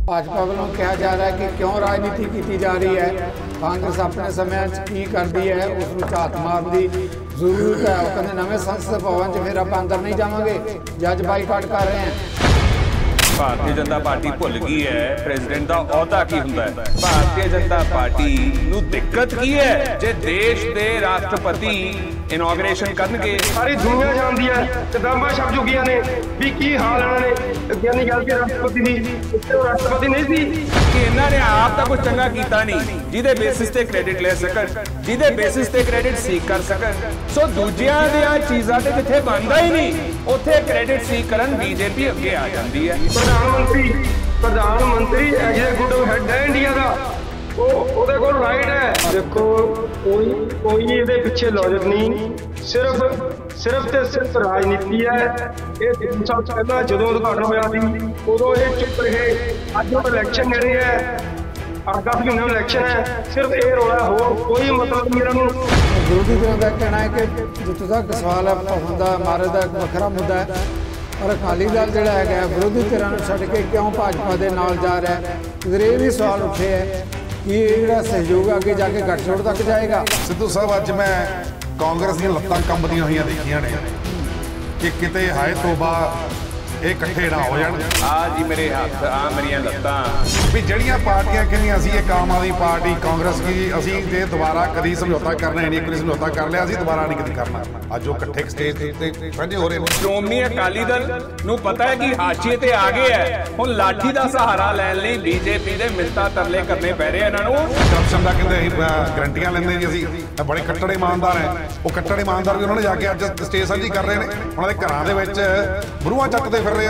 भाजपा वालों कहा जा रहा है कि क्यों राजनीति की जा रही है, कांग्रेस अपने समय की करती है, उसमें हाथ मारने की जरूरत है। वो कहते नवे संसद भवन च फिर आप अंदर नहीं जावांगे, जज बाईकाट कर रहे हैं। भारतीय जनता पार्टी भुल गई है प्रेसिडेंट का अहदा की हुंदा है। भारतीय जनता पार्टी नू दिक्कत की है जे देश के राष्ट्रपति इनॉग्रेशन करनगे। सारी दुनिया जानती है किताबां छप चुकियां ने भी की हाल इन्होंने यानी गल के राष्ट्रपति नहीं थी कि इन्होंने आप तो कुछ चंगा कीता नहीं जिहदे बेसिस ते क्रेडिट ले सकन, जिहदे बेसिस ते क्रेडिट सीक कर सकन। सो दूजियां दियां चीज़ां ते जिथे बनदा ही नहीं उत्थे क्रेडिट सीक करन बीजेपी अगे आ जाती है। प्रधानमंत्री एग्जीक्यूटिव हेड है इंडिया का, ਉਹਦੇ ਕੋਲ ਰਾਈਟ ਹੈ। देखो कोई ਇਹਦੇ ਪਿੱਛੇ ਲੌਜਿਕ ਨਹੀਂ, ਸਿਰਫ ਤੇ ਸਿਰਫ ਰਾਜਨੀਤੀ ਹੈ। ਇਹ 3 ਸਾਲ ਪਹਿਲਾਂ ਜਦੋਂ ਉਦਘਾਟਨ ਹੋਇਆ ਸੀ ਉਦੋਂ ਇਹ ਚੁੱਪ ਰਹੇ। ਅੱਜ ਉਹ ਇਲੈਕਸ਼ਨ ਨੇੜੇ ਹੈ, ਅਗਸਤ ਮਹੀਨੇ ਇਲੈਕਸ਼ਨ ਹੈ, ਸਿਰਫ ਇਹ ਰੌਲਾ, ਹੋਰ ਕੋਈ ਮਤਲਬ ਨਹੀਂ ਇਹਨਾਂ ਨੂੰ। विरोधी धिरां का कहना है कि जितों तक सवाल है भवन का मारे का एक वखरा मुद्दा है, पर अकाली दल जिहड़ा है विरोधी धिरां नूं छड्ड के क्यों भाजपा दे नाल जा रहा है। इधर ये भी सवाल उठे है कि ये सहयोग आगे जाके गठजोड़ तक जाएगा। सिद्धू साहब अज मैं कांग्रेस दी लत्तां कंबदियां होईयां देखियां ने कि किते हाय तोबा ये इकट्ठे ना हो जाण। आ जी मेरे हाथ आ मेरियां लत्तां भी जड़ियां पार्टियां कहनियां सी एक आम आदमी पार्टी कांग्रेस की असीं जे दोबारा कदी समझौता करना नहीं, कदी समझौता कर लिया असीं दोबारा नहीं कदी करना। अज वो इकट्ठे स्टेज ते साझे हो रहे हैं। श्रोमणी अकाली दल नूं पता है कि हाशिए ते आ गए है, हुण लाठी दा सहारा लैण लई बीजेपी दे मिन्नतां तरले करने पै रहे इन्हां नूं। करप्शन दा कहंदे गारंटियां लैंदे जी असीं बड़े कट्टर ईमानदार हैं। वो कट्टर ईमानदार भी उन्होंने जाके अज स्टेज साझी कर रहे हैं। उन्होंने घरां दे विच बरूआं चकदे फिर रहे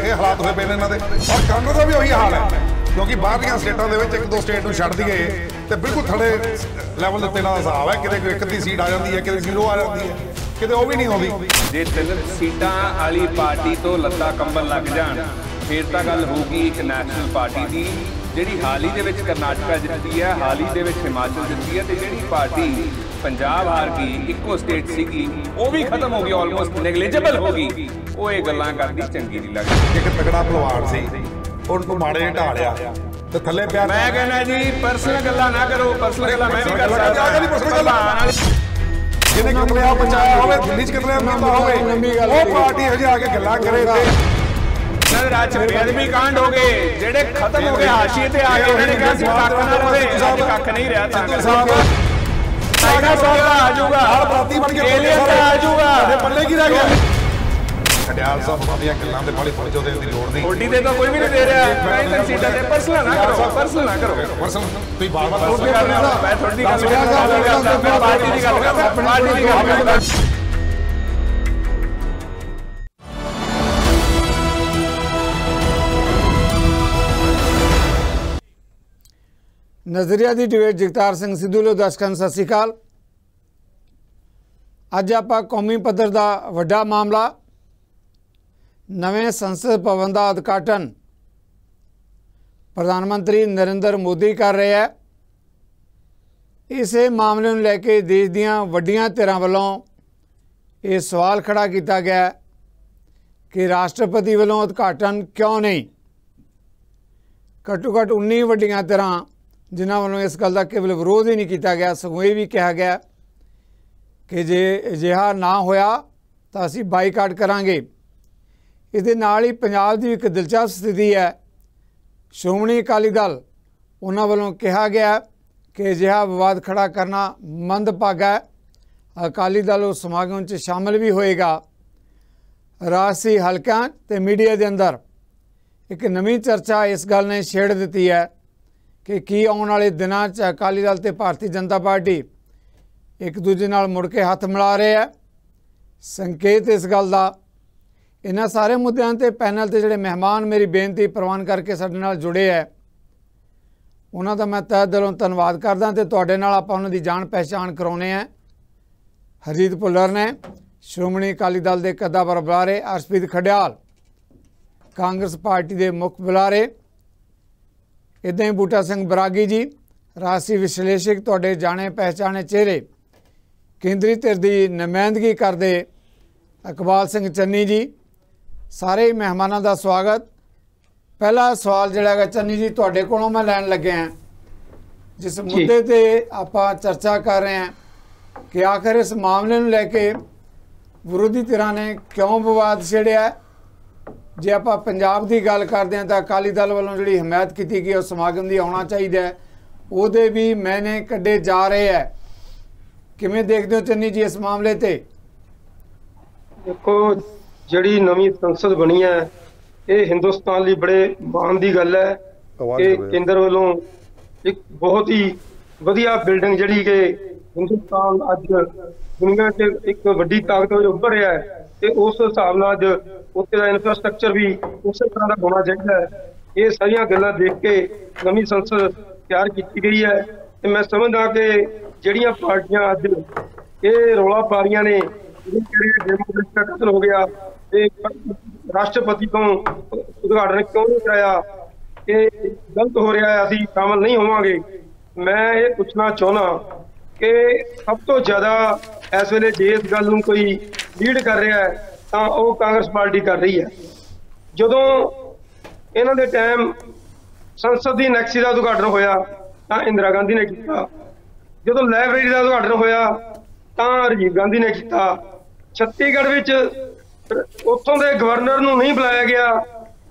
ये हालात हुए पे ने इन्हां दे। और कांग्रेस का भी वही हाल है, क्योंकि बाहरलियां स्टेटां दे विच एक दो स्टेट नूं छड्ड दईए ते बिल्कुल थड़े लैवल दे उत्ते इन्हां दा हिसाब है। किते एक अद्धी सीट आ जाती है, किते 0 आ जाती है, किते वो भी नहीं आउंदी। जे 3 सीटां वाली पार्टी तो लत्तां कंबन लग जाण फिर तां गल होगी एक नैशनल पार्टी की जिहड़ी हाल ही दे विच कर्नाटका जित्ती है, हाल ही दे विच हिमाचल जित्ती है, ते जिहड़ी पार्टी पंजाब हार गई, इको स्टेट सीगी वो भी खत्म हो गई, ऑलमोस्ट नेगलिजिबल हो गई। वो ये गल्लां करदी चंगी नहीं लगदी। एक तगड़ा पहलवान सी उनको माड़े ढा लिया ते थल्ले पिया। मैं कहना जी पर्सनल गल्लां ना करो, पर्सनल गल्लां मैं भी कर सकदा। जिन्हें कितने बचाया होवे दिल्ली च कितने कीता होवे वो पार्टी हजे आके गल्लां करे ते राज बेअदबी कांड हो गए जेडे खत्म हो गए, हाशिए ते आ गए। उन्होंने कहा सी कख ना रहे, अज कख नहीं रहा। सिद्धू साहब आ जाऊगा, हर प्रांती बन के एलियन आ जाऊगा, पल्ले की रह गया। खडियाल साहब वादियां गल्लां दे बड़ी पहुंचो देने की लोड़ नहीं। ओडी ते तो कोई भी नहीं दे रहा। मैं सीटां ते पर्सनल ना करो, पर्सनल ना करो। पर्सनल तुई बार-बार मैं थोड़ी गल करदा, मैं पार्टी दी गल करदा, पार्टी दी गल करदा। नज़रिया की डिबेट जगतार सिंह सिद्धू लो दर्शकों सत श्री अकाल। अज आपां कौमी पद्धर का वड्डा मामला नवे संसद भवन का उद्घाटन प्रधानमंत्री नरेंद्र मोदी कर रहे हैं। इस मामले को लैके देश दीयां वड्डियां धिरां वालों ये सवाल खड़ा किया गया कि राष्ट्रपति वालों उद्घाटन क्यों नहीं। घट्टो घट्ट 19 वड्डियां धिरां जिन्हां वालों इस गल का केवल विरोध ही नहीं किया गया, सगों ये भी कहा गया कि जे अजिहा ना होया तो असीं बाईकाट करांगे। इहदे नाल ही पंजाब की एक दिलचस्प स्थिति है। श्रोमणी अकाली दल उन्हां वालों कहा गया कि अजिहा विवाद खड़ा करना मंदभागा है। अकाली दल उस समागम च शामिल भी होएगा। राजसी हलकों ते मीडिया के अंदर एक नवीं चर्चा इस गल ने छेड़ दी है कि की आने वाले दिनों च अकाली दल ते भारतीय जनता पार्टी एक दूजे नाल मुड़ के हथ मिला रहे हैं। संकेत इस गल का इन्हां सारे मुद्दों ते पैनल ते जिहड़े मेहमान मेरी बेनती प्रवान करके साडे नाल जुड़े है उन्हां दा मैं तहे दिलों धन्नवाद करदा ते तुहाडे नाल आपां उन्हां दी जान पहचान कराउने हैं। हरजीत भुल्लर ने श्रोमणी अकाली दल के कद्दावर बुलारे, अर्शप्रीत खडियाल कांग्रेस पार्टी के मुख बुलारे, इदां ही बूटा सिंह बरागी जी राजसी विश्लेषक, तुहाडे जाने पहचाने चेहरे, केंद्री धिर की नुमाइंदगी करते इकबाल सिंह चन्नी जी, सारे मेहमानों का स्वागत। पहला सवाल जिहड़ा है चन्नी जी तुहाडे कोलों मैं लैन लगे हैं, जिस मुद्दे ते आपां चर्चा कर रहे हैं कि आखिर इस मामले नूं लैके विरोधी धिरां ने क्यों विवाद छेड़िया है। जे आप पंजाब की गल करते हैं तो अकाली दल वालों जी हिमायत की गई उस समागम की आना चाहिए, वो भी मैंने कड्डे जा रहे हैं। किवें देखते हो चन्नी जी इस मामले ते? देखो जी नवी संसद बनी है ये हिंदुस्तान लिए बड़े माण की गल है कि केंद्र वालों एक बहुत ही वधिया बिल्डिंग जी कि हिंदुस्तान अज दुनिया च एक वड्डी ताकत उभर रहा है ते उस हिसाब नाल उत्थे दा इंफ्रास्ट्रक्चर भी उस तरह का होना चाहिए है। ये सारिया गल्लां देख के नवी संसद तैयार की गई है ते मैं समझदा कि जिहड़ियां पार्टियां अज ये रौला पा रही ने डेमोक्रेसी का कतल हो गया, राष्ट्रपति को उद्घाटन क्यों नहीं कराया, ये गलत हो रहा है, असीं शामिल नहीं होवांगे। मैं ये पूछना चाहना कि सब तो ज्यादा इस वेले जे इस गल नूं कोई लीड कर रहा है तो वो कांग्रेस पार्टी कर रही है। जदों इन्हां दे टाइम संसद की नैक्सी का उद्घाटन होया तो इंदिरा गांधी ने किया, जदों लाइब्रेरी का उद्घाटन होया तो राजीव गांधी ने किया। छत्तीसगढ़ विच उत्थों के गवर्नर नूं नहीं बुलाया गया,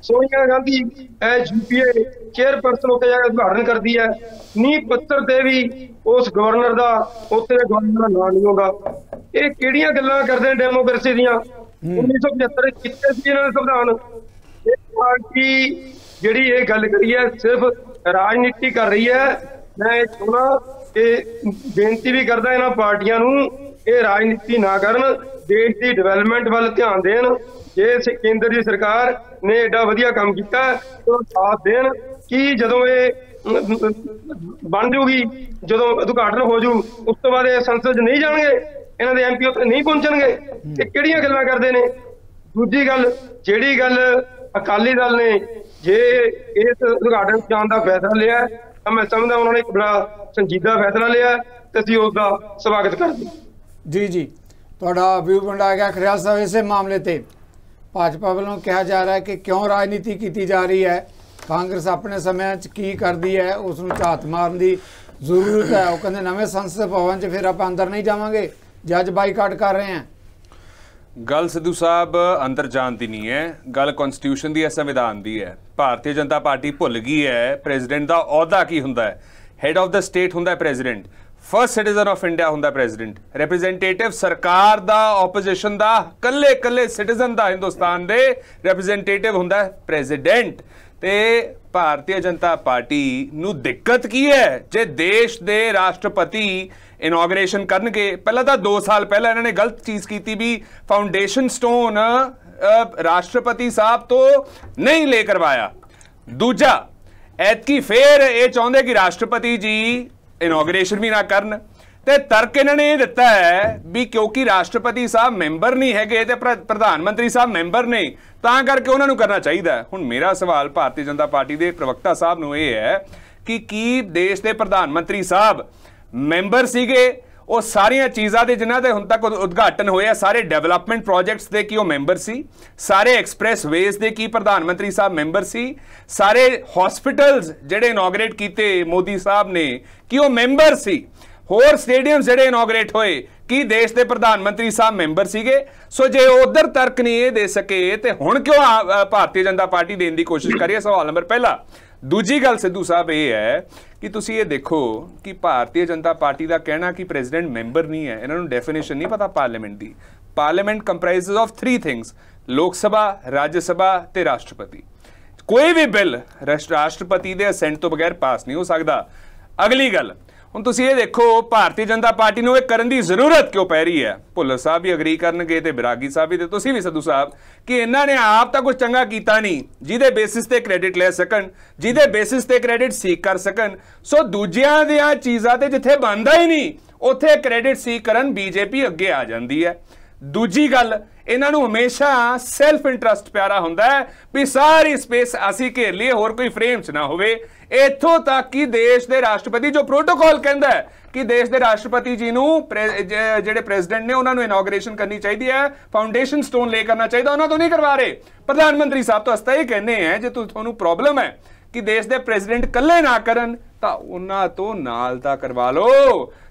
Sonia Gandhi as UPA chairperson उत्ते जाकर उद्घाटन करती है, नींह पत्थर ते भी उस गवर्नर का उत्थे गवर्नर का नाम नहीं होगा। ये किहड़ियां गल्लां करदे ने डेमोक्रेसी दियां? 1975 कित्ते सी इन्हां ने संविधान। ये पार्टी जिहड़ी ये गल करी है सिर्फ राजनीति कर रही है। मैं चाहुंदा कि बेनती भी करदा इन्हां पार्टियां नूं ये राजनीति ना करन, देश की डिवेलपमेंट वाल ध्यान देन। जे केंद्र की सरकार ने एडा वधिया काम किया तो साथ देन कि जदों ये बन जूगी, जदों उद्घाटन हो जू उस तो बाद संसद नहीं जाणगे, इन्हां दे एमपी उत्थे नहीं पहुंचणगे। ये किहड़ियां गल्लां करदे ने? दूजी गल जिहड़ी गल अकाली दल ने जे इस उद्घाटन जाण दा फैसला लिया तो मैं समझदा उन्होंने एक बड़ा संजीदा फैसला लिया ते असीं उसदा स्वागत करदे। जी जी, तुहाडा व्यू वंडा गया। खरियाल साहब इस मामले ते भाजपा वालों कहा जा रहा है कि क्यों राजनीति की जा रही है, कांग्रेस अपने समय की करती है उसनूं झात मारन की जरूरत है। वो कहते नवे संसद भवन च फिर आप अंदर नहीं जावांगे, जज बाईकाट कर रहे हैं। गल सिद्धू साहब अंदर जान की नहीं है, गल कॉन्स्टिट्यूशन की है, संविधान की है। भारतीय जनता पार्टी भुल गई है प्रेजिडेंट का अहुदा की हुंदा है। हैड ऑफ द स्टेट हुंदा है president, first citizen of India हुंदा प्रेजिडेंट, रिप्रेजेंटेटिव सरकार दा, ओपोजिशन दा, कल्ले कल्ले सिटीजन दा हिंदुस्तान दे रिप्रेजेंटेटिव हुंदा प्रेजिडेंट। ते भारतीय जनता पार्टी नू दिक्कत की है जे देश दे राष्ट्रपति इनॉग्रेशन करनगे। पहला तो 2 साल पहले इन्होंने गलत चीज की भी, फाउंडेशन स्टोन राष्ट्रपति साहब तो नहीं ले करवाया। दूजा ऐतकी फिर ये चाहते कि राष्ट्रपति जी इनॉग्रेशन भी ना करन, ते तर्क इन्होंने ये दिता है भी क्योंकि राष्ट्रपति साहब मैंबर नहीं है ते प्रधानमंत्री साहब मैंबर ने, तां करके उन्होंने करना चाहिए। हुण मेरा सवाल भारतीय जनता पार्टी के प्रवक्ता साहब नूं ये है कि की देश के प्रधानमंत्री साहब मैंबर सीगे, वो सारिया चीज़ों के जिन्हों के हुण तक उद्घाटन होए, सारे डेवलपमेंट प्रोजेक्ट्स के की वो मैंबर सी, सारे एक्सप्रैस वेज के की प्रधानमंत्री साहब मैंबर सी, सारे हॉस्पिटल्स जिहड़े इनॉग्रेट किए मोदी साहब ने कि वो मैंबर सी, होर स्टेडियम जिहड़े इनॉग्रेट होए कि देश के प्रधानमंत्री साहब मैंबर सीगे। सो जे उधर तर्क नहीं दे सके तो हुण क्यों भारतीय जनता पार्टी देने की कोशिश करिए? सवाल नंबर पहला। दूजी गल सिद्धू साहब ये है कि तुसी ये देखो कि भारतीय जनता पार्टी का कहना कि प्रेजिडेंट मैंबर नहीं है, इन्होंने डेफिनेशन नहीं पता पार्लीमेंट की। पार्लीमेंट कंप्राइजेज ऑफ 3 थिंग्स, लोक सभा, राज्य सभा ते राष्ट्रपति। कोई भी बिल राष्ट्रपति के असेंट तो बगैर पास नहीं हो सकता। अगली गल हुण तुसीं ये देखो भारतीय जनता पार्टी नूं इह करन दी जरूरत क्यों पै रही है? भुल्लर साहब भी अग्री करनगे ते बिरागी साहब भी, ते तुसीं भी सिद्धू साहब, कि इन्हां ने आप तां कुछ चंगा कीता नहीं जिहदे बेसिस ते क्रेडिट ले सकन, जिहदे बेसिस ते क्रेडिट सीक कर सकन। सो दूजियां दियां चीज़ां ते जिथे बनदा ही नहीं उत्थे क्रेडिट सीक करन बीजेपी अगे आ जाती है। दूजी गल इन्हां नूं हमेशा सैल्फ इंटरस्ट प्यारा हुंदा है भी सारी स्पेस असीं घेर लईए, होर कोई फ्रेम च ना होवे। इत्थों तक कि देश के राष्ट्रपति जो प्रोटोकॉल कहता है कि देश के राष्ट्रपति जी नूं जिहड़े प्रेजिडेंट ने उन्होंने इनॉग्रेशन करनी चाहिए है, फाउंडेशन स्टोन ले करना चाहिए, उन्होंने तो नहीं करवा रहे। प्रधानमंत्री साहब तो असता ये कहने हैं जो तुहानूं प्रॉब्लम है कि देश के प्रेजिडेंट कल्ले ना करन तां उन्हां तो नाल तां करवा लो।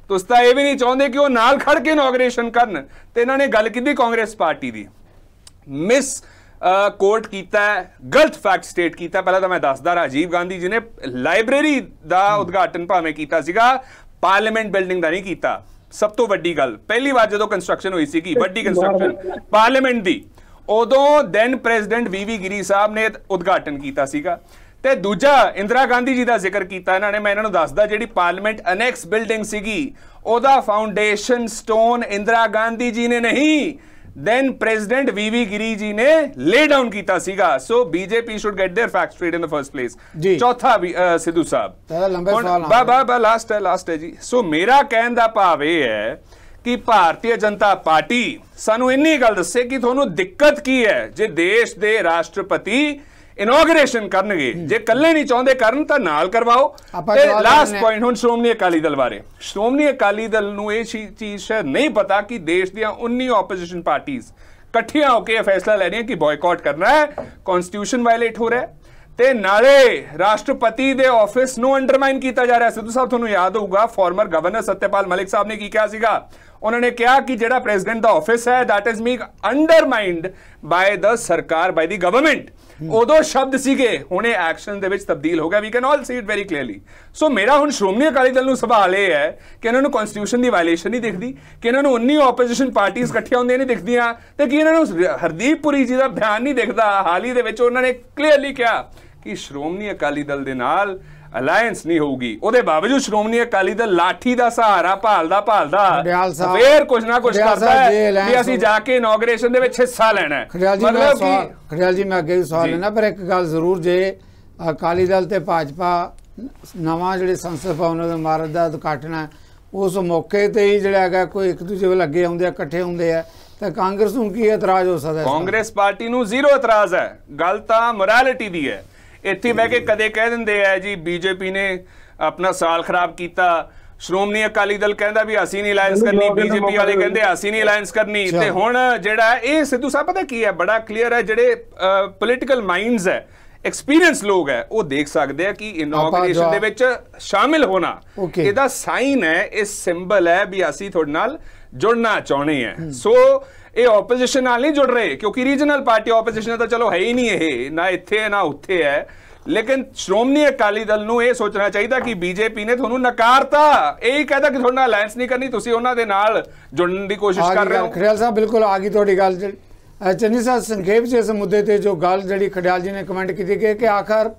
तुसीं तां इह भी नहीं चाहुंदे कि वो नाल खड़ के इनॉग्रेशन करन। ते इन्हां ने गल कीती कांग्रेस पार्टी दी मिस कोर्ट किया, गलत फैक्ट स्टेट किया। पहले तो मैं दसदा, राजीव गांधी जी ने लाइब्रेरी का उद्घाटन भावें किया सीगा, पार्लीमेंट बिल्डिंग का नहीं किया। सब तो वड्डी गल, पहली बार जो कंस्ट्रक्शन हुई सी वड्डी कंस्ट्रक्शन पार्लीमेंट की, उदों दैन प्रेजिडेंट वी गिरी साहब ने उद्घाटन किया सीगा। ते दूजा इंदिरा गांधी जी का जिक्र किया इन्होंने। मैं इन्होंने दसदा जी पार्लीमेंट अनैक्स बिल्डिंग सीगी ओदा फाउंडेशन स्टोन इंदिरा गांधी जी ने नहीं, then President वी गिरी जी ने ले डाउन किया सीगा। So BJP should get their facts straight in the first place. चौथा सिद्धू साहब लास्ट है जी। सो मेरा कहने का भाव यह है कि भारतीय जनता पार्टी सानू इन्नी गल दसे कि थोनू दिक्कत की है जे देश के राष्ट्रपति इनॉग्रेशन करनगे, जे कल्ले नहीं चाहते करन तां नाल करवाओ। लास्ट पॉइंट हुण श्रोमणी अकाली दल बारे। श्रोमणी अकाली दल नूं इह चीज शायद नहीं पता कि देश दीआं 19 ओपोजिशन पार्टीज इकट्ठियां होकर फैसला ले रही कि बॉयकॉट करना है, कॉन्स्टिट्यूशन वायलेट हो रहा है, ते नाले राष्ट्रपति दे ऑफिस नूं अंडरमाइन किया जा रहा है। सिद्धू साहब तुहानूं याद होगा फॉर्मर गवर्नर सत्यपाल मलिक साहब ने की कहा सीगा, उन्होंने कहा कि जिहड़ा प्रेजिडेंट दा ऑफिस है that is being undermined by the सरकार, बाय द गवर्नमेंट। उदों शब्द सीगे, हुणे एक्शन दे विच तब्दील हो गया। We can all see it very clearly. So मेरा हुण श्रोमणी अकाली दल नूं सवाल यह है कि इन्हां नूं कॉन्स्टिट्यूशन की वायलेशन नहीं दिखती, कि इन्हां नूं 19 ओपोजिशन पार्टीज इकट्ठियां होंदियां नहीं दिखदियां, ते कि इन्हां नूं हरदीप पुरी जी का बयान नहीं दिखता। हाल ही दे विच उन्होंने क्लीयरली कहा कि श्रोमणी अकाली दल दे नाल अलायंस नहीं होगी। उहदे बावजूद श्रोमणी अकाली दल लाठी दा सहारा भालदा फिर कुछ ना कुछ करता है कि असीं जाके इनॉग्रेशन दे विच हिस्सा लेना है। खड़ियाल जी मैं अगे सवाल लेना, पर एक गल जरूर जे अकाली दल ते भाजपा नवां जिहड़े संसद भवन दे इमारत दा उद्घाटन है उस मौके ते ही जिहड़ा हैगा कोई एक दूजे वल अगे आउंदे इकट्ठे हुंदे आ, ते कांग्रेस नूं की एतराज हो सकदा है? कांग्रेस पार्टी नूं जीरो एतराज है। गल तां मोरालिटी दी है। इत्थे बह के कदे कह दिंदे है जी बीजेपी ने अपना साल खराब किया, श्रोमणी अकाली दल कहता भी असीं नहीं अलायंस करनी, बीजेपी वाले कहते असीं नहीं अलायंस करनी। ते हुण जिहड़ा ये सिद्धू साहब पता की है बड़ा क्लीयर है, जिहड़े पोलिटिकल माइंड्स है, एक्सपीरियंस लोग है, वो देख सकते हैं कि इनॉग्रेशन दे विच शामिल होना इहदा साइन है, इस सिंबल है भी असीं तुहाडे नाल जुड़ना चाहुंदे हैं। सो ये ओपोजिशन नाल नहीं जुड़ रहे क्योंकि रीजनल पार्टी ओपोजिशन तो चलो है ही नहीं, ये ना इत्थे है ना उत्थे है। लेकिन श्रोमणी अकाली दल नूं ये सोचना चाहिए कि बीजेपी ने तुहानूं नकारता, यही कहता कि तुहाडे नाल अलायंस नहीं करनी, तुसीं उहनां दे नाल जुड़न दी कोशिश कर रहे हो। खड़ियाल साहब बिल्कुल आ गई तुहाडी गल। चन्नी साहब संखेप से इस मुद्दे ते जो गल जिहड़ी खड़ियाल जी ने कमेंट की कि आखिर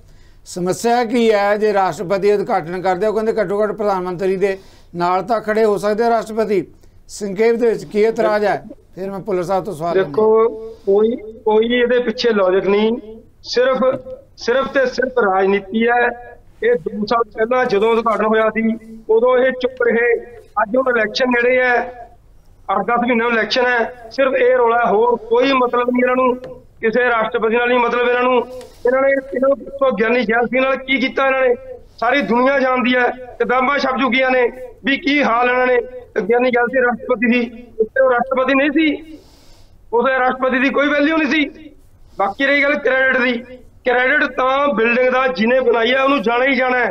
समस्या की है जे राष्ट्रपति उद्घाटन करदे, कहंदे घट्टो घट्ट प्रधानमंत्री दे नाल तां खड़े हो सकदे राष्ट्रपति। संखेप दे विच की एतराज है? फिर मैं पुलर साहब तो सवाल देखो कोई ਇਹਦੇ ਪਿੱਛੇ लॉजिक नहीं, सिर्फ ते सिर्फ राजनीति है। ये 2 साल पहला ਜਦੋਂ उद्घाटन होया सी उदों ये चुप रहे, अज ਹੁਣ इलेक्शन नेड़े है, 8-10 महीने इलेक्शन है, सिर्फ ये रौला है, होर कोई मतलब नहीं इन्हां नूं किसी राष्ट्रपति नाल नहीं मतलब। इन्होंने ज्ञानी जैल सिंह नाल की कीता, इन्होंने सारी दुनिया जानती है, किताबां छप चुकियां ने भी की हाल इन्होंने। ज्ञानी जैल सिंह राष्ट्रपति सी, राष्ट्रपति नहीं सी, उस राष्ट्रपति की कोई वैल्यू नहीं सी। बाकी रही गल क्रेडिट की, क्रेडिट तो बिल्डिंग का जिन्हें बनाई है उन्होंने जाना ही जाना है,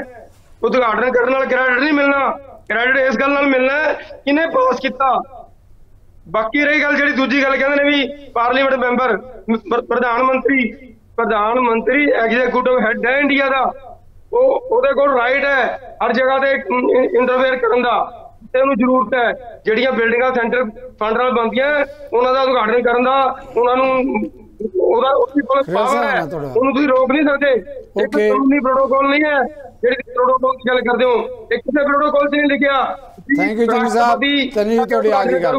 उद्घाटन करने नाल क्रेडिट नहीं मिलना। क्रेडिट इस गल नाल मिलना है किन्हें पास किया। बाकी रही गल जी दूजी गल कहते हैं भी पार्लीमेंट मैंबर प्रधानमंत्री एग्जीक्यूटिव हैड है इंडिया का, ਉਹਦੇ ਕੋਲ ਰਾਈਟ ਹੈ हर जगह ਤੇ ਇੰਟਰਫੇਅਰ ਕਰਨ ਦਾ, ਤੇ ਉਹਨੂੰ ਜ਼ਰੂਰਤ ਹੈ ਜਿਹੜੀਆਂ ਬਿਲਡਿੰਗਾਂ ਸੈਂਟਰ ਫੰਡ ਨਾਲ ਬਣਦੀਆਂ ਉਹਨਾਂ ਦਾ ਉਦਘਾਟਨ ਕਰਨ ਦਾ, ਉਹਨਾਂ ਨੂੰ ਉਹਦਾ ਉਹਦੀ ਕੋਲ ਪਾਵਰ ਹੈ, ਉਹਨੂੰ ਤੁਸੀਂ ਰੋਕ ਨਹੀਂ ਸਕਦੇ। ਇੱਕ ਕਾਨੂੰਨੀ ਪ੍ਰੋਟੋਕੋਲ ਨਹੀਂ ਹੈ ਜਿਹੜੀ ਪ੍ਰੋਟੋਕੋਲ ਦੀ ਗੱਲ ਕਰਦੇ ਹੋ, ਇੱਕ ਕਿਸੇ ਪ੍ਰੋਟੋਕੋਲ 'ਚ ਨਹੀਂ ਲਿਖਿਆ। ਥੈਂਕ ਯੂ ਜੀ ਸਾਹਿਬ, ਤਨੀ ਤੁਹਾਡੀ ਆ ਗਈ ਗੱਲ,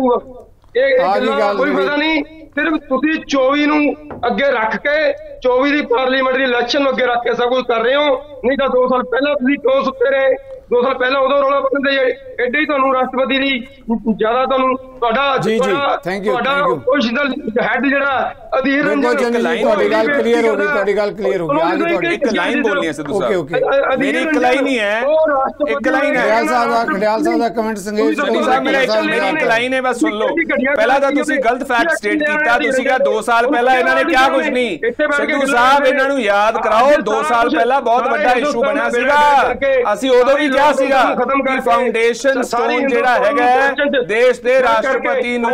कोई पता नहीं, सिर्फ तुसी 24 नूं अगे रख के 24 दी पार्लीमेंट दी इलेक्शन अगे रख के सब कुछ कर रहे हो, नहीं तो 2 साल पहला तुसी क्यों सुते रहे? 2 ਸਾਲ ਪਹਿਲਾਂ ਉਦੋਂ ਰੌਲਾ ਪਾਉਂਦੇ ਐਡੇ ਹੀ ਤੁਹਾਨੂੰ ਰਾਸ਼ਟਰਪਤੀ ਦੀ ਜ਼ਿਆਦਾ ਤੁਹਾਨੂੰ ਤੁਹਾਡਾ ਪੋਜੀਸ਼ਨਲ ਹੈਡ ਜਿਹੜਾ ਅਧੀਰ ਰੰਜਨ ਤੁਹਾਡੀ ਗੱਲ ਕਲੀਅਰ ਹੋ ਗਈ ਇੱਕ ਲਾਈਨ ਬੋਲਣੀ ਹੈ ਸਿੱਧੂ ਸਾਹਿਬ ਮੇਰੀ ਇੱਕ ਲਾਈਨ ਹੀ ਹੈ ਖੜਿਆਲ ਸਾਹਿਬ ਦਾ ਕਮੈਂਟ ਸੰਗੇਸ਼ ਸਾਹਿਬ ਮੇਰੀ ਇੱਕ ਲਾਈਨ ਹੈ ਬਸ ਸੁਣ ਲਓ ਪਹਿਲਾਂ ਤਾਂ ਤੁਸੀਂ ਗਲਤ ਫੈਕਟ ਸਟੇਟ ਕੀਤਾ ਤੁਸੀਂ ਕਿਹਾ 2 ਸਾਲ ਪਹਿਲਾਂ ਇਹਨਾਂ ਨੇ ਕਿਹਾ ਕੁਝ ਨਹੀਂ ਸਿੱਧੂ ਸਾਹਿਬ ਇਹਨਾਂ ਨੂੰ ਯਾਦ ਕਰਾਓ 2 ਸਾਲ ਪਹਿਲਾਂ ਬਹੁਤ ਵੱਡਾ ਇਸ਼ੂ ਬਣਿਆ ਸੀਗਾ ਅਸੀਂ ਉਦੋਂ ਵੀ ਕਿਹਾ ਸੀਗਾ ਕਿ ਫਾਊਂਡੇਸ਼ਨ ਸਟੋਨ ਜਿਹੜਾ ਹੈਗਾ ਦੇਸ਼ ਦੇ ਰਾਸ਼ਟਰਪਤੀ ਨੂੰ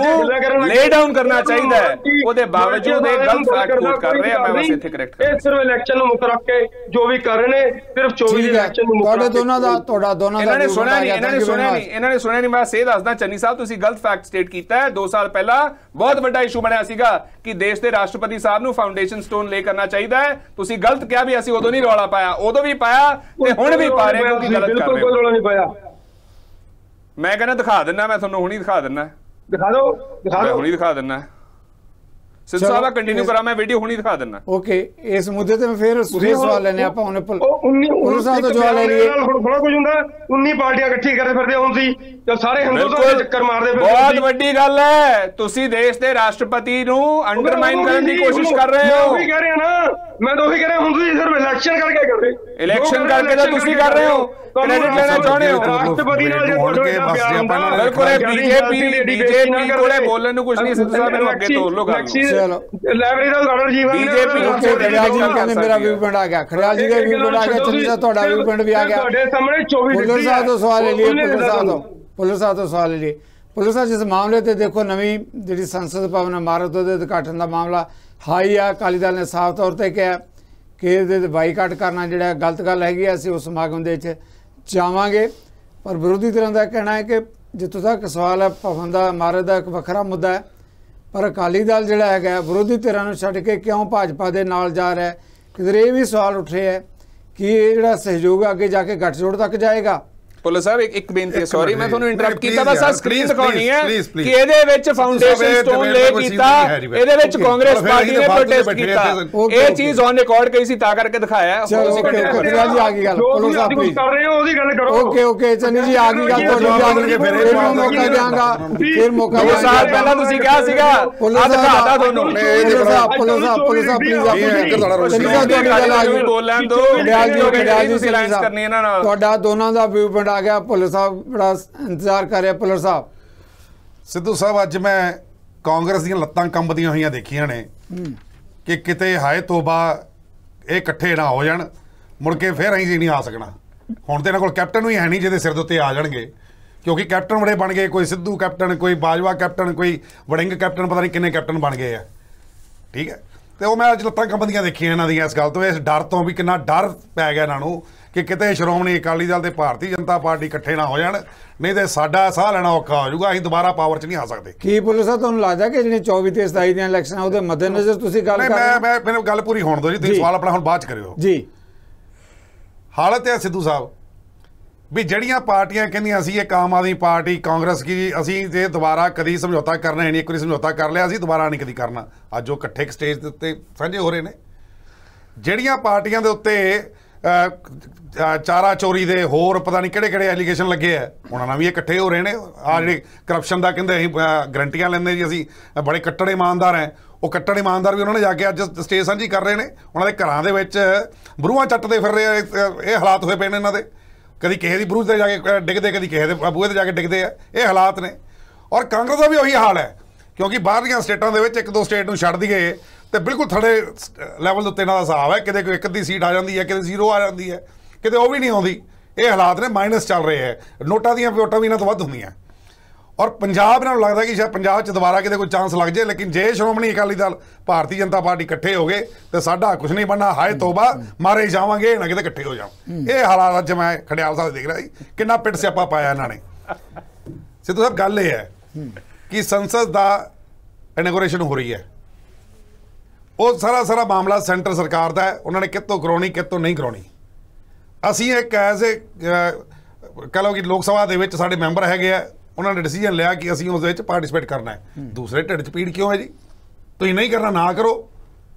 ਲੇ ਡਾਊਨ ਕਰਨਾ ਚਾਹੀਦਾ ਹੈ ਉਹਦੇ ਬਾਵਜੂਦ ਇਹ ਗਲਤ ਫੈਕਟ ਕੋਟ ਕਰ ਰਹੇ ਆ ਮੈਂ ਬਸ ਇੱਥੇ ਕਰੈਕਟ ਕਰ ਇਹ ਸਿਰਫ ਇਲੈਕਸ਼ਨ ਨੂੰ ਮੁੱਖ ਰੱਖ ਕੇ ਜੋ ਵੀ ਕਰ ਰਹੇ ਨੇ ਸਿਰਫ 24 ਇਲੈਕਸ਼ਨ ਨੂੰ ਤੁਹਾਡੇ ਦੋਨਾਂ ਦਾ ਇਹਨਾਂ ਨੇ ਸੁਣਿਆ ਨਹੀਂ ਮੈਂ ਸੇ ਦੱਸਦਾ ਚੰਨੀ ਸਾਹਿਬ ਤੁਸੀਂ ਗਲਤ ਫੈਕਟ ਸਟੇਟ ਕੀਤਾ ਹੈ 2 ਸਾਲ ਪਹਿਲਾਂ ਬਹੁਤ ਵੱਡਾ ਇਸ਼ੂ ਬਣਿਆ ਸੀਗਾ ਕਿ ਦੇਸ਼ ਦੇ ਰਾਸ਼ਟਰਪਤੀ ਸਾਹਿਬ ਨੂੰ ਫਾਊਂਡੇਸ਼ਨ ਸਟੋਨ ਲੇ ਕਰਨਾ ਚਾਹੀਦਾ ਹੈ ਤੁਸੀਂ ਗਲਤ ਕਿਹਾ ਵੀ ਅਸੀਂ ਉਦੋਂ ਨਹੀਂ ਰੌਲਾ ਪਾਇਆ ਉਦੋਂ ਵੀ ਪਾਇਆ ਤੇ ਹੁਣ ਵੀ ਪਾ ਰਹੇ ਕਿਉਂਕਿ ਗਲਤ ਕਰ ਰਹੇ ਕੋਈ ਰੌਲਾ ਨਹੀਂ ਪਾਇਆ ਮੈਂ ਕਹਿੰਦਾ ਦਿਖਾ ਦਿੰਦਾ ਮੈਂ ਤੁਹਾਨੂੰ ਹੁਣੀ ਦਿਖਾ ਦਿੰਦਾ ਦਿਖਾ ਦਿਓ ਹੁਣੀ ਦਿਖਾ ਦਿੰਦਾ ਸਿੱਧੂ ਸਾਹਿਬ ਕੰਟੀਨਿਊ ਕਰਾਂ ਮੈਂ ਵੀਡੀਓ ਹੁਣੀ ਦਿਖਾ ਦਿੰਦਾ ਓਕੇ ਇਸ ਮੁੱਦੇ ਤੇ ਫਿਰ ਸਵਾਲ ਲੈਣੇ ਆਪਾਂ ਹੁਣ ਪੁਲਿਸ ਸਾਹਿਬ ਤੋਂ ਜਵਾਬ ਲੈ ਲਈਏ ਬੜਾ ਕੁਝ ਹੁੰਦਾ 19 ਪਾਰਟੀਆਂ ਇਕੱਠੀ ਕਰਦੇ ਫਿਰਦੇ ਹੁਣ ਸੀ ਜਦ ਸਾਰੇ ਹਿੰਦੁਸਤਾਨ ਦੇ ਚੱਕਰ ਮਾਰਦੇ ਫਿਰਦੇ ਬਹੁਤ ਵੱਡੀ ਗੱਲ ਹੈ ਤੁਸੀਂ ਦੇਸ਼ ਦੇ ਰਾਸ਼ਟਰਪਤੀ ਨੂੰ ਅੰਡਰਮਾਈਨ ਕਰਨ ਦੀ ਕੋਸ਼ਿਸ਼ ਕਰ ਰਹੇ ਹੋ ਉਹੀ ਕਹਿ ਰਿਹਾ ਨਾ ਮੈਂ ਤਾਂ ਉਹੀ ਕਹਿ ਰਿਹਾ ਹੁਣ ਤੁਸੀਂ ਸਿਰਫ ਇਲੈਕਸ਼ਨ ਕਰਕੇ ਕਰ ਰਹੇ ਇਲੈਕਸ਼ਨ ਕਰਕੇ ਤਾਂ ਤੁਸੀਂ ਕਰ ਰਹੇ ਹੋ ਕ੍ਰੈਡਿਟ ਲੈਣਾ ਚਾਹੁੰਦੇ ਹੋ ਰਾਸ਼ਟਰਪਤੀ ਨਾਲ ਜੇ ਤੁਹਾਡੇ ਨਾਲ ਪਿਆਰ ਹੁੰਦਾ ਬਿਲਕੁਲ ਬੀਜੇਪੀ ਕੋਲੇ ਬੋਲਣ ਨੂੰ ਕੁਝ ਨਹੀਂ ਸਿੱਧੂ ਸਾਹਿਬ ਮੈਨੂੰ ਅੱਗੇ ਤੋਰ ਲੋ ਗੱਲ ਚਲੋ ਲਾਇਬ੍ਰੇਰੀ ਦਾ ਉਦਘਾਟਨ ਬੀਜੇਪੀ ਖੜਿਆਲ ਜੀ ਕਹਿੰਦੇ ਮੇਰਾ ਵਿਊ ਪੁਆਇੰਟ ਆ ਗਿਆ ਖੜਿਆਲ ਜੀ ਦਾ ਵਿਊ ਪੁਆਇੰਟ ਆ ਗਿਆ ਚੰਨੀ ਸਾਹਿਬ ਤੁਹਾਡਾ ਵਿਊ ਪੁਆਇੰਟ ਵੀ ਆ ਗਿਆ ਤੁਹਾਡੇ ਸਾਹਮਣੇ 24 ਪੁਲਿਸ ਸਾਹਿਬ ਤੋਂ ਸਵਾਲ ਲੈ ਲਈਏ ਪੁਲਿਸ ਸਾਹਿਬ ਤੋਂ ਸਵਾਲ ਲੈ ਲਈਏ ਪੁਲਿਸ ਸਾਹਿਬ ਜਿਸ ਮਾਮਲੇ ਤੇ ਦੇਖੋ ਨਵੀਂ ਜਿਹੜੀ ਸੰਸਦ ਭਵਨ ਇਮਾਰਤ ਉਹਦੇ ਉਦਘਾਟਨ ਦਾ ਮਾਮਲਾ ਹਾਈ ਆ ਅਕਾਲੀ ਦਲ ਨੇ ਸਾਫ਼ ਤੌਰ ਤੇ ਕਿਹਾ ਕਿ ਇਹਦੇ ਬਾਈਕਾਟ ਕਰਨਾ ਜਿਹੜਾ ਗਲਤ ਗੱਲ ਹੈਗੀ ਅਸੀਂ ਉਸ ਸਮਾਗਮ ਦੇ ਵਿੱਚ ਜਾਵਾਂਗੇ ਪਰ ਵਿਰੋਧੀ ਧਿਰਾਂ ਦਾ ਕਹਿਣਾ ਹੈ ਕਿ ਜਿੱਥੋਂ ਤੱਕ ਸਵਾਲ ਹੈ ਭਵਨ ਦਾ ਇਮਾਰਤ ਦਾ ਇੱਕ ਵੱਖਰਾ ਮੁੱਦਾ ਹੈ ਪਰ ਅਕਾਲੀ ਦਲ ਜਿਹੜਾ ਹੈਗਾ ਵਿਰੋਧੀ ਧਿਰਾਂ ਨੂੰ ਛੱਡ ਕੇ ਕਿਉਂ ਭਾਜਪਾ ਦੇ ਨਾਲ ਜਾ ਰਿਹਾ ਕਿਧਰ ਇਹ ਵੀ ਸਵਾਲ ਉੱਠ ਰਿਹਾ ਹੈ ਕਿ ਇਹ ਜਿਹੜਾ ਸਹਿਯੋਗ ਅੱਗੇ ਜਾ ਕੇ ਗੱਠਜੋੜ ਤੱਕ ਜਾਏਗਾ ਪੁਲਿਸ ਸਾਹਿਬ ਇੱਕ ਬੇਨਤੀ ਹੈ ਸੌਰੀ ਮੈਂ ਤੁਹਾਨੂੰ ਇੰਟਰਰਪਟ ਕੀਤਾ ਬਸ ਆ ਸਕਰੀਨ ਦਿਖਾਉਣੀ ਹੈ ਕਿ ਇਹਦੇ ਵਿੱਚ ਫਾਊਂਡੇਸ਼ਨ ਸਟੋਨ ਲੇ ਕੀਤਾ ਇਹਦੇ ਵਿੱਚ ਕਾਂਗਰਸ ਪਾਰਟੀ ਨੇ ਪ੍ਰੋਟੈਸਟ ਕੀਤਾ ਇਹ ਚੀਜ਼ ਔਨ ਰਿਕਾਰਡ ਕਰੀ ਸੀ ਤਾਂ ਕਰਕੇ ਦਿਖਾਇਆ ਚਲੋ ਖੜਿਆਲ ਜੀ ਆ ਗਈ ਗੱਲ ਪੁਲਿਸ ਸਾਹਿਬ ਕੁਝ ਕਰ ਰਹੇ ਹੋ ਉਹਦੀ ਗੱਲ ਕਰੋ ਓਕੇ ਚੰਨੀ ਜੀ ਆ ਗਈ ਗੱਲ ਤੁਹਾਡੀ ਫਿਰ ਮੌਕਾ ਦਿਆਂਗਾ ਫਿਰ ਮੌਕਾ 2 ਸਾਲ ਪਹਿਲਾਂ ਤੁਸੀਂ ਕਿਹਾ ਸੀਗਾ ਆ ਦਿਖਾਤਾ ਤੁਹਾਨੂੰ ਪੁਲਿਸ ਸਾਹਿਬ ਪਲੀਜ਼ ਚੰਨੀ ਸਾਹਿਬ ਤੁਹਾਡੀ ਗੱਲ ਆ ਗਈ ਬੋਲਣ ਦੋ ਖੜਿਆਲ ਜੀ ਲਾਈਨਸ ਕਰਨੀ ਇਹਨਾਂ ਨਾਲ ਤੁਹਾਡਾ ਦੋਨਾਂ ਦਾ ਵਿਊ ਪੁਆਇੰਟ ਆ ਗਿਆ ਪੁਲਿਸ ਸਾਹਿਬ ਬੜਾ ਇੰਤਜ਼ਾਰ ਕਰ ਰਿਹਾ ਪੁਲਿਸ ਸਾਹਿਬ ਸਿੱਧੂ ਸਾਹਿਬ ਅੱਜ ਮੈਂ ਕਾਂਗਰਸ ਦੀਆਂ ਲੱਤਾਂ ਕੰਬਦੀਆਂ ਹੋਈਆਂ ਦੇਖੀਆਂ ਨੇ ਕਿ ਕਿਤੇ ਹਾਏ ਤੋਬਾ ਇਹ ਇਕੱਠੇ ਨਾ ਹੋ ਜਾਣ ਮੁੜ ਕੇ ਫਿਰ ਅਸੀਂ ਨਹੀਂ ਆ ਸਕਣਾ ਹੁਣ ਤੇ ਇਹਨਾਂ ਕੋਲ ਕੈਪਟਨ ਵੀ ਹੈ ਨਹੀਂ ਜਿਹਦੇ ਸਿਰ ਦੇ ਉੱਤੇ ਆ ਜਾਣਗੇ ਕਿਉਂਕਿ ਕੈਪਟਨ ਬੜੇ ਬਣ ਗਏ ਕੋਈ ਸਿੱਧੂ ਕੈਪਟਨ ਕੋਈ ਬਾਜਵਾ ਕੈਪਟਨ ਕੋਈ ਵੜਿੰਗ ਕੈਪਟਨ ਪਤਾ ਨਹੀਂ ਕਿੰਨੇ ਕੈਪਟਨ ਬਣ ਗਏ ਆ ਠੀਕ ਹੈ ਤੇ ਉਹ ਮੈਂ ਅੱਜ ਲੱਤਾਂ ਕੰਬਦੀਆਂ ਦੇਖੀਆਂ ਇਹਨਾਂ ਦੀਆਂ ਇਸ ਗੱਲ ਤੋਂ ਇਸ ਡਰ ਤੋਂ ਵੀ ਕਿੰਨਾ ਡਰ ਪੈ ਗਿਆ ਇਹਨਾਂ ਨੂੰ ਕਿ ਕਿਤੇ ਸ਼੍ਰੋਮਣੀ ਅਕਾਲੀ ਦਲ ਤੇ ਭਾਰਤੀ ਜਨਤਾ ਪਾਰਟੀ ਇਕੱਠੇ ਨਾ ਹੋ ਜਾਣ ਨਹੀਂ ਤੇ ਸਾਡਾ ਸਾਹ ਲੈਣਾ ਔਖਾ ਹੋ ਜਾਊਗਾ ਅਸੀਂ ਦੁਬਾਰਾ ਪਾਵਰ 'ਚ ਨਹੀਂ ਆ ਸਕਦੇ ਕੀ ਪੁਲਿਸ ਸਾਹਿਬ ਤੁਹਾਨੂੰ ਲੱਗਦਾ ਕਿ ਜਿਹੜੇ 24 ਤੇ 27 ਦੀਆਂ ਇਲੈਕਸ਼ਨਾਂ ਉਹਦੇ ਮੱਦੇਨਜ਼ਰ ਤੁਸੀਂ ਗੱਲ ਕਰ ਰਹੇ ਮੈਂ ਮੈਨੂੰ ਗੱਲ ਪੂਰੀ ਹੋਣ ਦਿਓ ਜੀ ਤੁਸੀਂ ਸਵਾਲ ਆਪਣਾ ਹੁਣ ਬਾਅਦ 'ਚ ਕਰਿਓ ਜੀ ਹਾਲਤ ਹੈ ਸਿੱਧੂ ਸਾਹਿਬ ਵੀ ਜਿਹੜੀਆਂ ਪਾਰਟੀਆਂ ਕਹਿੰਦੀਆਂ ਅਸੀਂ ਇੱਕ ਆਮ ਆਦਮੀ ਪਾਰਟੀ ਕਾਂਗਰਸ ਕੀ ਅਸੀਂ ਜੇ ਦੁਬਾਰਾ ਕਦੀ ਸਮਝੌਤਾ ਕਰਨਾ ਨਹੀਂ ਇੱਕ ਵਾਰੀ ਸਮਝੌਤਾ ਕਰ ਲਿਆ ਅਸੀਂ ਦੁਬਾਰਾ ਨਹੀਂ ਕਦੀ ਕਰਨਾ ਅੱਜ ਉਹ ਇਕੱਠੇ ਇੱਕ ਸਟੇਜ ਦੇ ਉੱਤੇ ਸਾਂਝੇ ਹੋ ਰਹੇ ਨੇ ਜਿਹੜੀਆਂ ਪਾਰਟੀਆਂ ਦੇ ਉੱਤੇ ਚਾਰਾ ਚੋਰੀ ਦੇ ਹੋਰ ਪਤਾ ਨਹੀਂ ਕਿਹੜੇ ਕਿਹੜੇ ਐਲੀਗੇਸ਼ਨ ਲੱਗੇ ਆ ਉਹਨਾਂ ਨਾਲ ਵੀ ਇਕੱਠੇ ਹੋ ਰਹੇ ਨੇ ਆ ਜਿਹੜੇ ਕਰਪਸ਼ਨ ਦਾ ਕਹਿੰਦੇ ਅਸੀਂ ਗਰੰਟੀਆਂ ਲੈਂਦੇ ਜੀ ਅਸੀਂ ਬੜੇ ਕੱਟੜ ਇਮਾਨਦਾਰ ਹੈ ਉਹ ਕੱਟੜ ਇਮਾਨਦਾਰ ਵੀ ਉਹਨਾਂ ਨੇ ਜਾ ਕੇ ਅੱਜ ਸਟੇਜ ਸਾਂਝੀ ਕਰ ਰਹੇ ਨੇ ਉਹਨਾਂ ਦੇ ਘਰਾਂ ਦੇ ਵਿੱਚ ਬਰੂਹਾਂ ਚੱਟਦੇ ਫਿਰ ਰਹੇ ਇਹ ਹਾਲਾਤ ਹੋਏ ਪਏ ਨੇ ਇਹਨਾਂ ਦੇ ਕਦੀ ਕਿਸੇ ਦੀ ਬਰੂਹ ਤੇ ਜਾ ਕੇ ਡਿੱਗਦੇ ਕਦੀ ਕਿਸੇ ਦੇ ਬੂਹੇ ਤੇ ਜਾ ਕੇ ਡਿੱਗਦੇ ਆ ਇਹ ਹਾਲਾਤ ਨੇ ਔਰ ਕਾਂਗਰਸ ਦਾ ਵੀ ਉਹੀ ਹਾਲ ਹੈ ਕਿਉਂਕਿ ਬਾਹਰਲੀਆਂ ਸਟੇਟਾਂ ਦੇ ਵਿੱਚ 1-2 ਸਟੇਟ ਨੂੰ ਛੱਡ ਦਈਏ ਤੇ ਬਿਲਕੁਲ ਥੜੇ ਲੈਵਲ ਦੇ ਉੱਤੇ ਇਹਨਾਂ ਦਾ ਹਿਸਾਬ ਹੈ ਕਿਤੇ ਕੋਈ 1 ਸੀਟ ਆ ਜਾਂਦੀ ਹੈ ਕਿਤੇ 0 ਆ ਜਾਂਦੀ ਹੈ ਕਿਤੇ ਉਹ ਵੀ ਨਹੀਂ ਆਉਂਦੀ ਇਹ ਹਾਲਾਤ ਨੇ ਮਾਈਨਸ ਚੱਲ ਰਹੇ ਹੈ ਨੋਟਾਂ ਦੀਆਂ ਵੋਟਾਂ ਵੀ ਇਹਨਾਂ ਤੋਂ ਵੱਧ ਹੁੰਦੀਆਂ ਔਰ ਪੰਜਾਬ ਇਹਨਾਂ ਨੂੰ ਲੱਗਦਾ ਕਿ ਸ਼ਾਇਦ ਪੰਜਾਬ 'ਚ ਦੁਬਾਰਾ ਕਿਤੇ ਕੋਈ ਚਾਂਸ ਲੱਗ ਜਾਏ ਲੇਕਿਨ ਜੇ ਸ਼੍ਰੋਮਣੀ ਅਕਾਲੀ ਦਲ ਭਾਰਤੀ ਜਨਤਾ ਪਾਰਟੀ ਇਕੱਠੇ ਹੋ ਗਏ ਤੇ ਸਾਡਾ ਕੁਝ ਨਹੀਂ ਬਣਨਾ ਹਾਏ ਤੋਬਾ ਮਾਰੇ ਜਾਵਾਂਗੇ ਨਾ ਕਿਤੇ ਇਕੱਠੇ ਹੋ ਜਾਣ ਇਹ ਹਾਲਾਤ ਅੱਜ ਮੈਂ ਖੜਿਆਲ ਸਾਹਿਬ ਦੇਖ ਰਿਹਾ ਸੀ ਕਿੰਨਾ ਪਿੱਟ ਸਿਆਪਾ ਪਾਇਆ ਇਹਨਾਂ ਨੇ ਸਿੱਧੂ ਸਾਹਿਬ ਗੱਲ ਇਹ ਹੈ ਕਿ ਸੰਸਦ ਦਾ ਇਨੋਗ੍ਰੇਸ਼ਨ ਹੋ ਰਹੀ ਹੈ ਉਹ ਸਾਰਾ ਮਾਮਲਾ ਸੈਂਟਰ ਸਰਕਾਰ ਦਾ ਹੈ ਉਹਨਾਂ ਨੇ ਕਿੱਥੋਂ ਕਰਾਉਣੀ ਕਿੱਥੋਂ ਨਹੀਂ ਕਰਾਉਣੀ ਅਸੀਂ ਇੱਕ ਐਜ਼ ਏ ਕਹ ਲਓ ਕਿ ਲੋਕ ਸਭਾ ਦੇ ਵਿੱਚ ਸਾਡੇ ਮੈਂਬਰ ਹੈਗੇ ਆ ਉਹਨਾਂ ਨੇ ਡਿਸੀਜਨ ਲਿਆ ਕਿ ਅਸੀਂ ਉਸ ਵਿੱਚ ਪਾਰਟਿਸਿਪੇਟ ਕਰਨਾ ਹੈ ਦੂਸਰੇ ਢਿੱਡ 'ਚ ਪੀੜ ਕਿਉਂ ਹੈ ਜੀ ਤੁਸੀਂ ਨਹੀਂ ਕਰਨਾ ਨਾ ਕਰੋ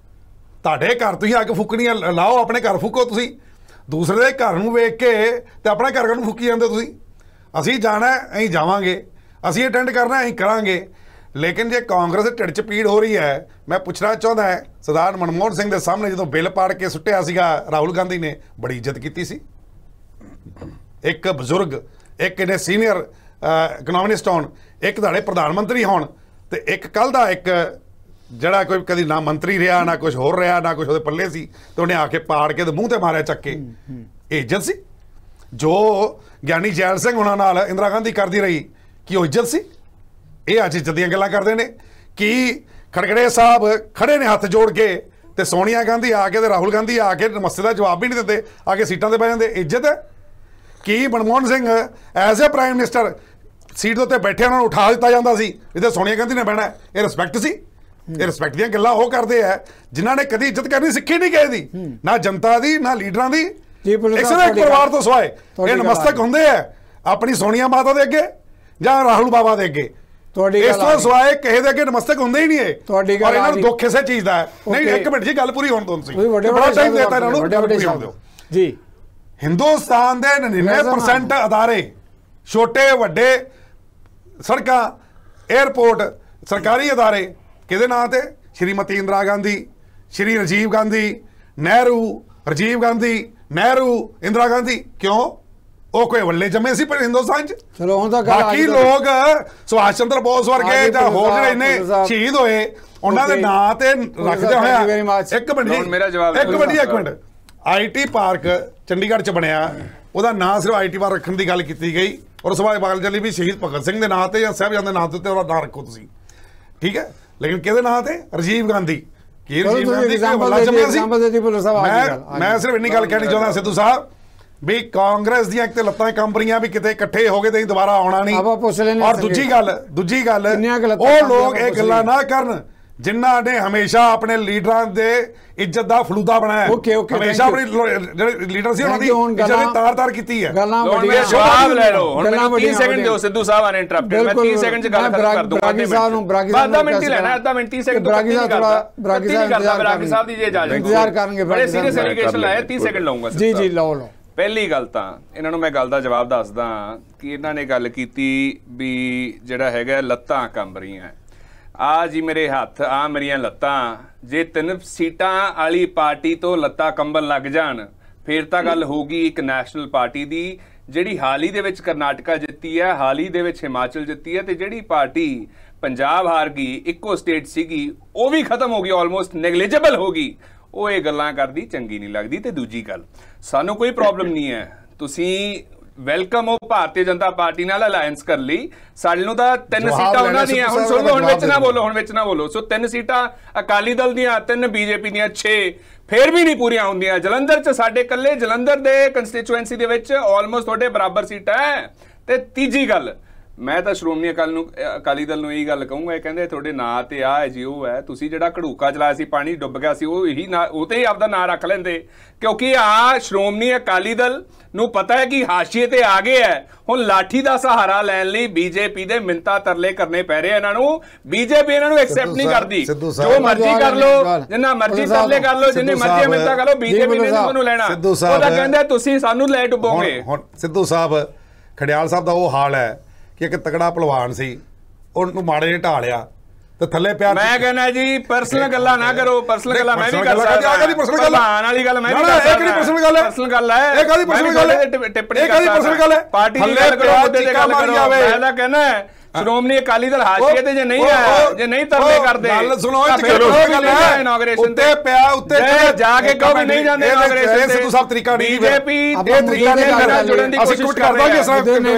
ਤੁਹਾਡੇ ਘਰ ਤੁਸੀਂ ਆ ਕੇ ਫੂਕਣੀਆਂ ਲਾਓ ਆਪਣੇ ਘਰ ਫੂਕੋ ਤੁਸੀਂ ਦੂਸਰੇ ਦੇ ਘਰ ਨੂੰ ਵੇਖ ਕੇ ਤੇ ਆਪਣੇ ਘਰ ਨੂੰ ਫੁੱਕੀ ਜਾਂਦੇ ਤੁਸੀਂ। ਅਸੀਂ ਜਾਣਾ ਅਸੀਂ ਜਾਵਾਂਗੇ, ਅਸੀਂ ਅਟੈਂਡ ਕਰਨਾ ਅਸੀਂ ਕਰਾਂਗੇ। ਲੇਕਿਨ ਜੇ ਕਾਂਗਰਸ ਦੇ ਢਿੱਡ 'ਚ ਪੀੜ ਹੋ ਰਹੀ ਹੈ, ਮੈਂ ਪੁੱਛਣਾ ਚਾਹੁੰਦਾ ਸਰਦਾਰ ਮਨਮੋਹਨ ਸਿੰਘ ਦੇ ਸਾਹਮਣੇ ਜਦੋਂ ਬਿੱਲ ਪਾੜ ਕੇ ਸੁੱਟਿਆ ਸੀਗਾ ਰਾਹੁਲ ਗਾਂਧੀ ਨੇ ਬੜੀ ਇੱਜ਼ਤ ਕੀਤੀ ਸੀ। ਇੱਕ ਬਜ਼ੁਰਗ, ਇੱਕ ਇਹਨੇ ਸੀਨੀਅਰ ਇਕਨੋਮਿਸਟ ਹੋਣ, ਇੱਕ ਤੁਹਾਡੇ ਪ੍ਰਧਾਨ ਮੰਤਰੀ ਹੋਣ, ਤੇ ਇੱਕ ਕੱਲ ਦਾ ਇੱਕ ਜਿਹੜਾ ਕੋਈ ਕਦੀ ਨਾ ਮੰਤਰੀ ਰਿਹਾ ਨਾ ਕੁਝ ਹੋਰ ਰਿਹਾ ਨਾ ਕੁਝ ਉਹਦੇ ਪੱਲੇ ਸੀ, ਤੇ ਉਹਨੇ ਆ ਕੇ ਪਾੜ ਕੇ ਤੇ ਮੂੰਹ ਤੇ ਮਾਰਿਆ ਚੱਕ ਕੇ। ਇਹ ਇੱਜ਼ਤ ਸੀ ਜੋ ਗਿਆਨੀ ਜੈਲ ਸਿੰਘ ਉਹਨਾਂ ਨਾਲ ਇੰਦਰਾ ਗਾਂਧੀ ਕਰਦੀ ਰਹੀ, ਕੀ ਉਹ ਇੱਜ਼ਤ ਸੀ? ਇਹ ਅੱਜ ਇੱਜ਼ਤ ਦੀਆਂ ਗੱਲਾਂ ਕਰਦੇ ਨੇ। ਕੀ ਖੜਗੜੇ ਸਾਹਿਬ ਖੜੇ ਨੇ ਹੱਥ ਜੋੜ ਕੇ, ਤੇ ਸੋਨੀਆ ਗਾਂਧੀ ਆ ਕੇ ਤੇ ਰਾਹੁਲ ਗਾਂਧੀ ਆ ਕੇ ਨਮਸਤੇ ਦਾ ਜਵਾਬ ਵੀ ਨਹੀਂ ਦਿੰਦੇ, ਆ ਕੇ ਸੀਟਾਂ ਤੇ ਬਹਿ ਜਾਂਦੇ। ਇੱਜ਼ਤ ਹੈ? ਕੀ Manmohan Singh as a prime minister seat ਦੇ ਉੱਤੇ ਬੈਠੇ ਉਹਨਾਂ ਨੂੰ ਉਠਾ ਦਿੱਤਾ ਜਾਂਦਾ ਸੀ, ਇਹਦੇ ਸੋਨੀਆ ਗਾਂਧੀ ਨੇ ਬਹਿਣਾ? ਇਹ ਰਿਸਪੈਕਟ ਸੀ? ਇਹ ਰਿਸਪੈਕਟ ਦੀਆਂ ਗੱਲਾਂ ਉਹ ਕਰਦੇ ਆ ਜਿਨ੍ਹਾਂ ਨੇ ਕਦੀ ਇੱਜ਼ਤ ਕਰਨੀ ਸਿੱਖੀ ਨਹੀਂ ਕਿਸੇ ਦੀ, ਨਾ ਜਨਤਾ ਦੀ ਨਾ ਲੀਡਰਾਂ ਦੀ, ਇੱਕ ਪਰਿਵਾਰ ਤੋਂ ਸਿਵਾਏ। ਇਹ ਨਮਸਤਕ ਹੁੰਦੇ ਆ ਆਪਣੀ ਸੋਨੀਆ ਮਾਤਾ ਦੇ ਅੱਗੇ ਜਾਂ ਰਾਹੁਲ ਬਾਬਾ ਦੇ ਅੱਗੇ, ਇਸ ਤੋਂ ਸਿਵਾਏ ਕਿਸੇ ਦੇ ਅੱਗੇ ਨਮਸਤਕ ਹੁੰਦੇ ਹੀ ਨਹੀਂ। ਇਹ ਔਰ ਇਹਨਾਂ ਨੂੰ ਦੁੱਖ ਇਸੇ ਚੀਜ਼ ਦਾ ਹੈ। ਨਹੀਂ ਇੱਕ ਮਿੰਟ ਜੀ, ਗੱਲ ਪੂਰੀ ਹੋਣ ਦਿਓ, ਤੁਸੀਂ ਬੜਾ ਟਾਈਮ ਦੇਤਾ ਇਹਨਾਂ ਨੂੰ, ਗੱਲ ਪੂਰੀ ਹੋਣ ਦਿਓ ਜੀ। ਹਿੰਦੁਸਤਾਨ ਦੇ 99% ਅਦਾਰੇ, ਛੋਟੇ ਵੱਡੇ, ਸੜਕਾਂ, 에ਅਰਪੋਰਟ, ਸਰਕਾਰੀ ਅਦਾਰੇ ਕਿਹਦੇ ਨਾਂ ਤੇ? ਸ਼੍ਰੀਮਤੀ ਇੰਦਰਾ ਗਾਂਧੀ, ਸ਼੍ਰੀ ਰਾਜੀਵ ਗਾਂਧੀ, ਨਹਿਰੂ, ਰਾਜੀਵ ਗਾਂਧੀ, ਨਹਿਰੂ, ਇੰਦਰਾ ਗਾਂਧੀ। ਕਿਉਂ? ਉਹ ਕੋਈ ਵੱਲੇ ਜੰਮੇ ਸੀ ਪਰ ਹਿੰਦੁਸਤਾਨ 'ਚ? ਚਲੋ ਹੁਣ ਤਾਂ ਬਾਕੀ ਲੋਕ ਸੁਭਾਸ਼ ਚੰਦਰ ਬੋਸ ਵਰਗੇ ਜਾਂ ਹੋਰ ਜਿਹੜੇ ਇੰਨੇ ਸ਼ਹੀਦ ਹੋਏ ਉਹਨਾਂ ਦੇ ਨਾਂ ਤੇ ਰੱਖਦੇ ਹੋਇਆ। ਇੱਕ ਮਿੰਟ ਜੀ, ਇੱਕ ਮਿੰਟ। ਆਈਟੀ ਪਾਰਕ ਚੰਡੀਗੜ੍ਹ 'ਚ ਬਣਿਆ, ਉਹਦਾ ਨਾਂ ਸਿਰਫ ਆਈਟੀ ਪਾਰਕ ਰੱਖਣ ਦੀ ਗੱਲ ਕੀਤੀ ਗਈ, ਔਰ ਸੁਭਾਸ਼ ਬਾਦਲ ਚੱਲੀ ਵੀ ਸ਼ਹੀਦ ਭਗਤ ਸਿੰਘ ਦੇ ਨਾਂ ਤੇ ਜਾਂ ਸਾਹਿਬਜ਼ਾਦੇ ਦੇ ਨਾਂ ਤੇ ਉਹਦਾ ਨਾਂ ਰੱਖੋ ਤੁਸੀਂ, ਠੀਕ ਹੈ। ਲੇਕਿਨ ਕਿਹਦੇ ਨਾਂ ਤੇ? ਰਾਜੀਵ ਗਾਂਧੀ। ਕੀ ਰਾਜੀਵ ਗਾਂਧੀ ਵੱਲਾ ਜੰਮਿਆ ਸੀ? ਮੈਂ ਸਿਰਫ ਇੰਨੀ ਗੱਲ ਕਹਿਣੀ ਚਾਹੁੰਦਾ ਸਿੱਧੂ ਸਾਹਿਬ ਵੀ ਕਾਂਗਰਸ ਦੀਆਂ ਇੱਕ ਤੇ ਲੱਤਾਂ ਕੰਬ ਰਹੀਆਂ ਵੀ ਕਿਤੇ ਇਕੱਠੇ ਹੋ ਗਏ ਤੇ ਦੁਬਾਰਾ ਆਉਣਾ ਨਹੀਂ। ਔਰ ਦੂਜੀ ਗੱਲ ਉਹ ਲੋਕ ਇਹ ਗੱਲਾਂ ਨਾ ਕਰਨ ਜਿਨ੍ਹਾਂ ਨੇ ਹਮੇਸ਼ਾ ਆਪਣੇ ਲੀਡਰਾਂ ਦੇ ਇੱਜ਼ਤ ਦਾ ਫਲੂਦਾ ਬਣਾਇਆ। ਹਮੇਸ਼ਾ ਆਪਣੀ ਜਿਹੜੇ ਲੀਡਰ ਸੀ ਉਹਨਾਂ ਦੀ ਇੱਜ਼ਤ ਦੀ ਤਾਰ-ਤਾਰ ਕੀਤੀ ਹੈ। ਜਵਾਬ ਲੈ ਲਓ ਹੁਣ, ਮੈਨੂੰ 30 ਸੈਕਿੰਡ ਦਿਓ। ਸਿੱਧੂ ਸਾਹਿਬ ਆਨੇ ਇੰਟਰਪਟਡ, ਮੈਂ 30 ਸੈਕਿੰਡ 'ਚ ਗੱਲ ਕਰ ਦੂੰਗਾ। ਬਰਾਗੀ ਸਾਹਿਬ ਨੂੰ ਅੱਧਾ ਮਿੰਟ ਹੀ ਲੈਣਾ, ਅੱਧਾ ਮਿੰਟ 30 ਸੈਕਿੰਡ। ਬਰਾਗੀ ਸਾਹਿਬ ਦੀ ਜੇ ਇਜਾਜ਼ਤ ਇੰਤਜ਼ਾਰ ਕਰਨਗੇ, ਬੜੇ ਸੀਰੀਅਸ ਐਲੀਗੇਸ਼ਨ ਲਾਇਆ, 30 ਸੈਕਿੰਡ ਲਵਾਂਗਾ। ਜੀ ਜੀ ਲਓ। ਪਹਿਲੀ ਗੱਲ ਤਾਂ ਇਹਨਾਂ ਨੂੰ ਮੈਂ ਗੱਲ ਦਾ ਜਵਾਬ ਦੱਸਦਾ ਕਿ ਇਹਨਾਂ ਨੇ ਗੱਲ ਕੀਤੀ ਵੀ ਜਿਹੜਾ ਹੈਗਾ ਲੱਤਾਂ ਕੰਬ ਰਹੀਆਂ। ਆ ਜੀ ਮੇਰੇ ਹੱਥ, ਆ ਮੇਰੀਆਂ ਲੱਤਾਂ, ਜੇ 3 ਸੀਟਾਂ ਵਾਲੀ ਪਾਰਟੀ ਤੋਂ ਲੱਤਾਂ ਕੰਬਣ ਲੱਗ ਜਾਣ ਫਿਰ ਤਾਂ ਗੱਲ ਹੋਊਗੀ ਇੱਕ ਨੈਸ਼ਨਲ ਪਾਰਟੀ ਦੀ, ਜਿਹੜੀ ਹਾਲ ਹੀ ਦੇ ਵਿੱਚ ਕਰਨਾਟਕਾ ਜਿੱਤੀ ਹੈ, ਹਾਲ ਹੀ ਦੇ ਵਿੱਚ ਹਿਮਾਚਲ ਜਿੱਤੀ ਹੈ, ਤੇ ਜਿਹੜੀ ਪਾਰਟੀ ਪੰਜਾਬ ਹਾਰ ਗਈ, ਇੱਕੋ ਸਟੇਟ ਸੀਗੀ, ਉਹ ਵੀ ਖਤਮ ਹੋ ਗਈ, ਆਲਮੋਸਟ ਨੈਗਲੀਜੀਬਲ ਹੋ ਗਈ। ਉਹ ਇਹ ਗੱਲਾਂ ਕਰਦੀ ਚੰਗੀ ਨਹੀਂ ਲੱਗਦੀ। ਤੇ ਦੂਜੀ ਗੱਲ, ਸਾਨੂੰ ਕੋਈ ਪ੍ਰੋਬਲਮ ਨਹੀਂ ਹੈ, ਤੁਸੀਂ ਵੈਲਕਮ ਹੋ ਭਾਰਤੀ ਜਨਤਾ ਪਾਰਟੀ ਨਾਲ ਅਲਾਈਅੰਸ ਕਰ ਲਈ। ਸਾਡੇ ਨੂੰ ਤਾਂ 3 ਸੀਟਾਂ ਉਹਨਾਂ ਦੀਆਂ, ਹੁਣ ਸੁਣ ਲਓ, ਹੁਣ ਵਿੱਚ ਨਾ ਬੋਲੋ। ਸੋ 3 ਸੀਟਾਂ ਅਕਾਲੀ ਦਲ ਦੀਆਂ, 3 ਬੀਜੇਪੀ ਦੀਆਂ, 6 ਫੇਰ ਵੀ ਨਹੀਂ ਪੂਰੀਆਂ ਹੁੰਦੀਆਂ। ਜਲੰਧਰ 'ਚ ਸਾਡੇ ਇਕੱਲੇ ਜਲੰਧਰ ਦੇ ਕੰਸਟੀਚੁਐਂਸੀ ਦੇ ਵਿੱਚ ਆਲਮੋਸਟ ਤੁਹਾਡੇ ਬਰਾਬਰ ਸੀਟਾਂ ਹੈ। ਤੇ ਤੀਜੀ ਗੱਲ, ਮੈਂ ਤਾਂ ਸ਼੍ਰੋਮਣੀ ਅਕਾਲੀ ਦਲ ਨੂੰ ਇਹੀ ਗੱਲ ਕਹੂੰਗਾ, ਇਹ ਕਹਿੰਦੇ ਤੁਹਾਡੇ ਨਾਂ ਤੇ ਆ ਹੈ ਜੀ, ਉਹ ਹੈ, ਤੁਸੀਂ ਜਿਹੜਾ ਘੜੂਕਾ ਚਲਾਇਆ ਸੀ, ਪਾਣੀ ਡੁੱਬ ਗਿਆ ਸੀ, ਉਹ ਇਹੀ ਨਾਂ, ਉਹ ਤੇ ਹੀ ਆਪਦਾ ਨਾਂ ਰੱਖ ਲੈਂਦੇ। ਕਿਉਂਕਿ ਆ ਸ਼੍ਰੋਮਣੀ ਅਕਾਲੀ ਦਲ ਨੂੰ ਪਤਾ ਹੈ ਕਿ ਹਾਸ਼ੀਏ ਤੇ ਆ ਗਏ ਹੈ, ਹੁਣ ਲਾਠੀ ਦਾ ਸਹਾਰਾ ਲੈਣ ਲਈ ਬੀਜੇਪੀ ਦੇ ਮਿੰਤਾ ਤਰਲੇ ਕਰਨੇ ਪੈ ਰਹੇ ਇਹਨਾਂ ਨੂੰ। ਬੀਜੇਪੀ ਇਹਨਾਂ ਨੂੰ ਐਕਸੈਪਟ ਨਹੀਂ ਕਰਦੀ। ਜੋ ਮਰਜ਼ੀ ਕਰ ਲਓ, ਜਿੰਨਾ ਮਰਜ਼ੀ ਤਰਲੇ ਕਰ ਲਓ, ਜਿੰਨੇ ਮਰਜ਼ੀ ਮਿੰਤਾ ਕਰ ਲਓ, ਬੀਜੇਪੀ ਨੇ ਤੁਹਾਨੂੰ ਲੈਣਾ। ਉਹਦਾ ਕਹਿੰਦਾ ਤੁਸੀਂ ਸਾਨੂੰ ਲੈ ਡੁੱਬੋਗੇ। ਹੁਣ ਸਿੱਧੂ ਸਾਹਿਬ, ਖੜਿਆਲ ਸਾਹਿਬ ਦਾ ਉਹ ਹਾਲ ਹੈ ਕਿ ਇੱਕ ਤਕੜਾ ਪਹਿਲਵਾਨ ਸੀ, ਉਹਨੂੰ ਮਾੜੇ ਜਿਹੇ ਢਾ ਲਿਆ ਤੇ ਥੱਲੇ ਪਿਆ। ਮੈਂ ਕਹਿੰਦਾ ਜੀ ਪਰਸਨਲ ਗੱਲਾਂ ਨਾ ਕਰੋ, ਪਰਸਨਲ ਗੱਲਾਂ ਮੈਂ ਵੀ ਕਰ ਸਕਦਾ। ਪ੍ਰਧਾਨ ਵਾਲੀ ਗੱਲ ਮੈਂ ਵੀ ਕਰ ਸਕਦਾ। ਇਹ ਕਿਹੜੀ ਪਰਸਨਲ ਗੱਲ ਹੈ? ਪਰਸਨਲ ਗੱਲ ਹੈ, ਇਹ ਕਾਹਦੀ ਪਰਸਨਲ ਗੱਲ ਹੈ? ਟਿੱਪਣੀ ਇਹ ਕਾਹਦੀ ਪਰਸਨਲ ਗੱਲ ਹੈ? ਪਾਰਟੀ ਦੀ ਗੱਲ ਕਰੋ, ਮੁੱਦੇ ਤੇ ਗੱਲ ਕਰੋ। ਮੈਂ ਤਾਂ ਕਹਿੰਦਾ ਸ਼੍ਰੋਮਣੀ ਅਕਾਲੀ ਦਲ ਹਾਸ਼ੀਏ ਤੇ ਜੇ ਨਹੀਂ ਹੈ, ਜੇ ਨਹੀਂ ਤਰਲੇ ਕਰਦੇ, ਗੱਲ ਸੁਣੋ, ਇਨੋਗ੍ਰੇਸ਼ਨ ਉੱਤੇ ਪਿਆ, ਉੱਤੇ ਜਾ ਕੇ ਕਹੋ ਵੀ ਨਹੀਂ ਜਾਂਦੇ ਇਨੋਗ੍ਰੇਸ਼ਨ ਤੇ। ਸਿੱਧੂ ਸਾਹਿਬ ਤਰੀਕਾ ਨਹੀਂ, ਬੀਜੇਪੀ ਇਹ ਤਰੀਕੇ ਨਾਲ ਜੁੜਨ ਦੀ ਕੋਸ਼ਿਸ਼ ਕਰ ਰਹੀ ਹੈ।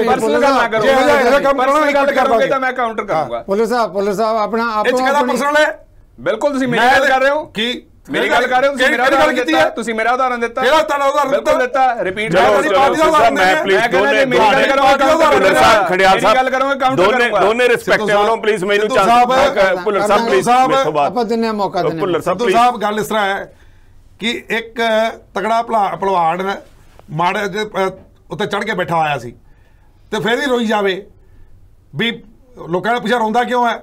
ਪਰਸਨਲ ਗੱਲ ਨਾ ਕਰੋ, ਜੇ ਕੰਮ ਕਰਨਾ ਗੱਲ ਕਰੋਗੇ ਤਾਂ ਮੈਂ ਕਾਊਂਟਰ ਕਰਾਂਗਾ। ਪੁਲਿਸ ਸਾਹਿਬ ਆਪਣਾ ਇਹ ਕਿਹੜਾ ਪਰਸਨਲ ਹੈ? ਬਿਲਕੁਲ ਤੁਸੀਂ ਮੇਰੀ ਗੱਲ ਕਰ ਰਹੇ ਹੋ। ਕੀ ਮੇਰੀ ਗੱਲ ਕਰ ਰਹੇ ਹੋ? ਤੁਸੀਂ ਮੇਰਾ ਉਦਾਹਰਨ ਦਿੱਤਾ, ਤੁਸੀਂ ਮੇਰਾ ਉਦਾਹਰਨ ਦਿੱਤਾ, ਕਿਹੜਾ ਤੁਹਾਡਾ ਉਦਾਹਰਨ ਬਿਲਕੁਲ ਦਿੱਤਾ। ਰਿਪੀਟ ਮੈਂ ਪਲੀਜ਼ ਦੋਨੇ ਖੜਿਆਲ ਸਾਹਿਬ ਗੱਲ ਕਰੋਗੇ ਕਾਊਂਟਰ ਦੋਨੇ ਰਿਸਪੈਕਟ ਵੱਲੋਂ ਪਲੀਜ਼ ਮੈਨੂੰ ਭੁੱਲਰ ਸਾਹਿਬ ਪਲੀਜ਼ ਆਪਾਂ ਦਿੰਨੇ ਮੌਕਾ ਦਿੰਨੇ। ਭੁੱਲਰ ਸਾਹਿਬ ਗੱਲ ਇਸ ਤਰ੍ਹਾਂ ਹੈ ਕਿ ਇੱਕ ਤਕੜਾ ਭਲਵਾਨ ਮਾੜੇ ਉੱਤੇ ਚੜ ਕੇ ਬੈਠਾ ਹੋਇਆ ਸੀ ਤੇ ਫਿਰ ਹੀ ਰੋਈ ਜਾਵੇ ਵੀ ਲੋਕਾਂ ਨੇ ਪੁੱਛਿਆ ਰੋਂਦਾ ਕਿਉਂ ਹੈ?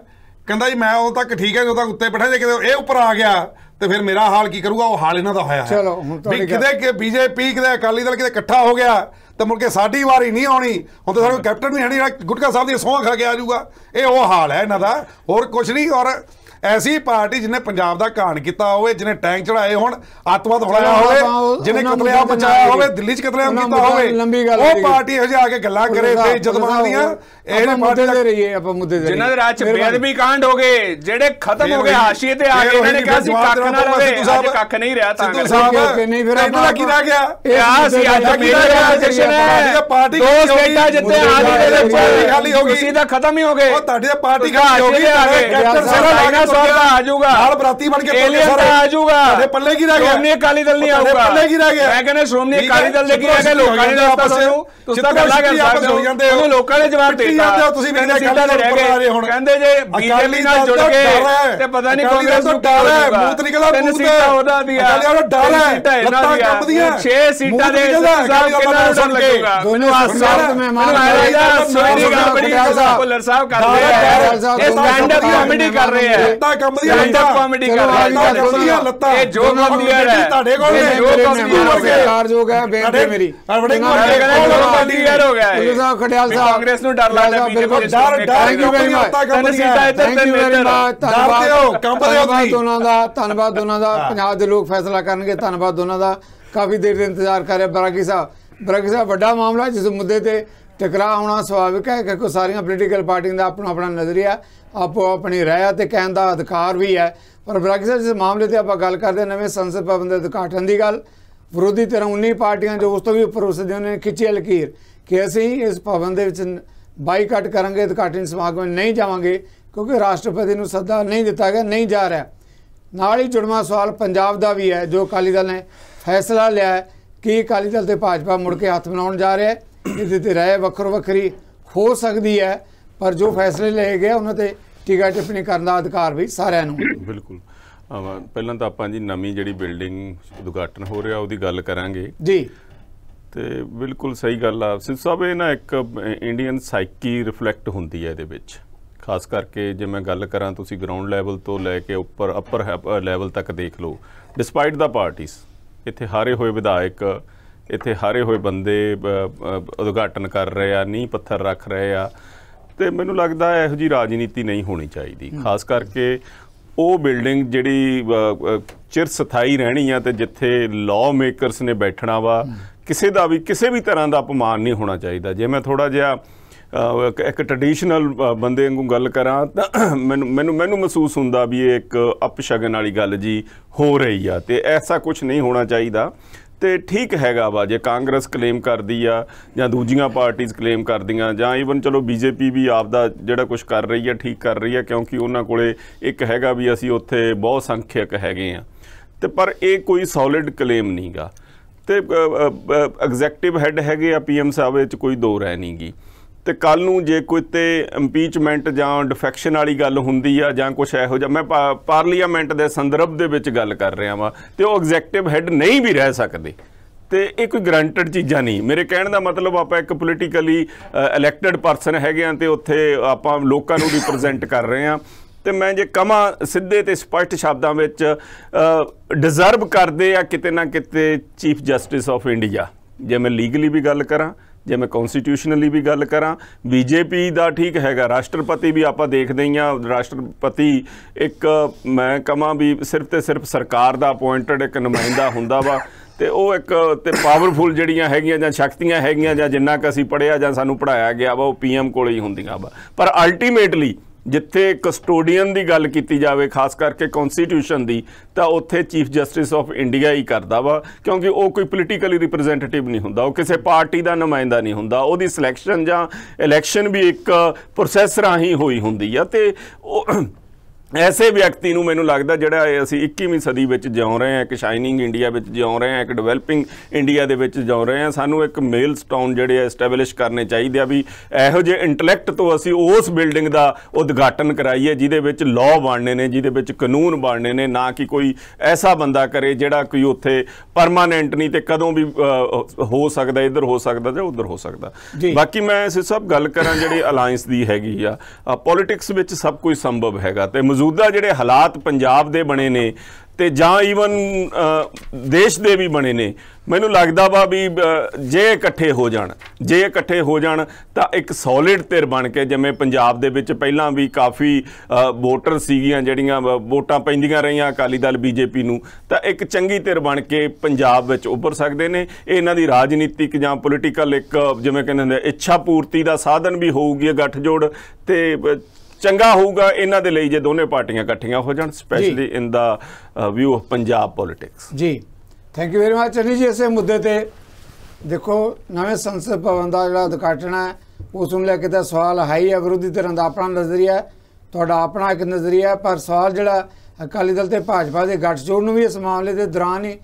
ਕਹਿੰਦਾ ਜੀ ਮੈਂ ਉਦੋਂ ਤੱਕ ਠੀਕ ਹੈ, ਜਦੋਂ ਤੱਕ ਉੱਤੇ ਬੈਠਾ, ਜੇ ਕਿਤੇ ਇਹ ਉੱਪਰ ਆ ਗਿਆ ਤੇ ਫਿਰ ਮੇਰਾ ਹਾਲ ਕੀ ਕਰੂਗਾ? ਉਹ ਹਾਲ ਇਹਨਾਂ ਦਾ ਹੋਇਆ ਹੈ ਵੀ ਕਿਤੇ ਬੀਜੇਪੀ ਕਿਤੇ ਅਕਾਲੀ ਦਲ ਕਿਤੇ ਇਕੱਠਾ ਹੋ ਗਿਆ ਤੇ ਮੁੜ ਕੇ ਸਾਡੀ ਵਾਰੀ ਨਹੀਂ ਆਉਣੀ। ਹੁਣ ਤਾਂ ਸਾਨੂੰ ਕੈਪਟਨ ਵੀ ਹੈ ਨਹੀਂ ਜਿਹੜਾ ਗੁਟਕਾ ਸਾਹਿਬ ਦੀ ਸਹੁੰ ਖਾ ਕੇ ਆ ਜਾਊਗਾ। ਇਹ ਉਹ ਹਾਲ ਹੈ ਇਹਨਾਂ ਦਾ, ਹੋਰ ਕੁਝ ਨਹੀਂ। ਔਰ ਐਸੀ ਪਾਰਟੀ ਜਿਹਨੇ ਪੰਜਾਬ ਦਾ ਘਾਣ ਕੀਤਾ ਹੋਵੇ, ਜਿਹਨੇ ਟੈਂਕ ਚੜਾਏ ਹੋਣ, ਅੱਤਵਾਦ ਫਲਾਇਆ ਹੋਵੇ, ਜਿਹਨੇ ਕਤਲੇਆਮ ਮਚਾਇਆ ਹੋਵੇ, ਦਿੱਲੀ 'ਚ ਕਤਲੇਆਮ ਕੀਤਾ ਹੋਵੇ, ਉਹ ਪਾਰਟੀ ਇਹੋ ਜਿਹੀ ਆ ਕੇ ਗੱਲਾਂ ਕਰੇ ਤੇ ਇੱਜ਼ਤ ਮੰਗਦੀਆਂ। ਇਹ ਜਿਹੇ ਪਾਰਟੀ ਦੇ ਰਹੀਏ ਆਪਾਂ ਮੁੱਦੇ ਦੇ ਜਿਨ੍ਹਾਂ ਦੇ ਰਾਜ 'ਚ ਬੇਅਦਬੀ ਕਾਂਡ ਹੋ ਗਏ, ਜਿਹੜੇ ਖਤਮ ਹੋ ਗਏ ਹਾਸ਼ੀਏ ਤੇ ਆ ਕੇ, ਇਹਨਾਂ ਨੇ ਕਿਹਾ ਸੀ ਕੱਖ ਨਾ ਰਵੇ, ਅੱਜ ਕੱਖ ਨਹੀਂ ਰਿਹਾ। ਤਾਂ ਸਿੱਧੂ ਸਾਹਿਬ ਨਹੀਂ ਫਿਰ ਇਹਨਾਂ ਦਾ ਕੀ ਰਹਿ ਗਿਆ? ਇਹ ਆ ਸੀ ਅੱਜ ਮੇਰਾ ਜਸ਼ਨ ਹੈ, ਪਾਰਟੀ ਦੋ ਸਟੇਟਾਂ ਜਿੱਤੇ ਹਾਲੀ ਦੇ ਵਿੱਚ ਖਾਲੀ ਹੋ ਗਈ, ਸਿੱਧਾ ਖਤਮ ਹੀ ਹੋ ਗਏ। ਉਹ ਤੁਹਾਡੀ ਪਾਰਟੀ ਖਾਲੀ ਹੋ ਗਈ, ਕੈਪਟਨ ਸਾਹਿਬ ਆ ਜਾਊਗਾ, ਨਾਲ ਬਰਾਤੀ ਬਣ ਕੇ ਆ ਜਾਊਗਾ। ਤੁਹਾਡੇ ਪੱਲੇ ਕੀ ਰਹਿ ਗਿਆ? ਸ਼੍ਰੋਮਣੀ ਅਕਾਲੀ ਦਲ ਨਹੀਂ ਆਊਗਾ, ਪੱਲੇ ਕੀ ਰਹਿ ਗਿਆ? ਮੈਂ ਕਹਿੰਦਾ ਸ਼੍ਰੋਮਣੀ ਅਕਾਲੀ ਦਲ ਦੇ ਕੀ ਰਹਿ ਗਿਆ? ਲੋਕਾਂ ਨੇ ਦੱਸਤਾ ਸਾਨੂੰ, ਤੁਸੀਂ ਤਾਂ ਗੱਲਾਂ ਕਰ ਸਕਦੇ ਹੋ, ਉਹਨੂੰ ਲੋਕਾਂ ਨੇ ਜਵਾਬ ਦੇ ਦਿੱਤਾ। ਤੁਸੀਂ ਵੀ ਸੀਟਾਂ ਤੇ ਰਹਿ ਗਏ, ਹੁਣ ਕਹਿੰਦੇ ਜੇ ਬੀਜੇਪੀ ਨਾਲ ਜੁੜ ਗਏ ਤੇ ਪਤਾ ਨਹੀਂ ਕਾਂਗਰਸ ਨੂੰ ਡਰ ਹੈ, ਮੂਤ ਨਿਕਲਦਾ, 3 ਸੀਟਾਂ ਉਹਦਾ ਦੀਆਂ, ਡਰ ਹੈ, ਲੱਤਾਂ ਕੰਬਦੀਆਂ, 6 ਸੀਟਾਂ ਦੇ ਸਾਹਿਬ ਕਿੰਨਾ ਡਰ ਲੱਗੂਗਾ? ਮੈਨੂੰ ਆਸਾਨ ਮਹਿਮਾਨ ਭੁੱਲਰ ਸਾਹਿਬ ਕਰ ਰਹੇ ਆ, ਇਹ ਸਟੈਂਡ ਅਪ ਕਾਮੇਡੀ ਕਰ ਰਹੇ ਆ, ਲੱਤਾਂ ਕੰਬਦੀਆਂ, ਕਾਮੇਡੀ ਕਰ ਰਹੇ ਆ, ਲੱਤਾਂ ਇਹ ਜੋ ਕੰਬੀਅਰ ਹੈ ਤੁਹਾਡੇ ਕੋਲ ਨੇ, ਜੋ ਕੰਬੀਅਰ ਜੋ ਹੈ ਬੇਨਤੀ ਮੇਰੀ ਬੜੇ ਕੰਬੀਅਰ ਹੋ ਗਿਆ ਹੈ ਖੜਿਆਲ ਸਾਹਿਬ। ਕਾਂਗਰਸ ਨੂੰ ਡਰ ਲੱਗਦਾ, ਬੀਜੇਪੀ ਡਰ ਥੈਂਕ ਯੂ ਵੈਰੀ ਮਚ, ਧੰਨਵਾਦ ਦੋਨਾਂ ਦਾ। ਪੰਜਾਬ ਦੇ ਲੋਕ ਫੈਸਲਾ ਕਰਨਗੇ, ਧੰਨਵਾਦ ਦੋਨਾਂ ਦਾ। ਕਾਫੀ ਦੇਰ ਦੇ ਇੰਤਜ਼ਾਰ ਕਰ ਰਹੇ ਬਰਾਗੀ ਸਾਹਿਬ। ਵੱਡਾ ਮਾਮਲਾ ਜਿਸ ਮੁੱਦੇ ਤੇ ਟਕਰਾਅ ਹੋਣਾ ਸੁਭਾਵਿਕ ਹੈ, ਕਿਉਂਕਿ ਸਾਰੀਆਂ ਪੋਲੀਟੀਕਲ ਪਾਰਟੀਆਂ ਦਾ ਆਪਣਾ ਨਜ਼ਰੀਆ, ਆਪੋ ਆਪਣੀ ਰਾਇ ਤੇ ਕਹਿਣ ਦਾ ਅਧਿਕਾਰ ਵੀ ਹੈ। ਪਰ ਬਰਾਗੀ ਸਾਹਿਬ, ਜਿਸ ਮਾਮਲੇ ਤੇ ਆਪਾਂ ਗੱਲ ਕਰਦੇ ਨਵੇਂ ਸੰਸਦ ਭਵਨ ਦੇ ਉਦਘਾਟਨ ਦੀ ਗੱਲ, ਵਿਰੋਧੀ ਧਿਰਾਂ 19 ਪਾਰਟੀਆਂ ਜੋ ਉਸ ਤੋਂ ਵੀ ਉੱਪਰ ਉਸਦੇ ਉਹਨੇ ਖਿੱਚੀ ਲਕੀਰ ਕਿ ਅਸੀਂ ਇਸ ਭਵਨ ਦੇ ਵਿੱਚ ਬਾਈਕਾਟ ਕਰਾਂਗੇ, ਉਦਘਾਟਨ ਸਮਾਗਮ ਨਹੀਂ ਜਾਵਾਂਗੇ ਕਿਉਂਕਿ ਰਾਸ਼ਟਰਪਤੀ ਨੂੰ ਸੱਦਾ ਨਹੀਂ ਦਿੱਤਾ ਗਿਆ, ਨਹੀਂ ਜਾ ਰਿਹਾ। ਨਾਲ ਹੀ ਜੁੜਵਾਂ ਸਵਾਲ ਪੰਜਾਬ ਦਾ ਵੀ ਹੈ, ਜੋ ਅਕਾਲੀ ਦਲ ਨੇ ਫੈਸਲਾ ਲਿਆ ਕਿ ਅਕਾਲੀ ਦਲ ਤੇ ਭਾਜਪਾ ਮੁੜ ਕੇ ਹੱਥ ਮਿਲਾਉਣ ਜਾ ਰਿਹਾ ਹੈ। ਇਹਦੇ ਤੇ ਰਾਏ ਵੱਖਰੀ ਹੋ ਸਕਦੀ ਹੈ, ਪਰ ਜੋ ਫੈਸਲੇ ਲਏ ਗਏ ਉਹਨਾਂ ਤੇ ਟੀਕਾ ਟਿੱਪਣੀ ਕਰਨ ਦਾ ਅਧਿਕਾਰ ਵੀ ਸਾਰਿਆਂ ਨੂੰ। ਬਿਲਕੁਲ। ਪਹਿਲਾਂ ਤਾਂ ਆਪਾਂ ਜੀ ਨਵੀਂ ਜਿਹੜੀ ਬਿਲਡਿੰਗ ਉਦਘਾਟਨ ਹੋ ਰਿਹਾ ਉਹਦੀ ਗੱਲ ਕਰਾਂਗੇ ਜੀ। ਤੇ ਬਿਲਕੁਲ ਸਹੀ ਗੱਲ ਆ ਸਿੱਧੂ ਸਾਹਿਬ, ਇਹ ਨਾ ਇੱਕ ਇੰਡੀਅਨ ਸਾਈਕੀ ਰਿਫਲੈਕਟ ਹੁੰਦੀ ਹੈ ਇਹਦੇ ਵਿੱਚ, ਖਾਸ ਕਰਕੇ ਜੇ ਮੈਂ ਗੱਲ ਕਰਾਂ ਤੁਸੀਂ ਗਰਾਊਂਡ ਲੈਵਲ ਤੋਂ ਲੈ ਕੇ ਅੱਪਰ ਲੈਵਲ ਤੱਕ ਦੇਖ ਲਓ। ਡਿਸਪਾਈਟ ਦਾ ਪਾਰਟੀਜ਼, ਇੱਥੇ ਹਾਰੇ ਹੋਏ ਵਿਧਾਇਕ, ਇੱਥੇ ਹਾਰੇ ਹੋਏ ਬੰਦੇ ਉਦਘਾਟਨ ਕਰ ਰਹੇ ਆ, ਨੀਂਹ ਪੱਥਰ ਰੱਖ ਰਹੇ ਆ, ਤੇ ਮੈਨੂੰ ਲੱਗਦਾ ਇਹੋ ਜਿਹੀ ਰਾਜਨੀਤੀ ਨਹੀਂ ਹੋਣੀ ਚਾਹੀਦੀ। ਖਾਸ ਕਰਕੇ ਉਹ ਬਿਲਡਿੰਗ ਜਿਹੜੀ ਚਿਰ ਸਥਾਈ ਰਹਿਣੀ ਆ ਤੇ ਜਿੱਥੇ ਲਾਅ ਮੇਕਰਸ ਨੇ ਬੈਠਣਾ ਵਾ, ਕਿਸੇ ਦਾ ਵੀ ਕਿਸੇ ਵੀ ਤਰ੍ਹਾਂ ਦਾ ਅਪਮਾਨ ਨਹੀਂ ਹੋਣਾ ਚਾਹੀਦਾ। ਜੇ ਮੈਂ ਥੋੜ੍ਹਾ ਜਿਹਾ ਇੱਕ ਟ੍ਰੈਡੀਸ਼ਨਲ ਬੰਦੇ ਵਾਂਗੂ ਗੱਲ ਕਰਾਂ ਤਾਂ ਮੈਨੂੰ ਮਹਿਸੂਸ ਹੁੰਦਾ ਵੀ ਇਹ ਇੱਕ ਅਪਸ਼ਗਨ ਵਾਲੀ ਗੱਲ ਜੀ ਹੋ ਰਹੀ ਆ, ਤੇ ਐਸਾ ਕੁਝ ਨਹੀਂ ਹੋਣਾ ਚਾਹੀਦਾ। ਤੇ ਠੀਕ ਹੈਗਾ ਵਾ ਜੇ ਕਾਂਗਰਸ ਕਲੇਮ ਕਰਦੀ ਆ ਜਾਂ ਦੂਜੀਆਂ ਪਾਰਟੀਆਂ ਕਲੇਮ ਕਰਦੀਆਂ, ਜਾਂ ਈਵਨ ਚਲੋ ਬੀਜੇਪੀ ਵੀ ਆਪਦਾ ਜਿਹੜਾ ਕੁਝ ਕਰ ਰਹੀ ਆ ਠੀਕ ਕਰ ਰਹੀ ਆ, ਕਿਉਂਕਿ ਉਹਨਾਂ ਕੋਲੇ ਇੱਕ ਹੈਗਾ ਵੀ ਅਸੀਂ ਉੱਥੇ ਬਹੁਤ ਸੰਖਿਅਕ ਹੈਗੇ ਆ, ਤੇ ਪਰ ਇਹ ਕੋਈ ਸੋਲਿਡ ਕਲੇਮ ਨਹੀਂ ਗਾ। ਤੇ ਐਗਜ਼ੈਕਟਿਵ ਹੈੱਡ ਹੈਗੇ ਆ PM ਸਾਹਿਬ, ਵਿੱਚ ਕੋਈ ਦੋ ਰਾਏ ਨਹੀਂ ਗੀ। ਤੇ ਕੱਲ ਨੂੰ ਜੇ ਕੋਈ ਤੇ ਇੰਪੀਚਮੈਂਟ ਜਾਂ ਡਿਫੈਕਸ਼ਨ ਵਾਲੀ ਗੱਲ ਹੁੰਦੀ ਆ ਜਾਂ ਕੁਛ ਇਹੋ ਜਿਹਾ, ਮੈਂ ਪਾਰਲੀਮੈਂਟ ਦੇ ਸੰਦਰਭ ਦੇ ਵਿੱਚ ਗੱਲ ਕਰ ਰਿਹਾ ਵਾਂ, ਤੇ ਉਹ ਐਗਜ਼ੈਕਟਿਵ ਹੈੱਡ ਨਹੀਂ ਵੀ ਰਹਿ ਸਕਦੇ। ਤੇ ਇਹ ਕੋਈ ਗਰੰਟਡ ਚੀਜ਼ਾਂ ਨਹੀਂ। ਮੇਰੇ ਕਹਿਣ ਦਾ ਮਤਲਬ ਆਪਾਂ ਇੱਕ ਪੋਲੀਟੀਕਲੀ ਇਲੈਕਟਡ ਪਰਸਨ ਹੈਗੇ ਆ ਤੇ ਉੱਥੇ ਆਪਾਂ ਲੋਕਾਂ ਨੂੰ ਰਿਪਰੈਜ਼ੈਂਟ ਕਰ ਰਹੇ ਹਾਂ। ਤੇ ਮੈਂ ਜੇ ਕਹਾਂ ਸਿੱਧੇ ਤੇ ਸਪਸ਼ਟ ਸ਼ਬਦਾਂ ਵਿੱਚ, ਡਿਜ਼ਰਵ ਕਰਦੇ ਆ ਕਿਤੇ ਨਾ ਕਿਤੇ ਚੀਫ ਜਸਟਿਸ ਆਫ ਇੰਡੀਆ। ਜੇ ਮੈਂ ਲੀਗਲੀ ਵੀ ਗੱਲ ਕਰਾਂ, ਜੇ ਮੈਂ ਕੌਨਸਟੀਟਿਊਸ਼ਨਲੀ ਵੀ ਗੱਲ ਕਰਾਂ, ਬੀਜੇਪੀ ਦਾ ਠੀਕ ਹੈਗਾ, ਰਾਸ਼ਟਰਪਤੀ ਵੀ ਆਪਾਂ ਦੇਖਦੇ ਹੀ ਹਾਂ, ਰਾਸ਼ਟਰਪਤੀ ਇੱਕ ਮੈਂ ਕਹਾਂ ਵੀ ਸਿਰਫ ਤੇ ਸਿਰਫ ਸਰਕਾਰ ਦਾ ਅਪੁਆਇੰਟਡ ਇੱਕ ਨੁਮਾਇੰਦਾ ਹੁੰਦਾ ਵਾ, ਤੇ ਉਹ ਇੱਕ ਤੇ ਪਾਵਰਫੁਲ ਜਿਹੜੀਆਂ ਹੈਗੀਆਂ ਜਾਂ ਸ਼ਕਤੀਆਂ ਹੈਗੀਆਂ ਜਾਂ ਜਿੰਨਾ ਕੁ ਅਸੀਂ ਪੜ੍ਹਿਆ ਜਾਂ ਸਾਨੂੰ ਪੜ੍ਹਾਇਆ ਗਿਆ ਵਾ, ਉਹ PM ਕੋਲ ਹੀ ਹੁੰਦੀਆਂ ਵਾ। ਪਰ ਅਲਟੀਮੇਟਲੀ ਜਿੱਥੇ ਕਸਟੋਡੀਅਨ ਦੀ ਗੱਲ ਕੀਤੀ ਜਾਵੇ, ਖਾਸ ਕਰਕੇ ਕੌਨਸਟੀਟਿਊਸ਼ਨ ਦੀ, ਤਾਂ ਉੱਥੇ ਚੀਫ ਜਸਟਿਸ ਆਫ ਇੰਡੀਆ ਹੀ ਕਰਦਾ ਵਾ, ਕਿਉਂਕਿ ਉਹ ਕੋਈ ਪੋਲੀਟੀਕਲੀ ਰਿਪਰੈਜ਼ੈਂਟੇਟਿਵ ਨਹੀਂ ਹੁੰਦਾ, ਉਹ ਕਿਸੇ ਪਾਰਟੀ ਦਾ ਨੁਮਾਇੰਦਾ ਨਹੀਂ ਹੁੰਦਾ। ਉਹਦੀ ਸਿਲੈਕਸ਼ਨ ਜਾਂ ਇਲੈਕਸ਼ਨ ਵੀ ਇੱਕ ਪ੍ਰੋਸੈਸ ਰਾਹੀਂ ਹੋਈ ਹੁੰਦੀ ਆ, ਤੇ ਉਹ ਐਸੇ ਵਿਅਕਤੀ ਨੂੰ ਮੈਨੂੰ ਲੱਗਦਾ ਜਿਹੜਾ ਅਸੀਂ 21ਵੀਂ ਸਦੀ ਵਿੱਚ ਜਿਉਂ ਰਹੇ ਹਾਂ, ਇੱਕ ਸ਼ਾਈਨਿੰਗ ਇੰਡੀਆ ਵਿੱਚ ਜਿਉਂ ਰਹੇ ਹਾਂ, ਇੱਕ ਡਿਵੈਲਪਿੰਗ ਇੰਡੀਆ ਦੇ ਵਿੱਚ ਜਿਉਂ ਰਹੇ ਹਾਂ, ਸਾਨੂੰ ਇੱਕ ਮੇਲ ਸਟਾਊਨ ਜਿਹੜੇ ਐਸਟੈਬਲਿਸ਼ ਕਰਨੇ ਚਾਹੀਦੇ ਆ ਵੀ ਇਹੋ ਜਿਹੇ ਇੰਟੈਲੈਕਟ ਤੋਂ ਅਸੀਂ ਉਸ ਬਿਲਡਿੰਗ ਦਾ ਉਦਘਾਟਨ ਕਰਾਈਏ ਜਿਹਦੇ ਵਿੱਚ ਲਾਅ ਬਣਨੇ ਨੇ, ਜਿਹਦੇ ਵਿੱਚ ਕਾਨੂੰਨ ਬਣਨੇ ਨੇ, ਨਾ ਕਿ ਕੋਈ ਐਸਾ ਬੰਦਾ ਕਰੇ ਜਿਹੜਾ ਕੋਈ ਉੱਥੇ ਪਰਮਾਨੈਂਟ ਨਹੀਂ ਤੇ ਕਦੋਂ ਵੀ ਹੋ ਸਕਦਾ, ਇੱਧਰ ਹੋ ਸਕਦਾ ਜਾਂ ਉੱਧਰ ਹੋ ਸਕਦਾ। ਬਾਕੀ ਮੈਂ ਸਭ ਗੱਲ ਕਰਾਂ ਜਿਹੜੀ ਅਲਾਇੰਸ ਦੀ ਹੈਗੀ ਆ, ਪੋਲੀਟਿਕਸ ਵਿੱਚ ਸਭ ਕੁਝ ਸੰਭਵ ਹੈਗਾ, ਤੇ ਮੌਜੂਦਾ ਜਿਹੜੇ ਹਾਲਾਤ ਪੰਜਾਬ ਦੇ ਬਣੇ ਨੇ ਤੇ ਜਾਂ ਈਵਨ ਦੇਸ਼ ਦੇ ਵੀ ਬਣੇ ਨੇ, ਮੈਨੂੰ ਲੱਗਦਾ ਵਾ ਵੀ ਜੇ ਇਕੱਠੇ ਹੋ ਜਾਣ ਤਾਂ ਇੱਕ ਸੋਲਿਡ ਧਿਰ ਬਣ ਕੇ, ਜਿਵੇਂ ਪੰਜਾਬ ਦੇ ਵਿੱਚ ਪਹਿਲਾਂ ਵੀ ਕਾਫੀ ਵੋਟਰ ਸੀਗੀਆਂ ਜਿਹੜੀਆਂ ਵੋਟਾਂ ਪੈਂਦੀਆਂ ਰਹੀਆਂ ਅਕਾਲੀ ਦਲ ਬੀਜੇਪੀ ਨੂੰ, ਤਾਂ ਇੱਕ ਚੰਗੀ ਧਿਰ ਬਣ ਕੇ ਪੰਜਾਬ ਵਿੱਚ ਉੱਭਰ ਸਕਦੇ ਨੇ। ਇਹ ਇਹਨਾਂ ਦੀ ਰਾਜਨੀਤਿਕ ਜਾਂ ਪੋਲੀਟੀਕਲ ਇੱਕ ਜਿਵੇਂ ਕਹਿੰਦੇ ਹੁੰਦੇ ਇੱਛਾ ਪੂਰਤੀ ਦਾ ਸਾਧਨ ਵੀ ਹੋਊਗੀ ਗੱਠਜੋੜ, ਤੇ ਚੰਗਾ ਹੋਊਗਾ ਇਹਨਾਂ ਦੇ ਲਈ ਜੇ ਦੋਨੇ ਪਾਰਟੀਆਂ ਇਕੱਠੀਆਂ ਹੋ ਜਾਣ, specially in the view of Punjab politics. ਜੀ thank you very much Channi ji. ਇਸੇ ਮੁੱਦੇ ਤੇ ਦੇਖੋ ਨਵੇਂ ਸੰਸਦ ਭਵਨ ਦਾ ਜਿਹੜਾ ਉਦਘਾਟਨ ਹੈ ਉਸ ਨੂੰ ਲੈ ਕੇ ਤਾਂ ਸਵਾਲ ਹਾਈ ਹੈ, ਵਿਰੋਧੀ ਧਿਰਾਂ ਦਾ ਆਪਣਾ ਨਜ਼ਰੀਆ, ਤੁਹਾਡਾ ਆਪਣਾ ਇੱਕ ਨਜ਼ਰੀਆ, ਪਰ ਸਵਾਲ ਜਿਹੜਾ ਅਕਾਲੀ ਦਲ ਤੇ ਭਾਜਪਾ ਦੇ ਗੱਠਜੋੜ ਨੂੰ ਵੀ ਇਸ ਮਾਮਲੇ ਦੇ ਦੌਰਾਨ ਹੀ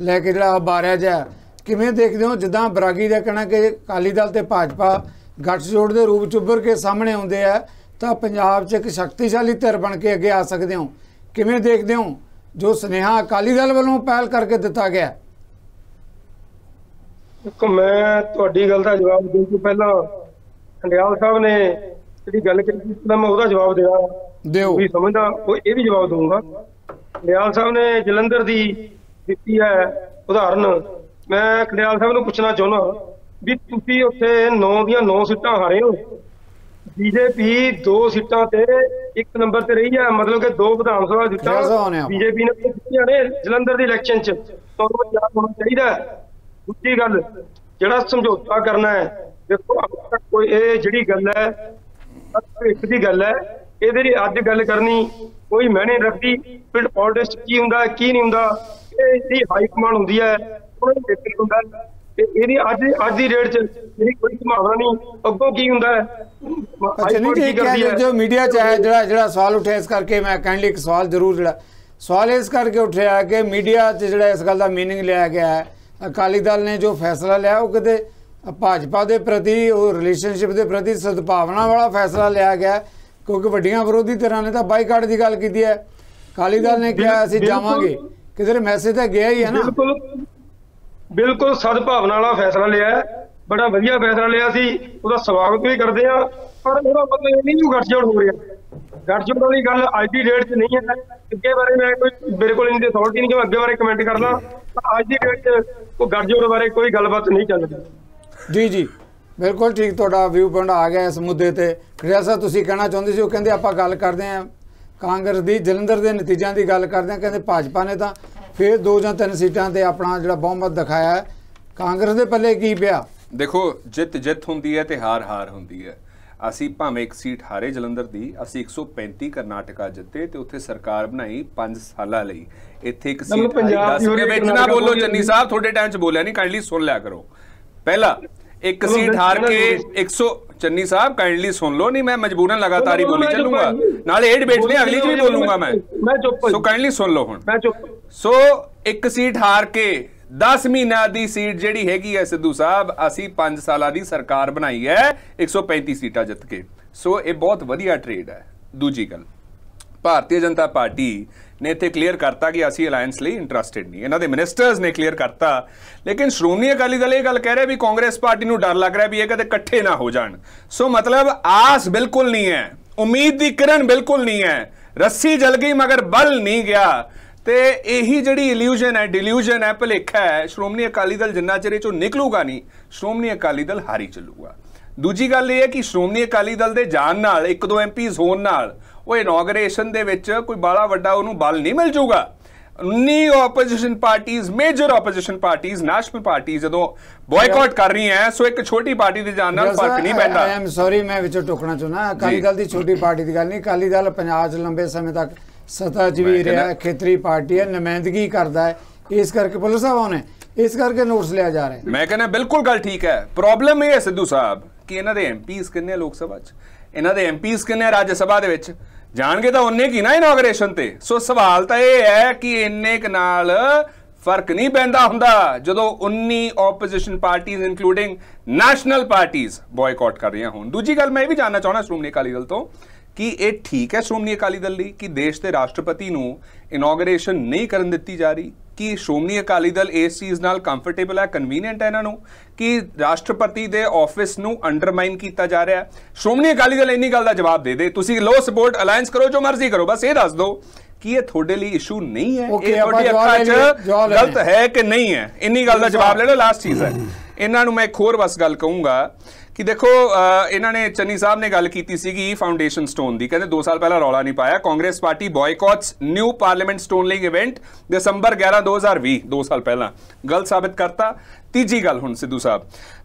ਲੈ ਕੇ ਜਿਹੜਾ ਉਭਾਰਿਆ ਜਾ, ਕਿਵੇਂ ਦੇਖਦੇ ਹੋ? ਜਿੱਦਾਂ ਬਰਾਗੀ ਦਾ ਕਹਿਣਾ ਕਿ ਅਕਾਲੀ ਦਲ ਤੇ ਭਾਜਪਾ ਗੱਠਜੋੜ ਦੇ ਰੂਪ 'ਚ ਉੱਭਰ ਕੇ ਸਾਹਮਣੇ ਆਉਂਦੇ ਆ ਤਾਂ ਪੰਜਾਬ 'ਚ ਇੱਕ ਸ਼ਕਤੀਸ਼ਾਲੀ ਧਿਰ ਬਣ ਕੇ ਅੱਗੇ ਆ ਸਕਦੇ ਹੋ, ਕਿਵੇਂ ਦੇਖਦੇ ਹੋ ਜੋ ਸੁਨੇਹਾ ਅਕਾਲੀ ਦਲ ਵੱਲੋਂ ਪਹਿਲ ਕਰਕੇ ਦਿੱਤਾ ਗਿਆ? ਦੇਖੋ, ਮੈਂ ਤੁਹਾਡੀ ਗੱਲ ਦਾ ਜਵਾਬ ਦੇਣ ਤੋਂ ਪਹਿਲਾਂ ਖੰਡਿਆਲ ਸਾਹਿਬ ਨੇ ਜਿਹੜੀ ਗੱਲ ਕੀਤੀ ਤਾਂ ਮੈਂ ਉਹਦਾ ਜਵਾਬ ਦਿਓ ਵੀ ਸਮਝਦਾ ਉਹ ਇਹ ਵੀ ਜਵਾਬ ਦਊਂਗਾ। ਖੰਡਿਆਲ ਸਾਹਿਬ ਨੇ ਜਲੰਧਰ ਦੀ ਦਿੱਤੀ ਹੈ ਉਦਾਹਰਨ। ਮੈਂ ਖੰਡਿਆਲ ਸਾਹਿਬ ਨੂੰ ਪੁੱਛਣਾ ਚਾਹੁੰਦਾ ਵੀ ਤੁਸੀਂ ਉੱਥੇ 9 ਦੀਆਂ 9 ਸੀਟਾਂ ਹਾਰੇ ਹੋ, ਬੀਜੇਪੀ 2 ਸੀਟਾਂ ਤੇ 1 ਨੰਬਰ ਤੇ ਰਹੀ ਹੈ, ਮਤਲਬ ਕਿ 2 ਵਿਧਾਨ ਸਭਾ ਸੀਟਾਂ ਬੀਜੇਪੀ ਨੇ ਜਿੱਤੀਆਂ ਨੇ ਜਲੰਧਰ ਦੀ ਇਲੈਕਸ਼ਨ 'ਚ। ਤੁਹਾਨੂੰ ਯਾਦ ਹੋਣਾ ਚਾਹੀਦਾ। ਦੂਜੀ ਗੱਲ, ਜਿਹੜਾ ਸਮਝੌਤਾ ਕਰਨਾ ਹੈ, ਦੇਖੋ ਕੋਈ ਇਹ ਜਿਹੜੀ ਗੱਲ ਹੈ ਇੱਕ ਦੀ ਗੱਲ ਹੈ, ਇਹਦੇ ਲਈ ਅੱਜ ਗੱਲ ਕਰਨੀ ਕੋਈ ਮਾਇਨੇ ਰੱਖਦੀ। ਪਿੰਡ ਪੋਲਿਟਿਕਸ ਕੀ ਹੁੰਦਾ ਕੀ ਨਹੀਂ ਹੁੰਦਾ, ਇਹ ਜਿਹੜੀ ਹਾਈ ਕਮਾਂਡ ਹੁੰਦੀ ਹੈ ਉਹਨਾਂ ਨੂੰ ਦੇਖਣਾ ਹੁੰਦਾ। ਤੇ ਇਹਦੀ ਅੱਜ ਦੀ ਰੇਟ 'ਚ ਜਿਹੜੀ ਕੋਈ ਸੰਭਾਵਨਾ ਨਹੀਂ, ਅੱਗੋਂ ਕੀ ਹੁੰਦਾ ਹੈ। ਜੋ ਮੀਡੀਆ 'ਚ ਹੈ ਜਿਹੜਾ ਸਵਾਲ ਉੱਠਿਆ, ਇਸ ਕਰਕੇ ਮੈਂ ਕਾਈਂਡਲੀ ਇੱਕ ਸਵਾਲ ਜ਼ਰੂਰ ਸਵਾਲ ਇਸ ਕਰਕੇ ਉੱਠਿਆ ਕਿ ਮੀਡੀਆ 'ਚ ਜਿਹੜਾ ਇਸ ਗੱਲ ਦਾ ਮੀਨਿੰਗ ਲਿਆ ਗਿਆ ਹੈ ਅਕਾਲੀ ਦਲ ਨੇ ਜੋ ਫੈਸਲਾ ਲਿਆ ਉਹ ਕਿਤੇ ਭਾਜਪਾ ਦੇ ਪ੍ਰਤੀ, ਉਹ ਰਿਲੇਸ਼ਨਸ਼ਿਪ ਦੇ ਪ੍ਰਤੀ ਸਦਭਾਵਨਾ ਵਾਲਾ ਫੈਸਲਾ ਲਿਆ ਗਿਆ, ਕਿਉਂਕਿ ਵੱਡੀਆਂ ਵਿਰੋਧੀ ਧਿਰਾਂ ਨੇ ਤਾਂ ਬਾਈਕਾਟ ਦੀ ਗੱਲ ਕੀਤੀ ਹੈ, ਅਕਾਲੀ ਦਲ ਨੇ ਕਿਹਾ ਅਸੀਂ ਜਾਵਾਂਗੇ, ਕਿਧਰੇ ਮੈਸੇਜ ਤਾਂ ਗਿਆ ਹੀ ਹੈ ਨਾ। ਬਿਲਕੁਲ ਸਦਭਾਵਨਾ ਵਾਲਾ ਫੈਸਲਾ ਲਿਆ, ਬੜਾ ਵਧੀਆ ਫੈਸਲਾ ਲਿਆ ਸੀ, ਉਹਦਾ ਸਵਾਗਤ ਵੀ ਕਰਦੇ ਆ। ਪਰ ਉਹਦਾ ਮਤਲਬ ਇਹ ਨਹੀਂ ਜੋ ਗੱਠਜੋੜ ਹੋ ਰਿਹਾ, ਗੱਠਜੋੜ ਵਾਲੀ ਗੱਲ ਅੱਜ ਦੀ ਡੇਟ 'ਚ ਨਹੀਂ ਹੈ। ਅੱਗੇ ਬਾਰੇ ਮੈਂ ਕੋਈ ਮੇਰੇ ਕੋਲ ਇੰਨੀ ਅਥਾਰਟੀ ਨਹੀਂ ਕਿ ਮੈਂ ਅੱਗੇ ਬਾਰੇ ਕਮੈਂਟ ਕਰਦਾ, ਅੱਜ ਦੀ ਡੇਟ 'ਚ ਕੋਈ ਗੱਠਜੋੜ ਬਾਰੇ ਕੋਈ ਗੱਲਬਾਤ ਨਹੀਂ ਚੱਲ ਰਹੀ। ਜੀ ਬਿਲਕੁਲ ਠੀਕ, ਤੁਹਾਡਾ ਵਿਊ ਪੁਆਇੰਟ ਆ ਗਿਆ ਇਸ ਮੁੱਦੇ ਤੇ। ਖੜਿਆ ਸਾਹਿਬ ਤੁਸੀਂ ਕਹਿਣਾ ਚਾਹੁੰਦੇ ਸੀ, ਉਹ ਕਹਿੰਦੇ ਆਪਾਂ ਗੱਲ ਕਰਦੇ ਹਾਂ ਕਾਂਗਰਸ ਦੀ ਜਲੰਧਰ ਦੇ ਨਤੀਜਿਆਂ ਦੀ ਗੱਲ ਕਰਦੇ ਹਾਂ, ਕਹਿੰਦੇ ਭਾਜਪਾ ਨੇ ਤਾਂ ਫਿਰ 2 ਜਾਂ 3 ਸੀਟਾਂ ਤੇ ਆਪਣਾ ਜਿਹੜਾ ਬਹੁਮਤ ਦਿਖਾਇਆ ਹੈ, ਕਾਂਗਰਸ ਦੇ ਪੱਲੇ ਕੀ ਪਿਆ? ਦੇਖੋ, ਜਿੱਤ ਹੁੰਦੀ ਹੈ ਤੇ ਹਾਰ ਹੁੰਦੀ ਹੈ। ਅਸੀਂ ਭਾਵੇਂ 1 ਸੀਟ ਹਾਰੇ ਜਲੰਧਰ ਦੀ, ਅਸੀਂ 135 ਕਰਨਾਟਕਾ ਜਿੱਤੇ ਤੇ ਉੱਥੇ ਸਰਕਾਰ ਬਣਾਈ 5 ਸਾਲਾਂ ਲਈ। ਇੱਥੇ 1 ਸੀਟ ਹਾਰੀ 10 ਦੇ ਵਿੱਚ ਨਾ ਬੋਲੋ ਚੰਨੀ ਸਾਹਿਬ, ਤੁਹਾਡੇ ਟਾਈਮ 'ਚ ਬੋਲਿਆ ਨਹੀਂ, ਕਾਈਂਡਲੀ ਸੁਣ ਲਿਆ ਕਰੋ। ਪਹਿਲਾ 1 ਸੀਟ ਹਾਰ ਕੇ 100 ਚੰਨੀ ਸਾਹਿਬ ਕਾਈਂਡਲੀ ਸੁਣ ਲਓ, ਨਹੀਂ ਮੈਂ ਮਜਬੂਰਨ ਲਗਾਤਾਰ ਹੀ ਬੋਲੀ ਚੱਲੂਗਾ, ਨਾਲੇ ਇਹ ਡਿਬੇਟ ਨਹੀਂ ਅਗਲੀ 'ਚ ਵੀ ਬੋਲੂੰਗਾ ਮੈਂ, ਸੋ ਕਾਈਂਡਲੀ ਸੁਣ ਲਓ ਹੁਣ। ਸੋ 1 ਸੀਟ ਹਾਰ ਕੇ 10 ਮਹੀਨਿਆਂ ਦੀ ਸੀਟ ਜਿਹੜੀ ਹੈਗੀ ਹੈ ਸਿੱਧੂ ਸਾਹਿਬ, ਅਸੀਂ 5 ਸਾਲਾਂ ਦੀ ਸਰਕਾਰ ਬਣਾਈ ਹੈ 135 ਸੀਟਾਂ ਜਿੱਤ ਕੇ। ਸੋ ਇਹ ਬਹੁਤ ਵਧੀਆ ਟ੍ਰੇਡ ਹੈ। ਦੂਜੀ ਗੱਲ, ਭਾਰਤੀ ਜਨਤਾ ਪਾਰਟੀ ਨੇ ਇੱਥੇ ਕਲੀਅਰ ਕਰਤਾ ਕਿ ਅਸੀਂ ਅਲਾਇੰਸ ਲਈ ਇੰਟਰਸਟਿਡ ਨਹੀਂ, ਇਹਨਾਂ ਦੇ ਮਿਨਿਸਟਰਸ ਨੇ ਕਲੀਅਰ ਕਰਤਾ। ਲੇਕਿਨ ਸ਼੍ਰੋਮਣੀ ਅਕਾਲੀ ਦਲ ਇਹ ਗੱਲ ਕਹਿ ਰਿਹਾ ਵੀ ਕਾਂਗਰਸ ਪਾਰਟੀ ਨੂੰ ਡਰ ਲੱਗ ਰਿਹਾ ਵੀ ਇਹ ਕਦੇ ਇਕੱਠੇ ਨਾ ਹੋ ਜਾਣ। ਸੋ ਮਤਲਬ ਆਸ ਬਿਲਕੁਲ ਨਹੀਂ ਹੈ, ਉਮੀਦ ਦੀ ਕਿਰਨ ਬਿਲਕੁਲ ਨਹੀਂ ਹੈ, ਰੱਸੀ ਜਲ ਗਈ ਮਗਰ ਬਲ ਨਹੀਂ ਗਿਆ। ਤੇ ਇਹੀ ਜਿਹੜੀ ਇਲੂਜਨ ਹੈ, ਡਿਲੂਜਨ ਹੈ, ਭੁਲੇਖਾ ਹੈ, ਸ਼੍ਰੋਮਣੀ ਅਕਾਲੀ ਦਲ ਜਿੰਨਾ ਚਿਰ ਇਹ ਚੋਂ ਨਿਕਲੂਗਾ ਨਹੀਂ, ਸ਼੍ਰੋਮਣੀ ਅਕਾਲੀ ਦਲ ਹਾਰੀ ਚੱਲੂਗਾ। ਦੂਜੀ ਗੱਲ ਇਹ ਹੈ ਕਿ ਸ਼੍ਰੋਮਣੀ ਅਕਾਲੀ ਦਲ ਦੇ ਜਾਣ ਨਾਲ 1-2 MPs ਹੋਣ ਨਾਲ ਉਹ ਇਨੋਗਰੇਸ਼ਨ ਦੇ ਵਿੱਚ ਕੋਈ ਬੜਾ ਵੱਡਾ ਉਹਨੂੰ ਬਲ ਨਹੀਂ ਮਿਲ ਜਾਊਗਾ। 19 ਆਪੋਜੀਸ਼ਨ ਪਾਰਟੀਆਂ, ਮੇਜਰ ਆਪੋਜੀਸ਼ਨ ਪਾਰਟੀਆਂ, ਨੈਸ਼ਨਲ ਪਾਰਟੀਆਂ ਜਦੋਂ ਬॉयकॉट ਕਰ ਰਹੀਆਂ, ਸੋ ਇੱਕ ਛੋਟੀ ਪਾਰਟੀ ਦੇ ਜਾਣ ਨਾਲ ਫਰਕ ਨਹੀਂ ਪੈਂਦਾ। ਆਈ ਐਮ ਸੌਰੀ, ਮੈਂ ਵਿੱਚੋਂ ਟੋਕਣਾ ਚਾਹੁੰਦਾ, ਅਕਾਲੀ ਦਲ ਦੀ ਛੋਟੀ ਪਾਰਟੀ ਦੀ ਗੱਲ ਨਹੀਂ, ਅਕਾਲੀ ਦਲ ਪੰਜਾਬ 'ਚ ਲੰਬੇ ਸਮੇਂ ਤੱਕ ਸੱਤਾ 'ਚ ਵੀ ਰਿਹਾ, ਖੇਤਰੀ ਪਾਰਟੀ ਹੈ, ਨੁਮਾਇੰਦਗੀ ਕਰਦਾ ਹੈ, ਇਸ ਕਰਕੇ ਪੁਲਿਸ ਸਾਹਿਬ ਨੇ ਇਸ ਕਰਕੇ ਨੋਟਿਸ ਲਿਆ ਜਾ ਰਿਹਾ। ਮੈਂ ਕਹਿੰਦਾ ਬਿਲਕੁਲ ਗੱਲ ਠੀਕ ਹੈ। ਪ੍ਰੋਬਲਮ ਇਹ ਹੈ ਸਿੱਧੂ ਸਾਹਿਬ ਕਿ ਇਹਨਾਂ ਦੇ MPs ਕਿੰਨੇ ਲੋਕ ਸਭਾ 'ਚ, ਇਹਨਾਂ ਦੇ MPs ਕਿੰਨੇ ਰਾਜ ਸਭਾ ਦੇ ਵਿੱਚ, ਜਾਣਗੇ ਤਾਂ ਉਹਨੇ ਕੀ ਨਾ ਇਨੋਗਰੇਸ਼ਨ ਤੇ। ਸੋ ਸਵਾਲ ਤਾਂ ਇਹ ਹੈ ਕਿ ਇੰਨੇ ਕੁ ਨਾਲ ਫਰਕ ਨਹੀਂ ਪੈਂਦਾ ਹੁੰਦਾ ਜਦੋਂ 19 ਆਪੋਜੀਸ਼ਨ ਪਾਰਟੀਆਂ ਇਨਕਲੂਡਿੰਗ ਨੈਸ਼ਨਲ ਪਾਰਟੀਆਂ ਬॉयकॉट ਕਰ ਰਹੀਆਂ ਹੋਣ। ਦੂਜੀ ਗੱਲ ਮੈਂ ਇਹ ਵੀ ਜਾਣਨਾ ਚਾਹੁੰਦਾ ਸ਼੍ਰੋਮਣੀ ਅਕਾਲੀ ਦਲ ਤੋਂ ਕਿ ਇਹ ਠੀਕ ਹੈ ਸ਼੍ਰੋਮਣੀ ਅਕਾਲੀ ਦਲ ਲਈ ਕਿ ਦੇਸ਼ ਦੇ ਰਾਸ਼ਟਰਪਤੀ ਨੂੰ ਇਨੋਗਰੇਸ਼ਨ ਨਹੀਂ ਕਰਨ ਦਿੱਤੀ ਜਾ ਰਹੀ? ਕਿ ਸ਼੍ਰੋਮਣੀ ਅਕਾਲੀ ਦਲ ਇਸ ਚੀਜ਼ ਨਾਲ ਕੰਫਰਟੇਬਲ ਹੈ, ਕਨਵੀਨੀਐਂਟ ਹੈ ਇਹਨਾਂ ਨੂੰ ਕਿ ਰਾਸ਼ਟਰਪਤੀ ਦੇ ਆਫਿਸ ਨੂੰ ਅੰਡਰਮਾਈਨ ਕੀਤਾ ਜਾ ਰਿਹਾ ਹੈ? ਸ਼੍ਰੋਮਣੀ ਅਕਾਲੀ ਦਲ ਇੰਨੀ ਗੱਲ ਦਾ ਜਵਾਬ ਦੇ ਦੇ, ਤੁਸੀਂ ਲੋ ਸਪੋਰਟ ਅਲਾਈਅੰਸ ਕਰੋ, ਜੋ ਮਰਜ਼ੀ ਕਰੋ, ਬਸ ਇਹ ਦੱਸ ਦਿਓ ਕਿ ਇਹ ਤੁਹਾਡੇ ਲਈ ਇਸ਼ੂ ਨਹੀਂ ਹੈ, ਇਹ ਤੁਹਾਡੀ ਅੱਖਾਂ 'ਚ ਗਲਤ ਹੈ ਕਿ ਨਹੀਂ ਹੈ? ਇੰਨੀ ਗੱਲ ਦਾ ਜਵਾਬ ਲੈ ਲਓ। ਲਾਸਟ ਚੀਜ਼ ਹੈ, ਇਹਨਾਂ ਨੂੰ ਮੈਂ ਇੱਕ ਹੋਰ ਬਸ ਗੱਲ ਕਹੂੰਗਾ ਕਿ ਦੇਖੋ ਇਹਨਾਂ ਨੇ ਚੰਨੀ ਸਾਹਿਬ ਨੇ ਗੱਲ ਕੀਤੀ ਸੀਗੀ ਫਾਊਂਡੇਸ਼ਨ ਸਟੋਨ ਦੀ, ਕਹਿੰਦੇ 2 ਸਾਲ ਪਹਿਲਾਂ ਰੌਲਾ ਨਹੀਂ ਪਾਇਆ, Congress party boycotts new parliament stone laying event December 11 2020, 2 ਸਾਲ ਪਹਿਲਾਂ ਗਲਤ ਸਾਬਿਤ ਕਰਤਾ। ਤੀਜੀ ਗੱਲ ਹੁਣ ਸਿੱਧੂ ਸਾਹਿਬ,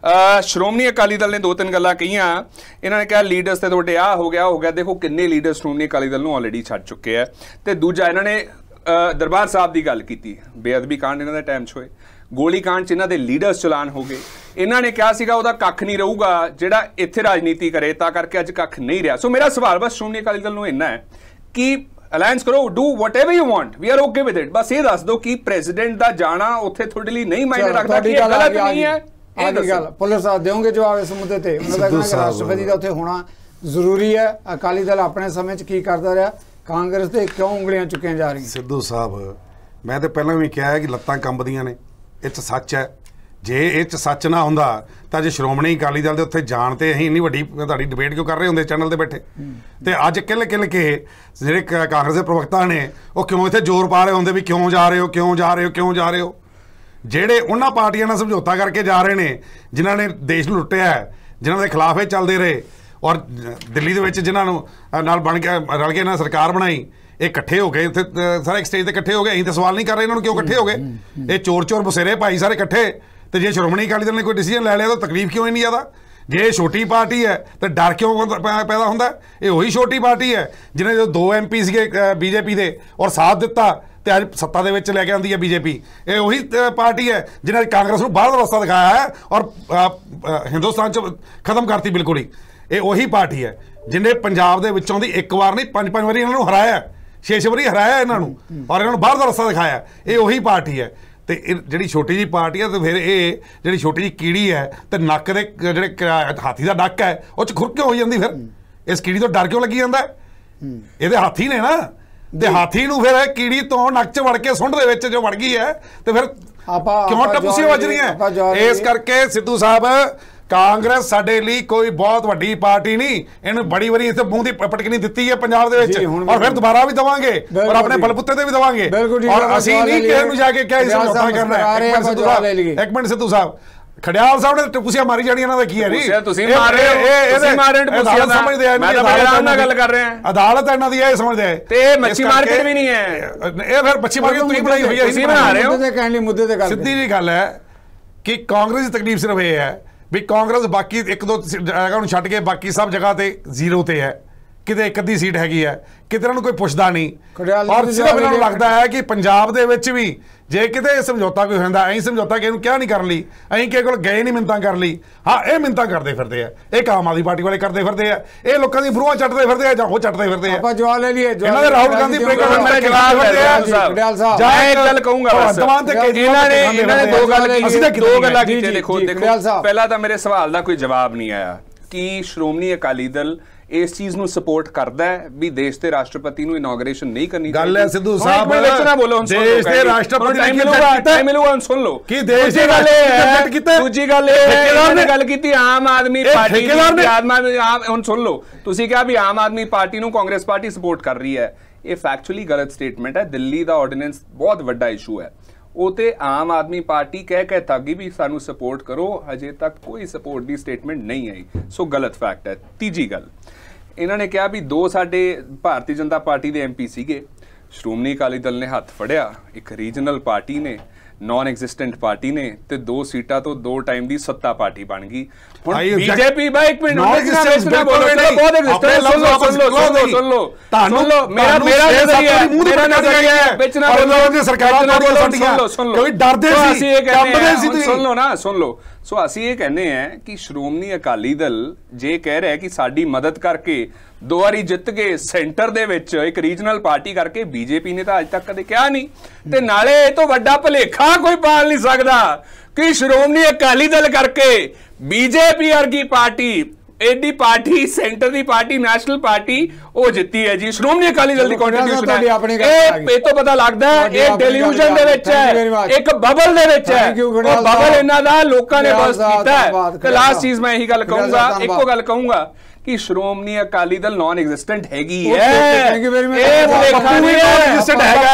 ਸ਼੍ਰੋਮਣੀ ਅਕਾਲੀ ਦਲ ਨੇ 2-3 ਗੱਲਾਂ ਕਹੀਆਂ, ਇਹਨਾਂ ਨੇ ਕਿਹਾ ਲੀਡਰਸ ਤੇ ਤੁਹਾਡੇ ਆ ਹੋ ਗਿਆ। ਦੇਖੋ ਕਿੰਨੇ ਲੀਡਰ ਸ਼੍ਰੋਮਣੀ ਅਕਾਲੀ ਦਲ ਨੂੰ ਆਲਰੇਡੀ ਛੱਡ ਚੁੱਕੇ ਆ। ਤੇ ਦੂਜਾ ਇਹਨਾਂ ਨੇ ਦਰਬਾਰ ਸਾਹਿਬ ਦੀ ਗੱਲ ਕੀਤੀ, ਬੇਅਦਬੀ ਕਾਂਡ ਇਹਨਾਂ ਦੇ ਟਾਈਮ 'ਚ ਹੋਏ, ਗੋਲੀ ਕਾਂਡ 'ਚ ਇਹਨਾਂ ਦੇ ਲੀਡਰਸ ਚਲਾਨ ਹੋ ਗਏ। ਇਹਨਾਂ ਨੇ ਕਿਹਾ ਸੀਗਾ ਉਹਦਾ ਕੱਖ ਨਹੀਂ ਰਹੂਗਾ ਜਿਹੜਾ ਇੱਥੇ ਰਾਜਨੀਤੀ ਕਰੇ, ਤਾਂ ਕਰਕੇ ਅੱਜ ਕੱਖ ਨਹੀਂ ਰਿਹਾ। ਸੋ ਮੇਰਾ ਸਵਾਲ ਬਸ ਸ਼੍ਰੋਮਣੀ ਅਕਾਲੀ ਦਲ ਨੂੰ ਇੰਨਾ ਹੈ ਕਿ ਅਲਾਈਅੰਸ ਕਰੋ, do whatever you want, we are okay with it. ਬਸ ਇਹ ਦੱਸ ਦਿਓ ਕਿ ਪ੍ਰੈਜ਼ੀਡੈਂਟ ਦਾ ਜਾਣਾ ਉੱਥੇ ਤੁਹਾਡੇ ਲਈ ਨਹੀਂ ਮਾਇਨੇ ਰੱਖਦਾ, ਕਿ ਇਹ ਗਲਤ ਨਹੀਂ ਹੈ? ਆਹ ਗੱਲ ਪੁਲਿਸ ਸਾਹਿਬ ਦੇਵੋਗੇ ਜਵਾਬ ਇਸ ਮੁੱਦੇ ਤੇ? ਉਹਨਾਂ ਦਾ ਕਹਿਣਾ ਰਾਸ਼ਟਰਪਤੀ ਦਾ ਉੱਥੇ ਹੋਣਾ ਜ਼ਰੂਰੀ ਹੈ। ਅਕਾਲੀ ਦਲ ਆਪਣੇ ਸਮੇਂ 'ਚ ਕੀ ਕਰਦਾ ਰਿਹਾ, ਕਾਂਗਰਸ ਤੇ ਕਿਉਂ ਉਂਗਲੀਆਂ ਚੁੱਕੀਆਂ ਜਾ ਰਹੀਆਂ? ਸਿੱਧੂ ਸਾਹਿਬ, ਮੈਂ ਤਾਂ ਪਹਿਲਾਂ ਵੀ ਕਿਹਾ ਹੈ ਕਿ ਲੱਤਾਂ ਕੰਬਦੀਆਂ ਨੇ, ਇਹ 'ਚ ਸੱਚ ਹੈ। ਜੇ ਇਹ 'ਚ ਸੱਚ ਨਾ ਹੁੰਦਾ ਤਾਂ ਜੇ ਸ਼੍ਰੋਮਣੀ ਅਕਾਲੀ ਦਲ ਦੇ ਉੱਥੇ ਜਾਣ ਤੇ ਅਸੀਂ ਇੰਨੀ ਵੱਡੀ ਤੁਹਾਡੀ ਡਿਬੇਟ ਕਿਉਂ ਕਰ ਰਹੇ ਹੁੰਦੇ ਚੈਨਲ ਤੇ ਬੈਠੇ? ਤੇ ਅੱਜ ਕਿੱਲ ਕੇ ਜਿਹੜੇ ਕਾਂਗਰਸ ਦੇ ਪ੍ਰਵਕਤਾ ਨੇ ਉਹ ਕਿਉਂ ਇੱਥੇ ਜ਼ੋਰ ਪਾ ਰਹੇ ਹੁੰਦੇ ਵੀ ਕਿਉਂ ਜਾ ਰਹੇ ਹੋ, ਕਿਉਂ ਜਾ ਰਹੇ ਹੋ, ਕਿਉਂ ਜਾ ਰਹੇ ਹੋ? ਜਿਹੜੇ ਉਹਨਾਂ ਪਾਰਟੀਆਂ ਨਾਲ ਸਮਝੌਤਾ ਕਰਕੇ ਜਾ ਰਹੇ ਨੇ ਜਿਨ੍ਹਾਂ ਨੇ ਦੇਸ਼ ਨੂੰ ਲੁੱਟਿਆ, ਜਿਨ੍ਹਾਂ ਦੇ ਖਿਲਾਫ ਇਹ ਚੱਲਦੇ ਰਹੇ, ਔਰ ਦਿੱਲੀ ਦੇ ਵਿੱਚ ਜਿਨ੍ਹਾਂ ਨੂੰ ਨਾਲ ਬਣ ਕੇ ਰਲ ਕੇ ਇਹਨਾਂ ਸਰਕਾਰ ਬਣਾਈ, ਇਹ ਇਕੱਠੇ ਹੋ ਗਏ ਉੱਥੇ ਸਾਰੇ ਇੱਕ ਸਟੇਜ ਤੇ ਇਕੱਠੇ ਹੋ ਗਏ। ਅਸੀਂ ਤਾਂ ਸਵਾਲ ਨਹੀਂ ਕਰ ਰਹੇ ਇਹਨਾਂ ਨੂੰ ਕਿਉਂ ਇਕੱਠੇ ਹੋ ਗਏ, ਇਹ ਚੋਰ ਬਸੇਰੇ ਭਾਈ ਸਾਰੇ ਇਕੱਠੇ। ਤੇ ਜੇ ਸ਼੍ਰੋਮਣੀ ਅਕਾਲੀ ਦਲ ਨੇ ਕੋਈ ਡਿਸੀਜਨ ਲੈ ਲਿਆ ਤਾਂ ਤਕਲੀਫ ਕਿਉਂ ਇੰਨੀ ਜ਼ਿਆਦਾ? ਜੇ ਇਹ ਛੋਟੀ ਪਾਰਟੀ ਹੈ ਤਾਂ ਡਰ ਕਿਉਂ ਪੈਦਾ ਹੁੰਦਾ? ਇਹ ਉਹੀ ਛੋਟੀ ਪਾਰਟੀ ਹੈ ਜਿਹਨੇ ਜੋ 2 MP ਸੀਗੇ ਬੀਜੇਪੀ ਦੇ ਔਰ ਸਾਥ ਦਿੱਤਾ ਤੇ ਅੱਜ ਸੱਤਾ ਦੇ ਵਿੱਚ ਲੈ ਕੇ ਆਉਂਦੀ ਹੈ ਬੀਜੇਪੀ। ਇਹ ਉਹੀ ਪਾਰਟੀ ਹੈ ਜਿਹਨੇ ਕਾਂਗਰਸ ਨੂੰ ਬਾਹਰ ਦਾ ਰਸਤਾ ਦਿਖਾਇਆ ਹੈ ਔਰ ਹਿੰਦੁਸਤਾਨ 'ਚ ਖਤਮ ਕਰਤੀ ਬਿਲਕੁਲ ਹੀ। ਇਹ ਉਹੀ ਪਾਰਟੀ ਹੈ ਜਿਹਨੇ ਪੰਜਾਬ ਦੇ ਵਿੱਚੋਂ ਦੀ 1 ਵਾਰ ਨਹੀਂ 5 ਵਾਰੀ ਇਹਨਾਂ ਨੂੰ ਹਰਾਇਆ, 6 ਵਾਰੀ ਹਰਾਇਆ ਇਹਨਾਂ ਨੂੰ ਔਰ ਇਹਨਾਂ ਨੂੰ ਬਾਹਰ ਦਾ ਰਸਤਾ ਦਿਖਾਇਆ। ਇਹ ਉਹੀ ਪਾਰਟੀ ਹੈ। ਤੇ ਇਹ ਜਿਹੜੀ ਛੋਟੀ ਜਿਹੀ ਪਾਰਟੀ ਹੈ ਤੇ ਫਿਰ ਇਹ ਜਿਹੜੀ ਛੋਟੀ ਜਿਹੀ ਕੀੜੀ ਹੈ ਤੇ ਨੱਕ ਦੇ ਜਿਹੜੇ ਹਾਥੀ ਦਾ ਨੱਕ ਹੈ ਉਹ 'ਚ ਖੁਰ ਕਿਉਂ ਹੋਈ ਜਾਂਦੀ? ਫਿਰ ਇਸ ਕੀੜੀ ਤੋਂ ਡਰ ਕਿਉਂ ਲੱਗੀ ਜਾਂਦਾ? ਇਹਦੇ ਹਾਥੀ ਨੇ ਨਾ, ਤੇ ਹਾਥੀ ਨੂੰ ਫਿਰ ਕੀੜੀ ਤੋਂ ਨੱਕ 'ਚ ਵੜ ਕੇ ਸੁੰਡ ਦੇ ਵਿੱਚ ਜੋ ਵੜ ਗਈ ਹੈ ਤੇ ਫਿਰ ਕਿਉਂ ਟਪੂਸੀਆਂ ਵੱਜ ਰਹੀਆਂ? ਇਸ ਕਰਕੇ ਸਿੱਧੂ ਸਾਹਿਬ, ਕਾਂਗਰਸ ਸਾਡੇ ਲਈ ਕੋਈ ਬਹੁਤ ਵੱਡੀ ਪਾਰਟੀ ਨਹੀਂ, ਇਹਨੂੰ ਬੜੀ ਵਾਰੀ ਇੱਥੇ ਮੂੰਹ ਦੀ ਪਟਕਣੀ ਦਿੱਤੀ ਹੈ ਪੰਜਾਬ ਦੇ ਵਿੱਚ ਔਰ ਫਿਰ ਦੁਬਾਰਾ ਵੀ ਦਵਾਂਗੇ ਔਰ ਆਪਣੇ ਬਲਬੁੱਤੇ ਤੇ ਵੀ ਦਵਾਂਗੇ। ਔਰ ਅਸੀਂ ਨਹੀਂ ਕਿਸੇ ਨੂੰ ਜਾ ਕੇ ਕਿਹਾ ਸਮਝੌਤਾ ਕਰਨਾ ਹੈ। ਇੱਕ ਮਿੰਟ ਸਿੱਧੂ ਸਾਹਿਬ, ਖੜਿਆਲ ਸਾਹਿਬ ਨੇ ਟਪੂਸੀਆਂ ਮਾਰੀ ਜਾਣੀ, ਇਹਨਾਂ ਦਾ ਕੀ ਹੈ ਜੀ? ਤੁਸੀਂ ਮਾਰ ਰਹੇ ਹੋ, ਤੁਸੀਂ ਮਾਰ ਰਹੇ ਹੋ ਟਪੂਸੀਆਂ ਦਾ। ਸਮਝਦੇ ਆ, ਮੈਂ ਤਾਂ ਬੜੇ ਨਾਲ ਗੱਲ ਕਰ ਰਿਹਾ, ਅਦਾਲਤ ਇਹਨਾਂ ਦੀ ਇਹ ਸਮਝਦੇ ਆ। ਤੇ ਮੱਛੀ ਮਾਰਕੀਟ ਵੀ ਨਹੀਂ ਹੈ, ਇਹ ਫਿਰ ਮੱਛੀ ਮਾਰਕੀਟ ਤੁਸੀਂ ਬਣਾਈ ਹੋਈ ਹੈ, ਤੁਸੀਂ ਬਣਾ ਰਹੇ ਹੋ। ਮੁੱਦੇ ਤੇ ਗੱਲ ਸਿੱਧੀ ਜੀ ਗੱਲ ਹੈ ਕਿ ਕਾਂਗਰਸ ਦੀ ਤਕਲੀਫ ਸਿਰਫ ਇਹ ਹੈ ਵੀ ਕਾਂਗਰਸ ਬਾਕੀ 1-2 ਜਗ੍ਹਾ ਨੂੰ ਛੱਡ ਕੇ ਬਾਕੀ ਸਭ ਜਗ੍ਹਾ ਤੇ 0 ਤੇ ਹੈ, ਕਿਤੇ ਇੱਕ ਅੱਧੀ ਸੀਟ ਹੈਗੀ ਹੈ, ਕਿਤੇ ਇਹਨਾਂ ਨੂੰ ਕੋਈ ਪੁੱਛਦਾ ਨਹੀਂ। ਔਰ ਸਿਰਫ ਇਹਨਾਂ ਨੂੰ ਲੱਗਦਾ ਹੈ ਕਿ ਪੰਜਾਬ ਦੇ ਵਿੱਚ ਵੀ ਜੇ ਕਿਤੇ ਸਮਝੌਤਾ ਕੋਈ ਹੁੰਦਾ, ਅਸੀਂ ਸਮਝੌਤਾ ਕਿਸੇ ਨੂੰ ਕਿਹਾ ਨਹੀਂ ਕਰਨ ਲਈ, ਅਸੀਂ ਕਿਸੇ ਕੋਲ ਗਏ ਨਹੀਂ ਮਿੰਨਤਾਂ ਕਰਨ ਲਈ। ਹਾਂ, ਇਹ ਮਿੰਨਤਾਂ ਕਰਦੇ ਫਿਰਦੇ ਆ, ਇਹ ਆਮ ਆਦਮੀ ਪਾਰਟੀ ਵਾਲੇ ਕਰਦੇ ਫਿਰਦੇ ਆ, ਇਹ ਲੋਕਾਂ ਦੀ ਬਰੂਹਾਂ ਚੱਟਦੇ ਫਿਰਦੇ ਆ ਜਾਂ ਉਹ ਚੱਟਦੇ ਫਿਰਦੇ ਆ। ਆਪਾਂ ਜਵਾਬ ਲੈ ਲਈਏ, ਇਹਨਾਂ ਦੇ ਰਾਹੁਲ ਗਾਂਧੀ ਗੱਲ ਕਹੂੰਗਾ ਬਸ, ਇਹਨਾਂ ਨੇ 2 ਗੱਲਾਂ ਕੀਤੀਆਂ। ਦੇਖੋ ਪਹਿਲਾਂ ਤਾਂ ਮੇਰੇ ਸਵਾਲ ਦਾ ਕੋਈ ਜਵਾਬ ਨਹੀਂ ਆਇਆ ਕਿ ਸ਼੍ਰੋਮਣੀ ਅਕਾਲੀ ਦਲ ਇਸ ਚੀਜ਼ ਨੂੰ ਸਪੋਰਟ ਕਰਦਾ ਹੈ ਵੀ ਦੇਸ਼ ਦੇ ਰਾਸ਼ਟਰਪਤੀ ਨੂੰ ਇਨੋਗਰੇਸ਼ਨ ਨਹੀਂ ਕਰਨੀ ਚਾਹੀਦੀ। ਗੱਲ ਹੈ ਸਿੱਧੂ ਸਾਹਿਬ, ਦੇਸ਼ ਦੇ ਰਾਸ਼ਟਰਪਤੀ ਟਾਈਮ ਮਿਲੂਗਾ, ਹੁਣ ਸੁਣ ਲਓ ਕੀ ਦੇਸ਼ ਦੀ ਗੱਲ ਹੈ। ਦੂਜੀ ਗੱਲ ਇਹ ਹੈ, ਗੱਲ ਕੀਤੀ ਆਮ ਆਦਮੀ ਪਾਰਟੀ, ਹੁਣ ਸੁਣ ਲਓ, ਤੁਸੀਂ ਕਿਹਾ ਵੀ ਆਮ ਆਦਮੀ ਪਾਰਟੀ ਨੂੰ ਕਾਂਗਰਸ ਪਾਰਟੀ ਸਪੋਰਟ ਕਰ ਰਹੀ ਹੈ। ਇਹ ਫੈਕਚੁਅਲੀ ਗਲਤ ਸਟੇਟਮੈਂਟ ਹੈ। ਦਿੱਲੀ ਦਾ ਆਰਡੀਨੈਂਸ ਬਹੁਤ ਵੱਡਾ ਇਸ਼ੂ ਹੈ, ਉਹ ਤੇ ਆਮ ਆਦਮੀ ਪਾਰਟੀ ਕਹਿ ਤਾਗੀ ਵੀ ਸਾਨੂੰ ਸਪੋਰਟ ਕਰੋ, ਹਜੇ ਤੱਕ ਕੋਈ ਸਪੋਰਟ ਦੀ ਸਟੇਟਮੈਂਟ ਨਹੀਂ ਆਈ, ਸੋ ਗਲਤ ਫੈਕਟ ਹੈ। ਤੀਜੀ ਗੱਲ, ਇਹਨਾਂ ਨੇ ਕਿਹਾ ਵੀ 2 ਸਾਡੇ ਭਾਰਤੀ ਜਨਤਾ ਪਾਰਟੀ ਦੇ MP ਸੀਗੇ, ਸ਼੍ਰੋਮਣੀ ਅਕਾਲੀ ਦਲ ਨੇ ਹੱਥ ਫੜਿਆ, ਇੱਕ ਰੀਜਨਲ ਪਾਰਟੀ ਨੇ, ਨਾਨ ਐਗਜ਼ਿਸਟੈਂਟ ਪਾਰਟੀ ਨੇ, ਤੇ 2 ਸੀਟਾਂ ਤੋਂ 2 ਟਾਈਮ ਦੀ ਸੱਤਾ ਪਾਰਟੀ ਬਣ ਗਈ। ਹੁਣ ਬੀਜੇਪੀ ਬਾਈ ਇੱਕ ਮਿੰਟ ਬਹੁਤ ਐਗਜ਼ਿਸਟੈਂਸ ਸੁਣ ਲਓ, ਮੇਰਾ ਨਜ਼ਰੀਆ ਵਿੱਚ ਨਾ ਬੋਲੋ, ਸਰਕਾਰਾਂ ਨਾਲ ਕੋਈ ਡਰਦੇ ਸੀ, ਕੰਬਦੇ ਸੀ, ਸੁਣ ਲਓ। ਸੋ ਅਸੀਂ ਇਹ ਕਹਿੰਦੇ ਆ ਕਿ ਸ਼੍ਰੋਮਣੀ ਅਕਾਲੀ ਦਲ ਜੇ ਕਹਿ ਰਿਹਾ ਕਿ ਸਾਡੀ ਮਦਦ ਕਰਕੇ 2 ਵਾਰੀ ਜਿੱਤ ਕੇ ਸੈਂਟਰ ਦੇ ਵਿੱਚ ਇੱਕ ਰੀਜਨਲ ਪਾਰਟੀ ਕਰਕੇ, ਬੀਜੇਪੀ ਨੇ ਤਾਂ ਅੱਜ ਤੱਕ ਕਦੇ ਕਿਹਾ ਨਹੀਂ, ਤੇ ਨਾਲੇ ਇਹ ਤੋਂ ਵੱਡਾ ਭੁਲੇਖਾ ਕੋਈ ਪਾਲ ਨਹੀਂ ਸਕਦਾ ਕਿ ਸ਼੍ਰੋਮਣੀ ਅਕਾਲੀ ਦਲ ਕਰਕੇ ਬੀਜੇਪੀ ਵਰਗੀ ਪਾਰਟੀ एडी पार्टी सेंटर की पार्टी नैशनल पार्टी वो जित्ती है जी। श्रोमणी अकाली दल की कॉन्ट्रीब्यूशन है, ये तो पता लगता है ये डिल्यूजन दे विच है, एक बबल दे विच है, वो बबल इन्हां दा लोकां ने बस कीता है। ते लास्ट चीज मैं यही गल कहूंगा, एको गल कहूंगा कि श्रोमणी अकाली दल नॉन एग्जिस्टेंट हैगी है, ये देखा नहीं एग्जिस्टेंट हैगा,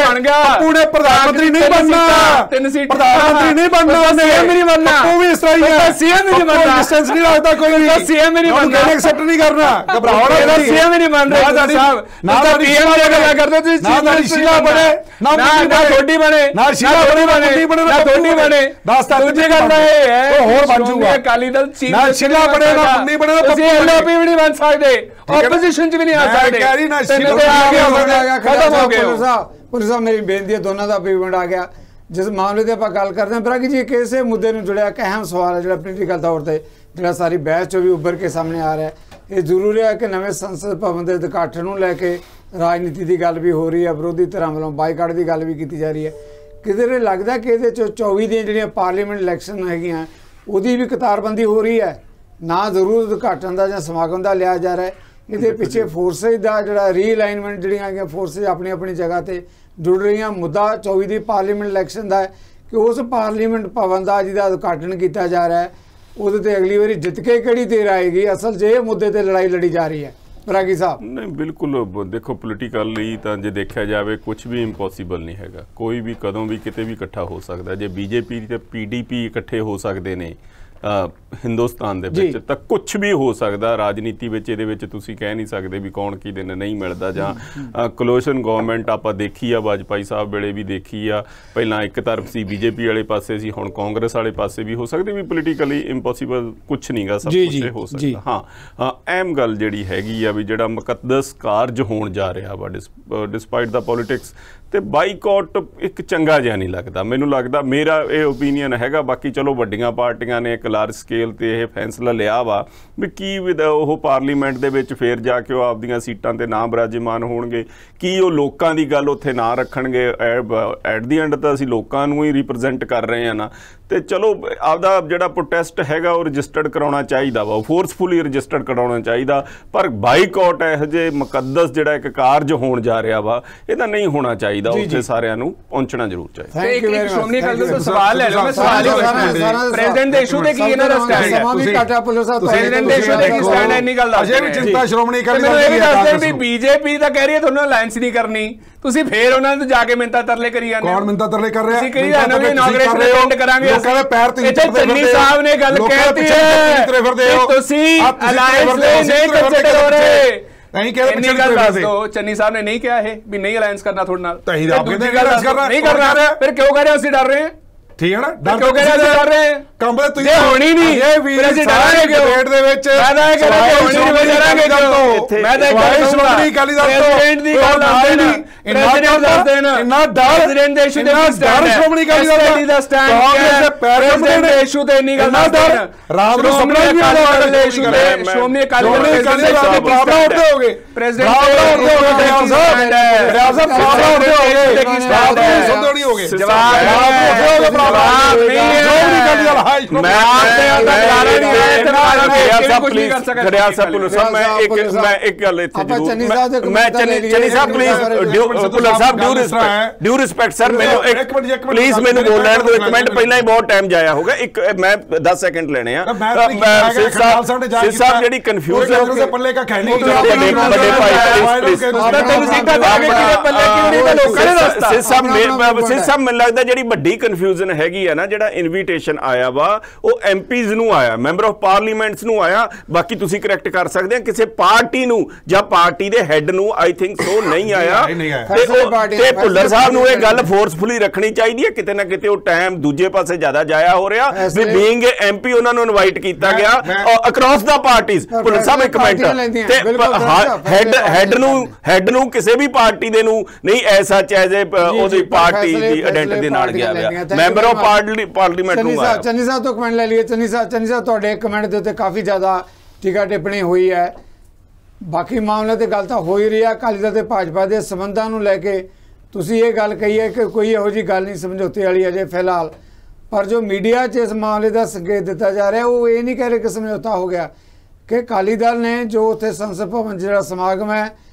बन गया पप्पू ने प्रधानमंत्री नहीं बनना, 3 सीट प्रधानमंत्री नहीं बनना, सीएम नहीं बनना, पप्पू भी इस तरह ही है, सीएम नहीं बनना, डिस्टेंस नहीं रखता कोई भी, सीएम नहीं बनना, एक्सेप्ट नहीं करना, घबराओ ना, सीएम नहीं बन रहे साहब, ना पीएम की गल करदे तुसीं, ना शीला बने, ना थोड़ी बने, ना शीला बने, ना थोड़ी बने, दूसरी गल है और बन जाऊगा अकाली दल चीफ, ना शीला बने ना मुंडी बने, पप्पू भी नहीं बन सकते, ऑपोजिशन च भी नहीं आ सकते, खत्म हो गए। पुलिस साहब मेरी बेनती है दोनों का पेमेंट आ गया जिस मामले की आप गल करते हैं प्रागी जी, किस मुद्दे में जुड़िया एक अहम सवाल है जो पोलीटिकल तौर पर जो सारी बहस चो भी उभर के सामने आ रहा है, ये जरूरी है कि नवे संसद भवन के उद्घाटन को लैके राजनीति की गल भी हो रही है, विरोधी धिरां वालों बाईकाट की गल भी की जा रही है, किधरे लगता कि ये 24 दी जो पार्लीमेंट इलैक्शन है उसकी भी कतारबंदी हो रही है, ना जरूर उद्घाटन का या समागम का लिया जा रहा है, ये पिछे फोर्सेज का जो रीअलाइनमेंट जो फोर्सेज अपनी अपनी जगह पर जुड़ रही हैं, मुद्दा 24 की पार्लीमेंट इलैक्शन का है कि उस पार्लीमेंट भवन का जिसका उद्घाटन किया जा रहा है वो अगली बारी जित के किहड़ी देर आएगी, असल जे मुद्दे ते लड़ाई लड़ी जा रही है प्रागी साहब। नहीं बिल्कुल देखो पोलिटिकली तो जे देखा जाए कुछ भी इंपॉसिबल नहीं हैगा, कोई भी कदों भी किते भी इकट्ठा हो सकता है, जे बीजेपी ते पीडीपी इकट्ठे हो सकते हैं हिंदुस्तान दे विच तां कुछ भी हो सकता, राजनीति विच इहदे विच तुसीं कह नहीं सकते भी कौन की दिन नहीं मिलता, जां कोलिशन गवर्नमेंट आपां देखी आ वाजपेयी साहब वेले भी देखी आ, पहलां एक तरफ सी बीजेपी वाले पासे सी, हुण कांग्रेस वाले पासे भी हो सकती, भी पोलिटिकली इंपॉसिबल कुछ नहीं गा, सब कुछ हो सकता। हाँ अहम गल जिहड़ी हैगी आ भी जिहड़ा मुकद्दस कारज होण जा रहा वा डिस्पाइट द पॉलिटिक्स ते बाईकॉट एक चंगा जिहा नहीं लगता, मैनूं लगदा मेरा ये ओपीनियन हैगा, बाकी चलो वड्डियां पार्टियां ने एक लार्ज स्केल ते यह फैसला लिया वा भी की वो पार्लीमेंट दे विच फिर जाके वो आपदियां सीटां ते ना बराजमान होणगे, की वो लोकां दी गल उत्थे ना रखणगे, एट दी एंड तां असीं लोकां नूं ही रिप्रजेंट कर रहे हैं ना, तो चलो आपदा जिहड़ा प्रोटेस्ट हैगा वो रजिस्टर्ड कराउणा चाहीदा वा, फोर्सफुली रजिस्टर्ड कराउणा चाहीदा, पर बाईकॉट इहो जिहे मुकद्दस जिहड़ा एक कारज होण जा रहा वा इहदा नहीं होना चाहिदा, उत्थे सारिआं नूं पहुंचना जरूर चाहिदा। श्रोमणी अकाली दल तो सवाल ले लो, मैं सवाल ही पुछना प्रेसिडेंट दे इशू ते की इन्हां दा स्टैंड है, प्रेसिडेंट दे इशू ते की स्टैंड है, इन्नी गल दस अजे भी चिंता श्रोमणी अकाली दल दी बीजेपी ਤਾਂ ਕਹਿ ਰਹੀ ਹੈ ਤੁਹਾਨੂੰ ਅਲਾਈਅੰਸ ਨਹੀਂ ਕਰਨੀ, ਤੁਸੀਂ ਫੇਰ ਉਹਨਾਂ ਨੂੰ ਜਾ ਕੇ ਮਿੰਤਾ ਤਰਲੇ ਕਰੀ ਜਾਂਦੇ ਹੋ, ਕੌਣ ਮਿੰਤਾ ਤਰਲੇ ਕਰ ਰਿਹਾ, ਤੁਸੀਂ ਕਹੀ ਜਾਂਦੇ ਹੋ ਇਨੌਗਰੇਸ਼ਨ ਅਟੈਂਡ ਕਰਾਂਗੇ, ਲੋਕਾਂ ਦੇ ਪੈਰ ਤੇ ਚੰਨੀ ਸਾਹਿਬ ਨੇ ਗੱਲ ਕਹਿਤੀ ਹੈ ਕਿ ਤੁਸੀਂ ਅਲਾਈਅੰਸ ਨਹੀਂ ਕੰਸੀਡਰ ਹੋ ਰਹੇ, नहीं कह रहे गल दस दो, चन्नी साहब ने नहीं कहा है भी नहीं अलायंस करना थोड़े नाल, नहीं करना, फिर क्यों कह रहे हैं, डर रहे हैं, ठीक है ना, क्यों कह रहे हैं डर रहे हैं, कंबल तुझे होनी नहीं, फिर ਅਸੀਂ ਡਰਾਂਗੇ ਕਿਉਂ ਡਿਬੇਟ ਦੇ ਵਿੱਚ, ਮੈਂ ਤਾਂ ਇਹ ਕਹਿੰਦਾ ਹੋਣੀ ਨਹੀਂ ਡਰਾਂਗੇ ਕਿਉਂ, ਮੈਂ ਤਾਂ ਇੱਕ ਸ਼੍ਰੋਮਣੀ ਅਕਾਲੀ ਦਲ ਤੋਂ ਪ੍ਰੈਜ਼ੀਡੈਂਟ ਦੀ ਗੱਲ ਆਉਂਦੀ ਨਹੀਂ, ਪ੍ਰੈਜ਼ੀਡੈਂਟ ਦੱਸ ਦੇਣ ਇੰਨਾ ਡਰ, ਪ੍ਰੈਜ਼ੀਡੈਂਟ ਦੇ ਇਸ਼ੂ ਤੇ ਡਰ ਸ਼੍ਰੋਮਣੀ ਅਕਾਲੀ ਦਲ ਦਾ ਸਟੈਂਡ ਕਾਂਗਰਸ ਦੇ ਪ੍ਰੈਜ਼ੀਡੈਂਟ ਦੇ ਇਸ਼ੂ ਤੇ ਇੰਨੀ ਗੱਲ ਦੱਸ ਦੇਣ, ਰਾਮ ਨੂੰ ਸਮਝ ਨਹੀਂ ਆਉਂਦਾ ਦੇ ਇਸ਼ੂ ਤੇ ਸ਼੍ਰੋਮਣੀ ਅਕਾਲੀ ਦਲ ਦੇ ਬਰਾਬਰ ਉੱਠਦੇ ਹੋਗੇ, ਪ੍ਰੈਜ਼ੀਡੈਂਟ ਦੇ ਰਿਆਸਤ ਸਾਹਿਬ ਬਰਾਬਰ ਉੱਠਦੇ ਹੋਗੇ, ਸਟੈਂਡ ਹੈ ਸੰਦੋਣੀ ਹੋਗੇ, ਜਵਾਬ ਮੈਨੂੰ ਲੱਗਦਾ ਜਿਹੜੀ ਵੱਡੀ ਕਨਫਿਊਜ਼ਨ हैगी है ना, जिहड़ा इनविटेशन आया वा वो एमपीज़ नूं आया, मैंबर ऑफ पार्लीमेंट्स नूं आया, बाकी तुसीं करैक्ट कर सकते हैं किसी पार्टी नूं जां पार्टी दे हैड नूं आई थिंक सो नहीं आया, ते भुल्लर साहब नूं ये गल फोर्सफुली रखनी चाहिए है, किते ना किते वो टाइम दूजे पासे ज़्यादा जाया हो रहा भी बीइंग एमपी उन्हां नूं इनवाइट कीता गया अक्रॉस द पार्टीज, भुल्लर साहब एक मिनट ते हैड नूं किसी भी पार्टी दे नूं नहीं ऐसा चाहे ओदी पार्टी दी आइडेंटिटी नाल गया मैंबर ऑफ पार्लीमेंट चन्नी साहब तो कमेंट ले लिए, चन्नी साहब तुहाडे कमेंट दे उत्ते काफ़ी ज़्यादा टीका टिप्पणी हुई है, बाकी मामले तो गल तो हो ही रही है, अकाली दल ते भाजपा के संबंधों को लैके तुसीं ये गल कही है कि कोई इहो जी गल नहीं समझौते वाली अजे फिलहाल, पर जो मीडिया च इस मामले का संकेत दिता जा रहा है वो ये नहीं कह रहे कि समझौता हो गया, कि अकाली दल ने जो उत्थे संसद भवन जिहड़ा समागम है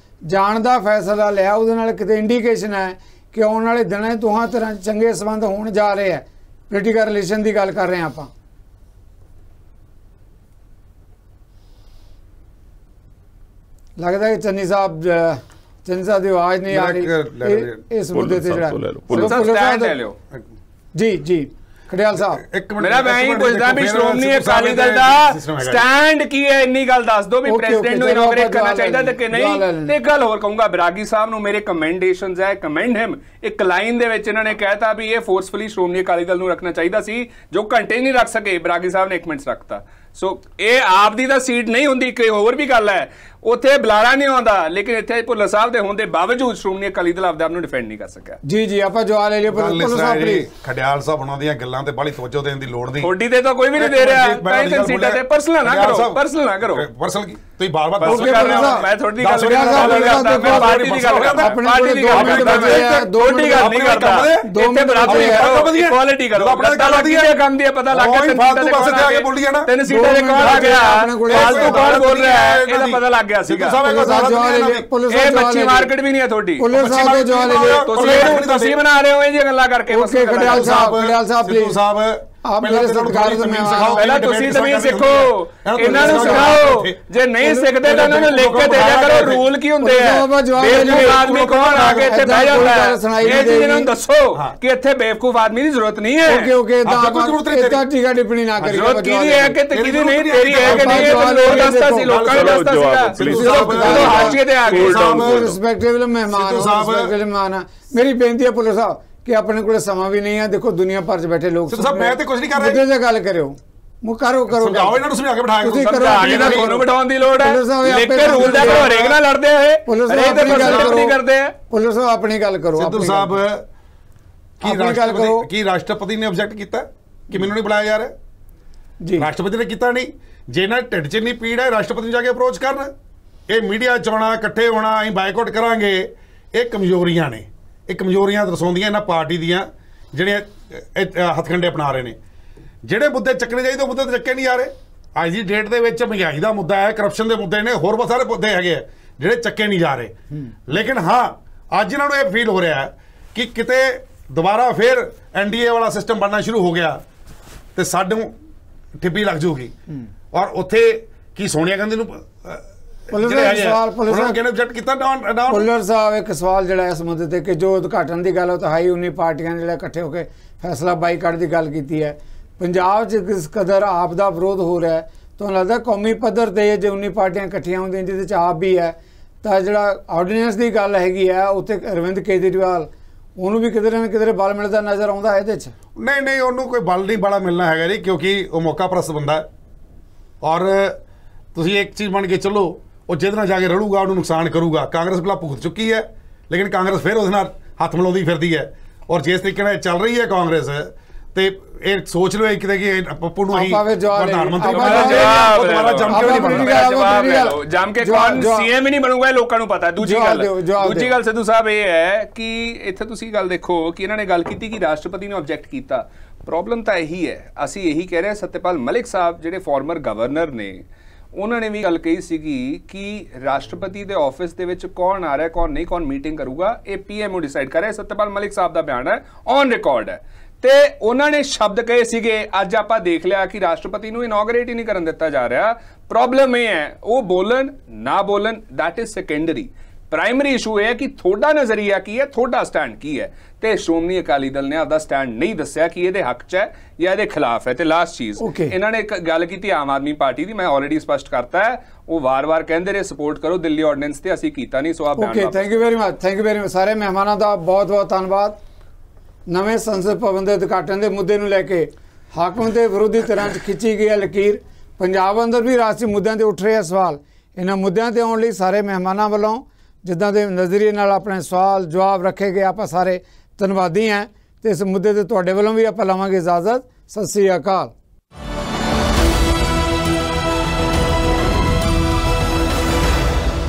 जाण दा फैसला लिया, उहदे नाल किते इंडीकेशन है कि आने वाले दिनों दोहां तरह चंगे संबंध होने जा रहे हैं। पोलीटिकल रिलेशन की गल कर रहे हैं आपां। लगता है कि चन्नी साहब की आवाज़ नहीं आ रही इस मुद्दे ते जिहड़ा जी जी खड़ियाल साहब मेरा मैं ही पुछदा भी श्रोमणी अकाली दल दा स्टैंड की है, इन्नी गल दस दो भी प्रेसिडेंट ਨੂੰ ਇਨੋਗਰੇਟ ਕਰਨਾ ਚਾਹੀਦਾ ਤੇ ਕਿ ਨਹੀਂ। ਤੇ ਗੱਲ ਹੋਰ ਕਹੂੰਗਾ, ਬਰਾਗੀ ਸਾਹਿਬ ਨੂੰ ਮੇਰੇ ਕਮੈਂਡੇਸ਼ਨਸ ਹੈ, ਕਮੈਂਡ ਹਿਮ। ਇੱਕ ਲਾਈਨ ਦੇ ਵਿੱਚ ਇਹਨਾਂ ਨੇ ਕਹਿਤਾ ਵੀ ਇਹ ਫੋਰਸਫੁਲੀ ਸ਼੍ਰੋਮਣੀ ਅਕਾਲੀ ਦਲ ਨੂੰ ਰੱਖਣਾ ਚਾਹੀਦਾ ਸੀ, ਜੋ ਘੰਟੇ ਨਹੀਂ ਰੱਖ ਸਕੇ, ਬਰਾਗੀ ਸਾਹਿਬ ਨੇ 1 ਮਿੰਟ ਰੱਖਤਾ। ਸੋ ਇਹ ਆਪ ਦੀ ਤਾਂ ਸੀਟ ਨਹੀਂ ਹੁੰਦੀ। ਕੋਈ ਹੋਰ ਵੀ ਗੱਲ ਹੈ, ਉੱਥੇ ਬੁਲਾਰਾ ਨਹੀਂ ਆਉਂਦਾ, ਲੇਕਿਨ ਇੱਥੇ ਭੁੱਲਰ ਸਾਹਿਬ ਦੇ ਹੋਣ ਦੇ ਬਾਵਜੂਦ ਸ਼੍ਰੋਮਣੀ ਅਕਾਲੀ ਦਲ ਆਪਦੇ ਆਪ ਨੂੰ ਡਿਫੈਂਡ ਨਹੀਂ ਕਰ ਸਕਿਆ। ਜੀ ਜੀ ਆਪਾਂ ਜਵਾਬ ਲੈ ਲਿਓ ਭੁੱਲਰ ਸਾਹਿਬ। ਖਡਿਆਲ ਸਾਹਿਬ ਉਹਨਾਂ ਦੀਆਂ ਗੱਲਾਂ ਤੇ ਬਾਲੀ ਤਵੱਜੋ ਦੇਣ ਦੀ ਲੋੜ ਨਹੀਂ। ਥੋੜੀ ਤੇ ਤਾਂ ਕੋਈ ਵੀ ਨਹੀਂ ਦੇ ਰਿਹਾ। ਤਾਂ ਸੀਟਾਂ ਤੇ ਪਰਸਨਲ ਨਾ ਕਰੋ, ਪਰਸਨਲ ਨਾ ਕਰੋ। ਪਰਸਨਲ ਕੀ ਤੁਸੀਂ ਬਾਰ-ਬਾਰ ਕਰ ਰਹੇ ਹੋ। ਮੈਂ ਥੋੜੀ ਗੱਲ ਕਰਦਾ, ਮੈਂ ਪਾਰਟੀ ਦੀ ਗੱਲ ਕਰਦਾ, ਪਾਰਟੀ ਦੀ ਗੱਲ ਕਰਦਾ, ਥੋੜੀ ਗੱਲ ਨਹੀਂ ਕਰਦਾ। ਇੱਥੇ ਬਰਾਬਰੀ ਕਰੋ, ਇਕੁਆਲਿਟੀ ਕਰੋ। ਪਤਾ ਲੱਗ ਗਿਆ ਕੰਮ ਦੀ, ਪਤਾ ਲੱਗ ਗਿਆ ਫਾਲਤੂ ਪਾਸੇ ਤੇ ਆ ਕੇ ਬੋਲੀ ਜਾਣਾ। 3 ਸੀਟਾਂ ਦੇ ਕੌਣ ਆ ਗਿਆ, ਫਾਲਤੂ ਕੌਣ ਬੋਲ ਰਿਹਾ ਹੈ, ਇਹਦਾ ਪਤਾ ਲੱਗ ਗਿਆ ਸੀਗਾ। ਇਹ ਮੱਛੀ ਮਾਰਕੀਟ ਵੀ ਨਹੀਂ ਹੈ ਤੁਹਾਡੀ। ਤੁਸੀਂ ਬਣਾ ਰਹੇ ਹੋ ਇਹ ਜੀ ਗੱਲਾਂ ਕਰਕੇ। ਖਡਿਆਲ ਸਾਹਿਬ ਪਲੀਜ਼ आप मेरे सत्कार से मैं पहला ਤੁਸੀਂ ਜ਼ਮੀਨ ਸਿੱਖੋ, ਇਹਨਾਂ ਨੂੰ ਸਿਖਾਓ। ਜੇ ਨਹੀਂ ਸਿੱਖਦੇ ਤਾਂ ਇਹਨਾਂ ਨੂੰ ਲਿਖ ਕੇ ਦੇ ਦਿਆ ਕਰੋ ਰੂਲ ਕੀ ਹੁੰਦੇ ਆ। ਬੇਵਕੂਫ ਆਦਮੀ ਕੌਣ ਆ ਕੇ ਇੱਥੇ ਬਹਿ ਜਾਂਦਾ ਹੈ, ਇਹ ਚੀਜ਼ ਇਹਨਾਂ ਨੂੰ ਦੱਸੋ ਕਿ ਇੱਥੇ ਬੇਵਕੂਫ ਆਦਮੀ ਦੀ ਜ਼ਰੂਰਤ ਨਹੀਂ ਹੈ। ਓਕੇ ਓਕੇ ਤਾਂ ਟੀਕਾ ਟਿੱਪਣੀ ਨਾ ਕਰੀ। ਜ਼ਰੂਰਤ ਕਿਹਦੀ ਹੈ ਕਿ ਕਿਹਦੀ ਨਹੀਂ, ਤੇਰੀ ਹੈ ਕਿ ਨਹੀਂ, ਇਹ ਲੋਕ ਦੱਸਦਾ ਸੀ, ਲੋਕਾਂ ਨੇ ਦੱਸਦਾ ਸੀਗਾ। ਜਦੋਂ ਹਾਸ਼ੀਏ ਤੇ ਆ ਗਏ ਰਿਸਪੈਕਟੇਬਲ ਮਹਿਮਾਨ ਮੇਰੀ ਬੇਨਤੀ ਹੈ ਭੁੱਲਰ ਸਾਹਿਬ कि अपने को समा भी नहीं है। देखो दुनिया भर च बैठे लोग मैं तो कुछ नहीं कर रहा। से गल करो करो करो ਤੁਹਾਨੂੰ ਬਿਠਾਉਣ ਦੀ ਲੋੜ ਹੈ, ਲੇਕਿਨ ਰੂਲ ਦਾ ਕੋਈ ਹਰੇਕ ਨਾਲ ਲੜਦੇ ਆ। ਇਹ ਪੁਲਿਸ ਨਹੀਂ ਕਰਦੇ ਆ। ਪੁਲਿਸ ਆਪਣੀ ਗੱਲ ਕਰੋ। ਸਿੱਧੂ ਸਾਹਿਬ ਕੀ ਰਾਸ਼ਟਰਪਤੀ ਨੇ ਆਬਜੈਕਟ ਕੀਤਾ ਕਿ ਮੈਨੂੰ ਨਹੀਂ ਬੁਲਾਇਆ ਜਾ ਰਿਹਾ? ਜੀ ਰਾਸ਼ਟਰਪਤੀ ਨੇ ਕੀਤਾ ਨਹੀਂ। ਜੇ ਨਾ ਢਿੱਡ 'ਚ ਇੰਨੀ ਪੀੜ ਹੈ, ਰਾਸ਼ਟਰਪਤੀ ਨੂੰ ਜਾ ਕੇ ਅਪਰੋਚ ਕਰਨ। ਇਹ ਮੀਡੀਆ 'ਚ ਆਉਣਾ, ਇਕੱਠੇ ਹੋਣਾ, ਅਸੀਂ ਬਾਈਕਾਟ ਕਰਾਂਗੇ, ਇਹ ਕਮਜ਼ੋਰੀਆਂ ਨੇ। ਇਹ ਕਮਜ਼ੋਰੀਆਂ ਦਰਸਾਉਂਦੀਆਂ ਇਹਨਾਂ ਪਾਰਟੀ ਦੀਆਂ ਜਿਹੜੀਆਂ ਹੱਥਕੰਡੇ ਅਪਣਾ ਰਹੇ ਨੇ। ਜਿਹੜੇ ਮੁੱਦੇ ਚੱਕਣੇ ਚਾਹੀਦੇ ਉਹ ਮੁੱਦੇ ਚੱਕੇ ਨਹੀਂ ਜਾ ਰਹੇ। ਅੱਜ ਦੀ ਡੇਟ ਦੇ ਵਿੱਚ ਮਹਿੰਗਾਈ ਦਾ ਮੁੱਦਾ ਹੈ, ਕਰਪਸ਼ਨ ਦੇ ਮੁੱਦੇ ਨੇ, ਹੋਰ ਬਹੁਤ ਸਾਰੇ ਮੁੱਦੇ ਹੈਗੇ ਆ ਜਿਹੜੇ ਚੱਕੇ ਨਹੀਂ ਜਾ ਰਹੇ। ਲੇਕਿਨ ਹਾਂ ਅੱਜ ਇਹਨਾਂ ਨੂੰ ਇਹ ਫੀਲ ਹੋ ਰਿਹਾ ਕਿ ਕਿਤੇ ਦੁਬਾਰਾ ਫਿਰ NDA ਵਾਲਾ ਸਿਸਟਮ ਬਣਨਾ ਸ਼ੁਰੂ ਹੋ ਗਿਆ ਤੇ ਸਾਨੂੰ ਠਿੱਬੀ ਲੱਗ ਜੂਗੀ। ਔਰ ਉੱਥੇ ਕੀ ਸੋਨੀਆ ਗਾਂਧੀ ਨੂੰ ਭੁੱਲਰ ਸਾਹਿਬ ਇੱਕ ਸਵਾਲ ਜਿਹੜਾ ਇਸ ਮੁੱਦੇ ਤੇ ਕਿ ਜੋ ਉਦਘਾਟਨ ਦੀ ਗੱਲ ਉਹ ਤਾਂ ਹਾਈ 19 ਪਾਰਟੀਆਂ ਜਿਹੜਾ ਇਕੱਠੇ ਹੋ ਕੇ ਫੈਸਲਾ ਬਾਈਕਾਟ ਦੀ ਗੱਲ ਕੀਤੀ ਹੈ। ਪੰਜਾਬ 'ਚ ਕਿਸ ਕਦਰ ਆਪ ਦਾ ਵਿਰੋਧ ਹੋ ਰਿਹਾ ਹੈ, ਤੁਹਾਨੂੰ ਲੱਗਦਾ ਕੌਮੀ ਪੱਧਰ ਤੇ ਜੇ 19 ਪਾਰਟੀਆਂ ਇਕੱਠੀਆਂ ਹੁੰਦੀਆਂ ਜਿਹਦੇ 'ਚ ਆਪ ਵੀ ਹੈ ਤਾਂ ਜਿਹੜਾ ਆਰਡੀਨੈਂਸ ਦੀ ਗੱਲ ਹੈਗੀ ਹੈ ਉੱਥੇ ਅਰਵਿੰਦ ਕੇਜਰੀਵਾਲ ਉਹਨੂੰ ਵੀ ਕਿਧਰੇ ਨਾ ਕਿਧਰੇ ਬਲ ਮਿਲਦਾ ਨਜ਼ਰ ਆਉਂਦਾ ਇਹਦੇ 'ਚ? ਨਹੀਂ ਉਹਨੂੰ ਕੋਈ ਬਲ ਨਹੀਂ ਬੜਾ ਮਿਲਣਾ ਹੈਗਾ ਜੀ, ਕਿਉਂਕਿ ਉਹ ਮੌਕਾ ਪ੍ਰਸਤ ਬੰਦਾ ਹੈ। ਔਰ ਤੁਸੀਂ ਇੱਕ ਚੀਜ਼ ਬਣ ਕੇ ਚੱਲੋ, ਉਹ ਜਿਹਦੇ ਨਾਲ ਜਾ ਕੇ ਰਲੂਗਾ ਉਹਨੂੰ ਨੁਕਸਾਨ ਕਰੂਗਾ। ਕਾਂਗਰਸ ਪਹਿਲਾਂ ਭੁਗਤ ਚੁੱਕੀ ਹੈ, ਲੇਕਿਨ ਕਾਂਗਰਸ ਫਿਰ ਉਹਦੇ ਨਾਲ ਹੱਥ ਮਿਲਾਉਂਦੀ ਫਿਰਦੀ ਹੈ। ਔਰ ਜਿਸ ਤਰੀਕੇ ਨਾਲ ਚੱਲ ਰਹੀ ਹੈ ਕਾਂਗਰਸ ਤੇ ਇਹ ਸੋਚ ਲਓ ਕਿਤੇ ਕਿ ਪੱਪੂ ਨੂੰ ਹੀ ਪ੍ਰਧਾਨ ਮੰਤਰੀ ਜਮ ਕੇ ਕੌਣ CM ਹੀ ਨਹੀਂ ਬਣੂਗਾ, ਲੋਕਾਂ ਨੂੰ ਪਤਾ। ਦੂਜੀ ਗੱਲ ਸਿੱਧੂ ਸਾਹਿਬ ਇਹ ਹੈ ਕਿ ਇੱਥੇ ਤੁਸੀਂ ਗੱਲ ਦੇਖੋ ਕਿ ਇਹਨਾਂ ਨੇ ਗੱਲ ਕੀਤੀ ਕਿ ਰਾਸ਼ਟਰਪਤੀ ਨੂੰ ਆਬਜੈਕਟ ਕੀਤਾ। ਪ੍ਰੋਬਲਮ ਤਾਂ ਇਹੀ ਹੈ, ਅਸੀਂ ਇਹੀ ਕਹਿ ਰਹੇ ਹਾਂ। ਸਤਿਆਪਾਲ ਮਲਿਕ ਸਾਹਿਬ ਜਿਹੜੇ ਫਾਰਮਰ ਗਵਰਨਰ ਨੇ, ਉਹਨਾਂ ਨੇ ਵੀ ਗੱਲ ਕਹੀ ਸੀਗੀ ਕਿ ਰਾਸ਼ਟਰਪਤੀ ਦੇ ਆਫਿਸ ਦੇ ਵਿੱਚ ਕੌਣ ਆ ਰਿਹਾ ਕੌਣ ਨਹੀਂ, ਕੌਣ ਮੀਟਿੰਗ ਕਰੂਗਾ, ਇਹ PMO ਡਿਸਾਈਡ ਕਰ ਰਿਹਾ। ਸਤਿਆਪਾਲ ਮਲਿਕ ਸਾਹਿਬ ਦਾ ਬਿਆਨ ਹੈ, ਔਨ ਰਿਕਾਰਡ ਹੈ। ਤੇ ਉਹਨਾਂ ਨੇ ਸ਼ਬਦ ਕਹੇ ਸੀਗੇ, ਅੱਜ ਆਪਾਂ ਦੇਖ ਲਿਆ ਕਿ ਰਾਸ਼ਟਰਪਤੀ ਨੂੰ ਇਨੋਗਰੇਟ ਹੀ ਨਹੀਂ ਕਰਨ ਦਿੱਤਾ ਜਾ ਰਿਹਾ। ਪ੍ਰੋਬਲਮ ਇਹ ਹੈ ਉਹ ਬੋਲਣ ਨਾ ਬੋਲਣ, that is secondary. Primary issue ਇਹ ਹੈ ਕਿ ਤੁਹਾਡਾ ਨਜ਼ਰੀਆ ਕੀ ਹੈ, ਤੁਹਾਡਾ ਸਟੈਂਡ ਕੀ ਹੈ। ਤੇ ਸ਼੍ਰੋਮਣੀ ਅਕਾਲੀ ਦਲ ਨੇ ਆਪਦਾ ਸਟੈਂਡ ਨਹੀਂ ਦੱਸਿਆ ਕਿ ਇਹਦੇ ਹੱਕ 'ਚ ਹੈ ਜਾਂ ਇਹਦੇ ਖਿਲਾਫ ਹੈ। ਤੇ ਲਾਸਟ ਚੀਜ਼ ਇਹਨਾਂ ਨੇ ਇੱਕ ਗੱਲ ਕੀਤੀ ਆਮ ਆਦਮੀ ਪਾਰਟੀ ਦੀ, ਮੈਂ ਆਲਰੇਡੀ ਸਪਸ਼ਟ ਕਰਤਾ ਹੈ। ਉਹ ਵਾਰ-ਵਾਰ ਕਹਿੰਦੇ ਰਹੇ ਸਪੋਰਟ ਕਰੋ ਦਿੱਲੀ ਆਰਡੀਨੈਂਸ ਤੇ, ਅਸੀਂ ਕੀਤਾ ਨਹੀਂ। ਸੋ ਆਪ ਥੈਂਕ ਯੂ ਵੈਰੀ ਮਚ ਸਾਰੇ ਮਹਿਮਾਨਾਂ ਦਾ ਬਹੁਤ-ਬਹੁਤ ਧੰਨਵਾਦ। ਨਵੇਂ ਸੰਸਦ ਭਵਨ ਦੇ ਉਦਘਾਟਨ ਦੇ ਮੁੱਦੇ ਨੂੰ ਲੈ ਕੇ ਹਾਕਮ ਤੇ ਵਿਰੋਧੀ ਧਿਰਾਂ 'ਚ ਖਿੱਚੀ ਗਈ ਹੈ ਲਕੀਰ। ਪੰਜਾਬ ਅੰਦਰ ਵੀ ਰਾਸ਼ਟਰੀ ਮੁੱਦਿਆਂ ਤੇ ਉੱਠ ਰਹੇ ਸਵਾਲ। ਇਹਨਾਂ ਮੁੱਦਿਆਂ ਤੇ ਆਉਣ ਲਈ ਸਾਰੇ ਮਹਿਮਾਨਾਂ ਵੱਲੋਂ ਜਿੱਦਾਂ ਦੇ ਨਜ਼ਰੀਏ ਨਾਲ ਆਪਣੇ ਸਵਾਲ ਜਵਾਬ ਰੱਖੇ ਗਏ, ਆਪਾਂ ਸਾਰੇ ਧੰਨਵਾਦੀ ਹਾਂ। ਤੇ ਇਸ ਮੁੱਦੇ ਤੇ ਤੁਹਾਡੇ ਵੱਲੋਂ ਵੀ ਆਪਾਂ ਲਵਾਂਗੇ ਇਜਾਜ਼ਤ। ਸਤਿ ਸ੍ਰੀ ਅਕਾਲ।